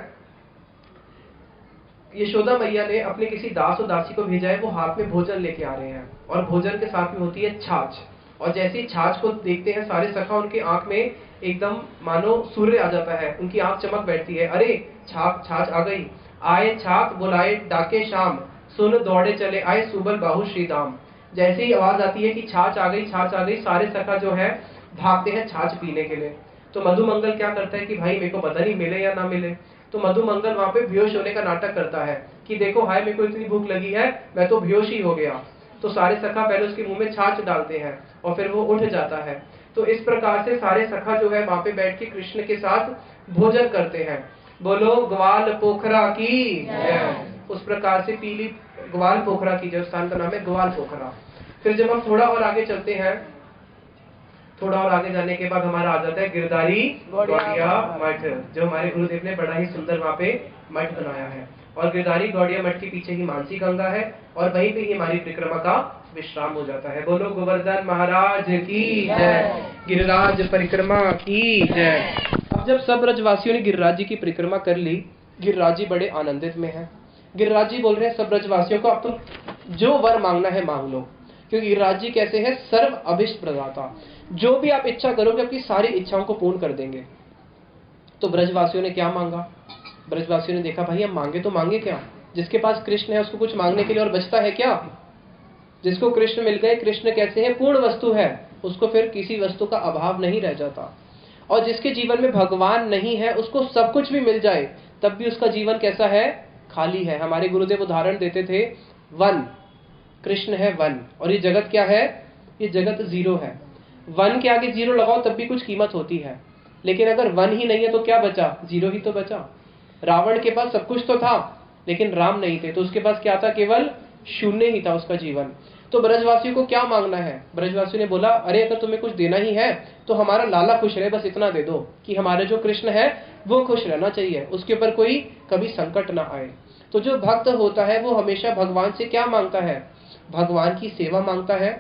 यशोदा मैया ने अपने किसी दास और दासी को भेजा है, वो हाथ में भोजन लेके आ रहे हैं और भोजन के साथ में होती है छाछ। और जैसे ही छाछ को देखते हैं सारे सखा, उनके आंख में एकदम मानो सूर्य आ जाता है, उनकी आंख चमक बैठती है। अरे छाछ आ गई, आए छाछ बुलाए डाके शाम, सुन दौड़े चले आए सुबल बाहु श्री धाम। जैसे ही आवाज आती है कि छाछ आ गई, छाछ आ गई, सारे सखा जो है भागते हैं छाछ पीने के लिए। तो मधुमंगल क्या करता है कि भाई मेरे को पता नहीं मिले या ना मिले। तो मधुमंगल वहां पे बेहोश होने का नाटक करता है कि देखो हाय मेरे को इतनी भूख लगी है, मैं तो बेहोश ही हो गया। तो सारे सखा पहले उसके मुंह में छाछ डालते हैं और फिर वो उठ जाता है। तो इस प्रकार से सारे सखा जो है वहां पे बैठ के कृष्ण के साथ भोजन करते हैं। बोलो ग्वाल पोखरा की जय। उस प्रकार से पीली ग्वाल पोखरा की जय, स्थान का नाम है ग्वाल पोखरा। फिर जब हम थोड़ा और आगे चलते हैं, थोड़ा और आगे जाने के बाद हमारा आ जाता है गिरधारी गौड़िया मठ, जो हमारे गुरुदेव ने बड़ा ही सुंदर वहां पे मठ बनाया है। और गिरधारी गौड़िया मठ के पीछे ही मानसी गंगा है और वहीं पे ही हमारी परिक्रमा का विश्राम हो जाता है। बोलो गोवर्धन महाराज की जय, गिरिराज परिक्रमा की जय। अब जब सब ब्रजवासियों ने गिरिराज जी की परिक्रमा कर ली, गिरिराज जी बड़े आनंदित में हैं। गिरिराज जी बोल रहे हैं सब ब्रजवासियों को अब तुम जो वर मांगना है मांग लो, क्योंकि गिरिराज जी कैसे हैं, सर्व अभिष्ट प्रदाता, जो भी आप इच्छा करोगे आपकी सारी इच्छाओं को पूर्ण कर देंगे। तो ब्रजवासियों ने क्या मांगा? ब्रजवासियों ने देखा भाई हम मांगे तो मांगे क्या, जिसके पास कृष्ण है उसको कुछ मांगने के लिए और बचता है क्या? जिसको कृष्ण मिल गए, कृष्ण कैसे है, पूर्ण वस्तु है, उसको फिर किसी वस्तु का अभाव नहीं रह जाता। और जिसके जीवन में भगवान नहीं है उसको सब कुछ भी मिल जाए तब भी उसका जीवन कैसा है, खाली है। हमारे गुरुदेव उदाहरण देते थे, वन, कृष्ण है वन, और ये जगत क्या है, ये जगत जीरो है। वन के आगे जीरो लगाओ तब भी कुछ कीमत होती है, लेकिन अगर वन ही नहीं है तो क्या बचा, जीरो ही तो बचा। रावण के पास सब कुछ तो था लेकिन राम नहीं थे, तो उसके पास क्या था, केवल शून्य ही था उसका जीवन। तो ब्रजवासियों को क्या मांगना है? ब्रजवासियों ने बोला अरे अगर तुम्हें कुछ देना ही है तो हमारा लाला खुश रहे, बस इतना दे दो कि हमारे जो कृष्ण है वो खुश रहना चाहिए, उसके ऊपर कोई कभी संकट ना आए। तो जो भक्त होता है वो हमेशा भगवान से क्या मांगता है, भगवान की सेवा मांगता है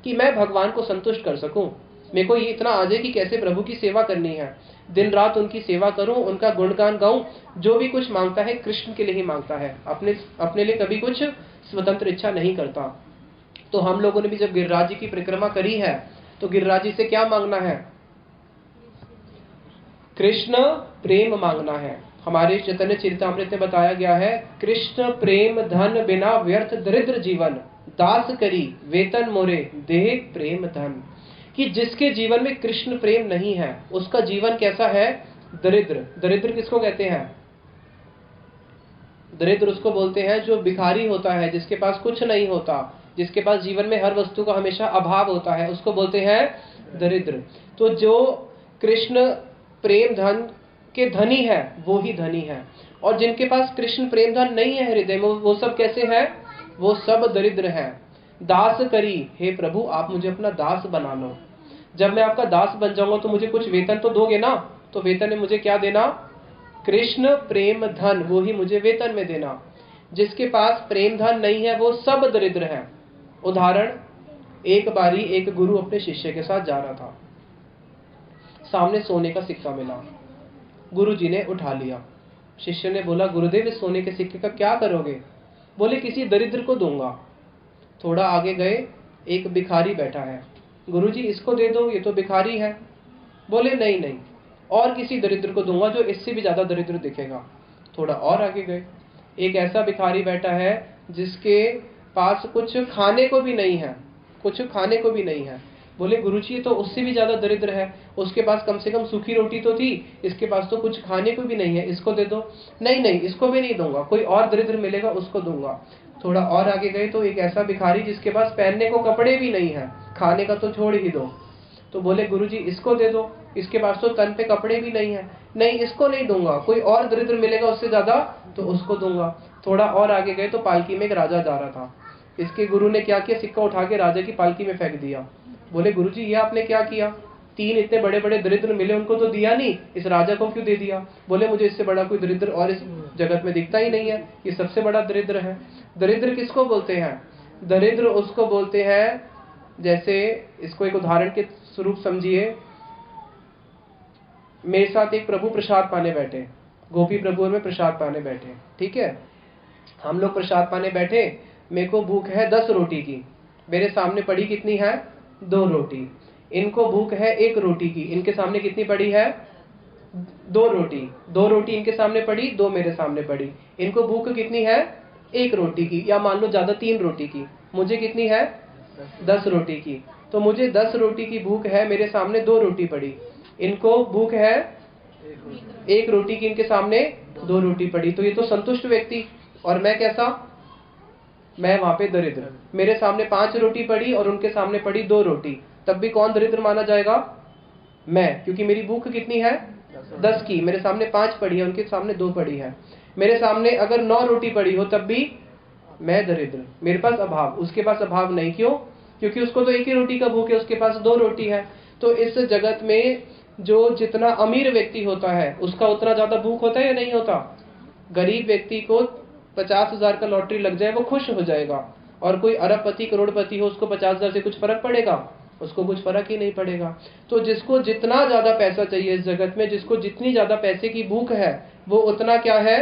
कि मैं भगवान को संतुष्ट कर सकूं, मेरे को ये इतना आ जाए कि कैसे प्रभु की सेवा करनी है, दिन रात उनकी सेवा करूं, उनका गुणगान गाऊं। जो भी कुछ मांगता है कृष्ण के लिए ही मांगता है, अपने लिए कभी कुछ स्वतंत्र इच्छा नहीं करता। तो हम लोगों ने भी जब गिरिराज जी की परिक्रमा करी है तो गिरिराज जी से क्या मांगना है, कृष्ण प्रेम मांगना है। हमारे चैतन्य चरितामृत में बताया गया है, कृष्ण प्रेम धन बिना व्यर्थ दरिद्र जीवन, दास करी वेतन मोरे देह प्रेम धन। कि जिसके जीवन में कृष्ण प्रेम नहीं है उसका जीवन कैसा है, दरिद्र। दरिद्र किसको कहते हैं, दरिद्र उसको बोलते हैं जो भिखारी होता है, जिसके पास कुछ नहीं होता, जिसके पास जीवन में हर वस्तु का हमेशा अभाव होता है, उसको बोलते हैं दरिद्र। तो जो कृष्ण प्रेम धन के धनी है वो ही धनी है, और जिनके पास कृष्ण प्रेम धन नहीं है हृदय में, वो सब कैसे है, वो सब दरिद्र है। दास करी, हे प्रभु आप मुझे अपना दास बना लो। जब मैं आपका दास बन जाऊंगा तो मुझे कुछ वेतन तो दोगे ना, तो वेतन में मुझे क्या देना, कृष्ण प्रेम धन, वो ही मुझे वेतन में देना। जिसके पास प्रेम धन नहीं है वो सब दरिद्र है। उदाहरण, एक बारी एक गुरु अपने शिष्य के साथ जा रहा था, सामने सोने का सिक्का मिला, गुरु जी ने उठा लिया। शिष्य ने बोला गुरुदेव इस सोने के सिक्के का क्या करोगे? बोले किसी दरिद्र को दूंगा। थोड़ा आगे गए, एक भिखारी बैठा है, गुरुजी इसको दे दो, ये तो भिखारी है। बोले नहीं नहीं, और किसी दरिद्र को दूंगा जो इससे भी ज्यादा दरिद्र दिखेगा। थोड़ा और आगे गए, एक ऐसा भिखारी बैठा है जिसके पास कुछ खाने को भी नहीं है, कुछ खाने को भी नहीं है। बोले गुरुजी ये तो उससे भी ज्यादा दरिद्र है, उसके पास कम से कम सूखी रोटी तो थी, इसके पास तो कुछ खाने को भी नहीं है, इसको दे दो। नहीं नहीं, इसको भी नहीं दूंगा, कोई और दरिद्र मिलेगा उसको दूंगा। थोड़ा और आगे गए तो एक ऐसा भिखारी जिसके पास पहनने को कपड़े भी नहीं है, खाने का तो छोड़ ही दो। तो बोले गुरुजी इसको दे दो, इसके पास तो तन पे कपड़े भी नहीं है। नहीं इसको नहीं दूंगा, कोई और दरिद्र मिलेगा उससे ज्यादा तो उसको दूंगा। थोड़ा और आगे गए तो पालकी में एक राजा जा रहा था, इसके गुरु ने क्या किया, सिक्का उठा के राजा की पालकी में फेंक दिया। बोले गुरुजी ये आपने क्या किया, तीन इतने बड़े बड़े दरिद्र मिले उनको तो दिया नहीं, इस राजा को क्यों दे दिया? बोले मुझे इससे बड़ा कोई दरिद्र और इस जगत में दिखता ही नहीं है, ये सबसे बड़ा दरिद्र है। दरिद्र किसको बोलते हैं, दरिद्र उसको बोलते हैं, जैसे इसको एक उदाहरण के स्वरूप समझिए, मेरे साथ एक प्रभु प्रसाद पाने बैठे, गोपी प्रभु में प्रसाद पाने बैठे, ठीक है, हम लोग प्रसाद पाने बैठे, मेरे को भूख है 10 रोटी की, मेरे सामने पड़ी कितनी है, 2 रोटी। इनको भूख है 1 रोटी की, इनके सामने कितनी पड़ी है, 2 रोटी। 2 रोटी इनके सामने पड़ी, 2 मेरे सामने पड़ी, इनको भूख कितनी है, 1 रोटी की, या मान लो ज्यादा 3 रोटी की। मुझे कितनी है? 10 रोटी की। तो मुझे 10 रोटी की भूख है, मेरे सामने 2 रोटी पड़ी। इनको भूख है 1 रोटी की, इनके सामने 2 रोटी पड़ी। तो ये तो संतुष्ट व्यक्ति, और मैं कैसा? मैं वहां पे दरिद्र। मेरे सामने 5 रोटी पड़ी और उनके सामने पड़ी 2 रोटी, तब भी कौन दरिद्र माना जाएगा? मैं, क्योंकि मेरी भूख कितनी है? 10 की। मेरे सामने 5 पड़ी है, उनके सामने 2 पड़ी है। मेरे सामने अगर 9 रोटी पड़ी हो तब भी मैं दरिद्र, मेरे पास अभाव, उसके पास अभाव नहीं। क्यों? क्योंकि उसको तो 1 ही रोटी का भूख है, उसके पास 2 रोटी है। तो इस जगत में जो जितना अमीर व्यक्ति होता है उसका उतना ज्यादा भूख होता है या नहीं होता? गरीब व्यक्ति को 50,000 का लॉटरी लग जाए वो खुश हो जाएगा, और कोई अरबपति करोड़पति हो उसको 50,000 से कुछ फर्क पड़ेगा? उसको कुछ फर्क ही नहीं पड़ेगा। तो जिसको जितना ज्यादा पैसा चाहिए इस जगत में, जिसको जितनी ज्यादा पैसे की भूख है, वो उतना क्या है?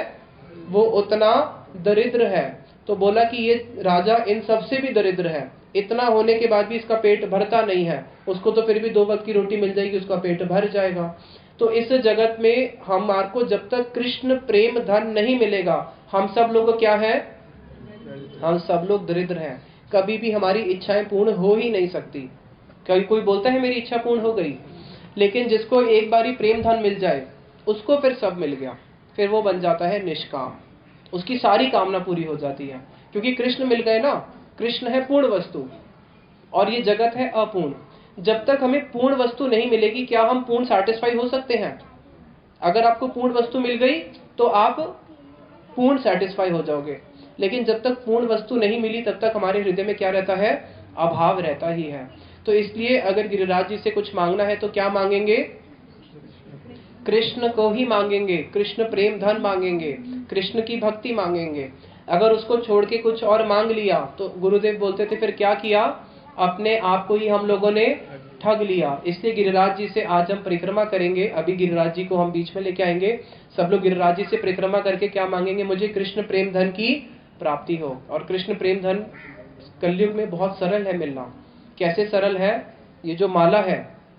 वो उतना दरिद्र है। तो बोला कि ये राजा इन सबसे भी दरिद्र है, इतना होने के बाद भी इसका पेट भरता नहीं है। उसको तो फिर भी 2 वक्त की रोटी मिल जाएगी, उसका पेट भर जाएगा। तो इस जगत में हमारे को जब तक कृष्ण प्रेम धन नहीं मिलेगा, हम सब लोग क्या है? हम सब लोग दरिद्र हैं। कभी भी हमारी इच्छाएं पूर्ण हो ही नहीं सकती। कभी कोई बोलता है मेरी इच्छा पूर्ण हो गई, लेकिन जिसको एक बारी प्रेम धन मिल जाए उसको फिर सब मिल गया, फिर वो बन जाता है निष्काम, उसकी सारी कामना पूरी हो जाती है। क्योंकि कृष्ण मिल गए ना। कृष्ण है पूर्ण वस्तु और ये जगत है अपूर्ण। जब तक हमें पूर्ण वस्तु नहीं मिलेगी, क्या हम पूर्ण सैटिस्फाई हो सकते हैं? अगर आपको पूर्ण वस्तु मिल गई तो आप पूर्ण सैटिस्फाई हो जाओगे, लेकिन जब तक पूर्ण वस्तु नहीं मिली तब तक हमारे हृदय में क्या रहता है? अभाव रहता ही है। तो इसलिए अगर गिरिराज जी से कुछ मांगना है तो क्या मांगेंगे? कृष्ण को ही मांगेंगे, कृष्ण प्रेम धन मांगेंगे, कृष्ण की भक्ति मांगेंगे। अगर उसको छोड़ के कुछ और मांग लिया तो गुरुदेव बोलते थे फिर क्या किया? अपने आप को ही हम लोगों ने ठग लिया। इसलिए गिरिराज जी से आज हम परिक्रमा करेंगे। अभी गिरिराज जी को हम बीच में लेके आएंगे। सब लोग गिरिराज जी से परिक्रमा करके क्या मांगेंगे? मुझे कृष्ण प्रेम धन की प्राप्ति हो। और कृष्ण प्रेम धन कलयुग में बहुत सरल है मिलना। कैसे सरल है? ये जो माला है,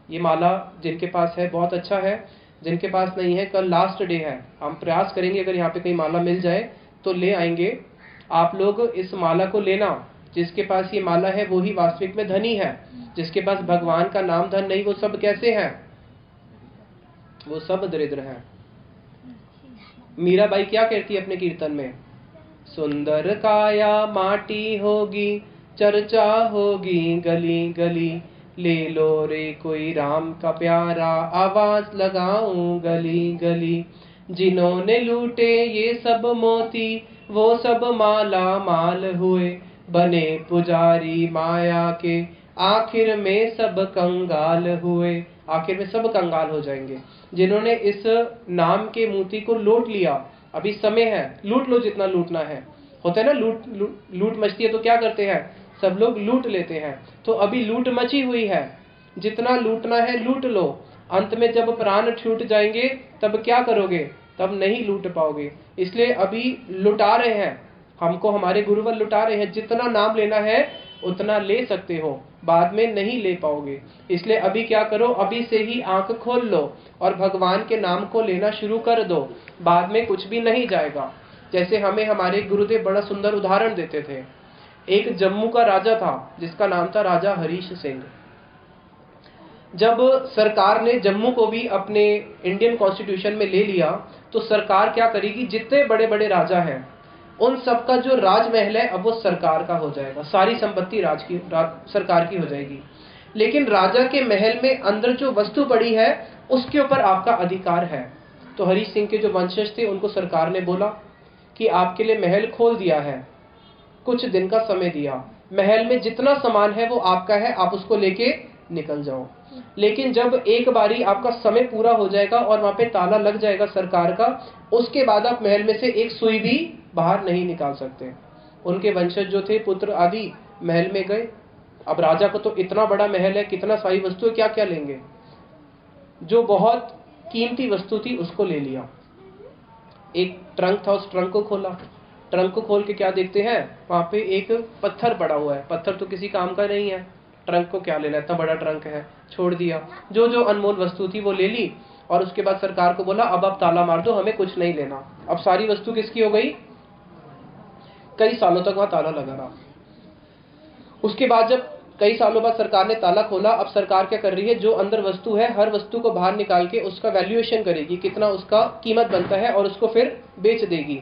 ये माला जिनके पास है बहुत अच्छा है, जिनके पास नहीं है कल लास्ट डे है। हम प्रयास करेंगे अगर यहाँ पे कहीं माला मिल जाए तो ले आएंगे। आप लोग इस माला को लेना। जिसके पास ये माला है वो ही वास्तविक में धनी है। जिसके पास भगवान का नाम धन नहीं, वो सब कैसे हैं? वो सब दरिद्र हैं। मीराबाई क्या कहती है अपने कीर्तन में? सुंदर काया माटी होगी, चर्चा होगी गली गली, ले लो रे कोई राम का प्यारा, आवाज लगाऊं गली गली। जिन्होंने लूटे ये सब मोती, वो सब माला माल हुए, बने पुजारी माया के, आखिर में सब कंगाल हुए। आखिर में सब कंगाल हो जाएंगे। जिन्होंने इस नाम के मोती को लूट लिया, अभी समय है, लूट लो जितना लूटना है। होता है ना, लूट मचती है तो क्या करते हैं? सब लोग लूट लेते हैं। तो अभी लूट मची हुई है, जितना लूटना है लूट लो। अंत में जब प्राण छूट जाएंगे तब क्या करोगे? तब नहीं लूट पाओगे। इसलिए अभी लुटा रहे हैं हमको, हमारे गुरुवर लुटा रहे हैं। जितना नाम लेना है उतना ले सकते हो, बाद में नहीं ले पाओगे। इसलिए अभी क्या करो? अभी से ही आंख खोल लो और भगवान के नाम को लेना शुरू कर दो, बाद में कुछ भी नहीं जाएगा। जैसे हमें हमारे गुरुदेव बड़ा सुंदर उदाहरण देते थे। एक जम्मू का राजा था जिसका नाम था राजा हरीश सिंह। जब सरकार ने जम्मू को भी अपने इंडियन कॉन्स्टिट्यूशन में ले लिया तो सरकार क्या करेगी? जितने बड़े बड़े राजा हैं उन सबका जो राजमहल है अब वो सरकार का हो जाएगा, सारी संपत्ति सरकार की हो जाएगी। लेकिन राजा के महल में अंदर जो वस्तु पड़ी है उसके ऊपर आपका अधिकार है। तो हरीश सिंह के जो वंशज थे उनको सरकार ने बोला कि आपके लिए महल खोल दिया है, कुछ दिन का समय दिया, महल में जितना सामान है वो आपका है, आप उसको लेके निकल जाओ। लेकिन जब एक बारी आपका समय पूरा हो जाएगा और वहां पे ताला लग जाएगा सरकार का, उसके बाद आप महल में से एक सुई भी बाहर नहीं निकाल सकते। उनके वंशज जो थे, पुत्र आदि, महल में गए। अब राजा को तो इतना बड़ा महल है, कितना सारी वस्तु, क्या क्या लेंगे? जो बहुत कीमती वस्तु थी उसको ले लिया। एक ट्रंक था, उस ट्रंक को खोला। ट्रंक को खोल के क्या देखते हैं? वहां पे एक पत्थर पड़ा हुआ है। पत्थर तो किसी काम का नहीं है, ट्रंक को क्या लेना, इतना बड़ा ट्रंक है, छोड़ दिया। जो जो अनमोल वस्तु थी वो ले ली और उसके बाद सरकार को बोला अब आप ताला मार दो, हमें कुछ नहीं लेना। अब सारी वस्तु किसकी हो गई? कई सालों तक वहां ताला लगा रहा। उसके बाद जब कई सालों बाद सरकार ने ताला खोला, अब सरकार क्या कर रही है, जो अंदर वस्तु है हर वस्तु को बाहर निकाल के उसका वैल्यूएशन करेगी, कितना उसका कीमत बनता है, और उसको फिर बेच देगी।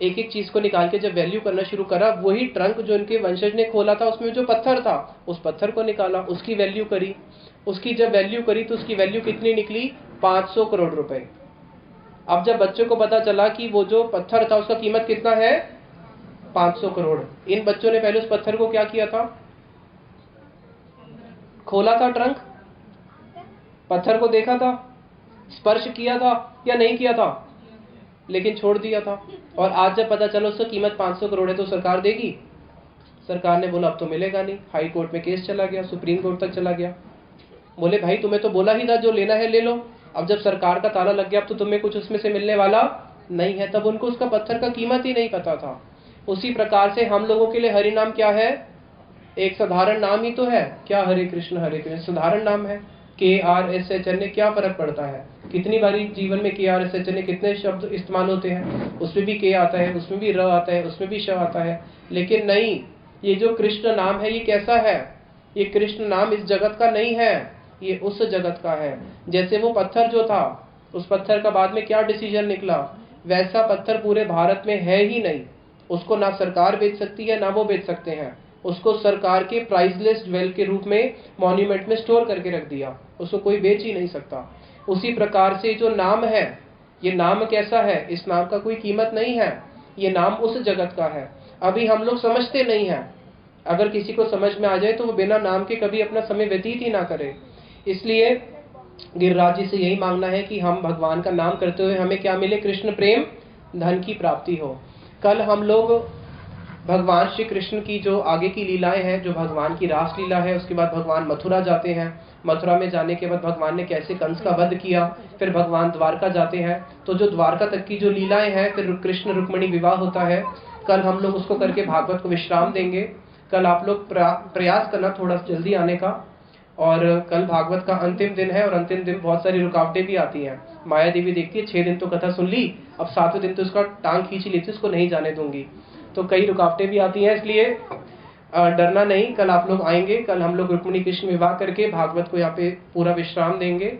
एक एक चीज को निकाल के जब वैल्यू करना शुरू करा, वही ट्रंक जो इनके वंशज ने खोला था उसमें जो पत्थर था, उस पत्थर को निकाला, उसकी वैल्यू करी। उसकी जब वैल्यू करी तो उसकी वैल्यू कितनी निकली, 500 करोड़ रुपए। अब जब बच्चों को पता चला कि वो जो पत्थर था उसका कीमत कितना है, 500 करोड़, इन बच्चों ने पहले उस पत्थर को क्या किया था, खोला था ट्रंक, पत्थर को देखा था, स्पर्श किया था या नहीं किया था, लेकिन छोड़ दिया था। और आज जब पता चला उसका कीमत 500 करोड़ है तो सरकार देगी? सरकार ने बोला अब तो मिलेगा नहीं। हाई कोर्ट में केस चला गया, सुप्रीम कोर्ट तक चला गया। बोले भाई तुम्हें तो बोला ही था जो लेना है ले लो। अब जब सरकार का ताला लग गया अब तो तुम्हें कुछ उसमें से मिलने वाला नहीं है। तब उनको उसका पत्थर का कीमत ही नहीं पता था। उसी प्रकार से हम लोगों के लिए हरि नाम क्या है, एक साधारण नाम ही तो है। क्या हरे कृष्ण साधारण नाम है। KRSHN क्या फर्क पड़ता है, कितनी बारी जीवन में KRSHN कितने शब्द इस्तेमाल होते हैं, उसमें भी K आता है, उसमें भी र आता है, उसमें भी श आता है। लेकिन नहीं, ये जो कृष्ण नाम है ये कैसा है, ये कृष्ण नाम इस जगत का नहीं है, ये उस जगत का है। जैसे वो पत्थर जो था, उस पत्थर का बाद में क्या डिसीजन निकला, वैसा पत्थर पूरे भारत में है ही नहीं। उसको ना सरकार बेच सकती है ना वो बेच सकते हैं। उसको सरकार के प्राइसलेस ज्वेल के रूप में मॉन्यूमेंट में स्टोर करके रख दिया, उसको कोई बेच ही नहीं सकता। उसी प्रकार से जो नाम है, ये नाम कैसा है, इस नाम का कोई कीमत नहीं है, ये नाम उस जगत का है। अभी हम लोग समझते नहीं हैं। अगर किसी को समझ में आ जाए तो वो बिना नाम के कभी अपना समय व्यतीत ही ना करे। इसलिए गिरिराज जी से यही मांगना है कि हम भगवान का नाम करते हुए हमें क्या मिले, कृष्ण प्रेम, धन की प्राप्ति हो। कल हम लोग भगवान श्री कृष्ण की जो आगे की लीलाएं हैं, जो भगवान की रास लीला है, उसके बाद भगवान मथुरा जाते हैं। मथुरा में जाने के बाद भगवान ने कैसे कंस का वध किया, फिर भगवान द्वारका जाते हैं। तो जो द्वारका तक की जो लीलाएं हैं, फिर कृष्ण रुक्मिणी विवाह होता है। कल हम लोग उसको करके भागवत को विश्राम देंगे। कल आप लोग प्रयास करना थोड़ा जल्दी आने का। और कल भागवत का अंतिम दिन है, और अंतिम दिन बहुत सारी रुकावटें भी आती हैं। माया देवी देखती है 6 दिन तो कथा सुन ली, अब 7वें दिन तो उसका टांग खींच ली थी, उसको नहीं जाने दूंगी। तो कई रुकावटें भी आती हैं, इसलिए डरना नहीं। कल आप लोग आएंगे। कल हम लोग रुक्मिणी कृष्ण विवाह करके भागवत को यहाँ पे पूरा विश्राम देंगे।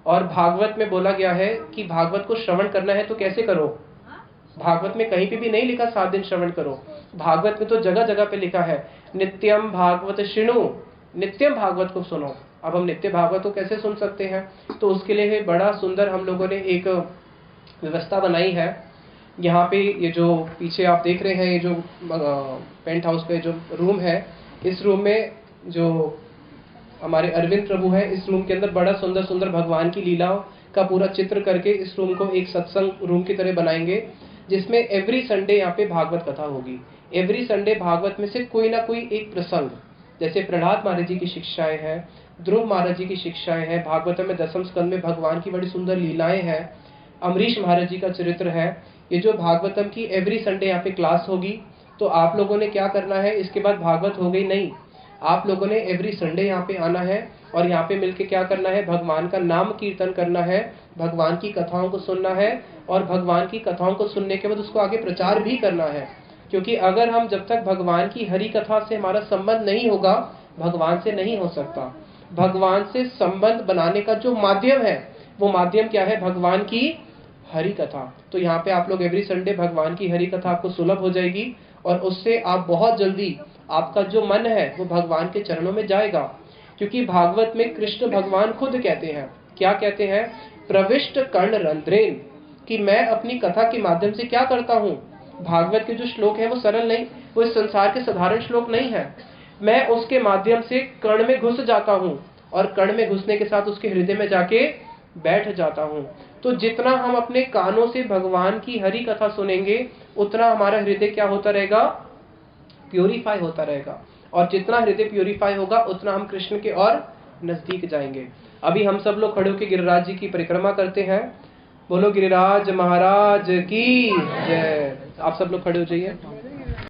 और भागवत में बोला गया है कि भागवत को श्रवण करना है तो कैसे करो। भागवत में कहीं पे भी नहीं लिखा 7 दिन श्रवण करो। भागवत में तो जगह जगह पे लिखा है नित्यम भागवत शृणु, नित्यम भागवत को सुनो। अब हम नित्य भागवत को कैसे सुन सकते हैं, तो उसके लिए बड़ा सुंदर हम लोगों ने एक व्यवस्था बनाई है। यहाँ पे ये जो पीछे आप देख रहे हैं, ये जो पेंट हाउस पे जो रूम है, इस रूम में जो हमारे अरविंद प्रभु है, इस रूम के अंदर बड़ा सुंदर सुंदर भगवान की लीलाओं का पूरा चित्र करके इस रूम को एक सत्संग रूम की तरह बनाएंगे, जिसमें एवरी संडे यहाँ पे भागवत कथा होगी। एवरी संडे भागवत में से कोई ना कोई एक प्रसंग, जैसे प्रहलाद महाराज जी की शिक्षाएं हैं, ध्रुव महाराज जी की शिक्षाएं हैं, भागवत में 10वें स्कंद में भगवान की बड़ी सुंदर लीलाएं हैं, अमरीश महाराज जी का चरित्र है। ये जो भागवतम की एवरी संडे यहाँ पे क्लास होगी। तो आप लोगों ने क्या करना है, इसके बाद भागवत हो गई नहीं, आप लोगों ने एवरी संडे यहाँ पे आना है और यहाँ पे मिलके क्या करना है, भगवान का नाम कीर्तन करना है, भगवान की कथाओं को सुनना है, और भगवान की कथाओं को सुनने के बाद उसको आगे प्रचार भी करना है। क्योंकि अगर हम जब तक भगवान की हरि कथा से हमारा संबंध नहीं होगा, भगवान से नहीं हो सकता। भगवान से संबंध बनाने का जो माध्यम है, वो माध्यम क्या है, भगवान की हरि कथा। तो यहाँ पे आप लोग एवरी संडे भगवान की हरि कथा आपको सुलभ हो जाएगी, और उससे आप बहुत जल्दी आपका जो मन है वो भगवान के चरणों में जाएगा। क्योंकि भागवत में कृष्ण भगवान खुद कहते हैं, क्या कहते हैं, प्रविष्ट कर्ण रंध्रेन, कि मैं अपनी कथा के माध्यम से क्या करता हूँ। भागवत के जो श्लोक है वो सरल नहीं, वो इस संसार के साधारण श्लोक नहीं है। मैं उसके माध्यम से कर्ण में घुस जाता हूँ, और कर्ण में घुसने के साथ उसके हृदय में जाके बैठ जाता हूँ। तो जितना हम अपने कानों से भगवान की हरि कथा सुनेंगे, उतना हमारा हृदय क्या होता रहेगा, प्यूरिफाई होता रहेगा। और जितना हृदय प्यूरिफाई होगा, उतना हम कृष्ण के और नजदीक जाएंगे। अभी हम सब लोग खड़े होकर गिरिराज जी की परिक्रमा करते हैं। बोलो गिरिराज महाराज की जय। आप सब लोग खड़े हो जाइए।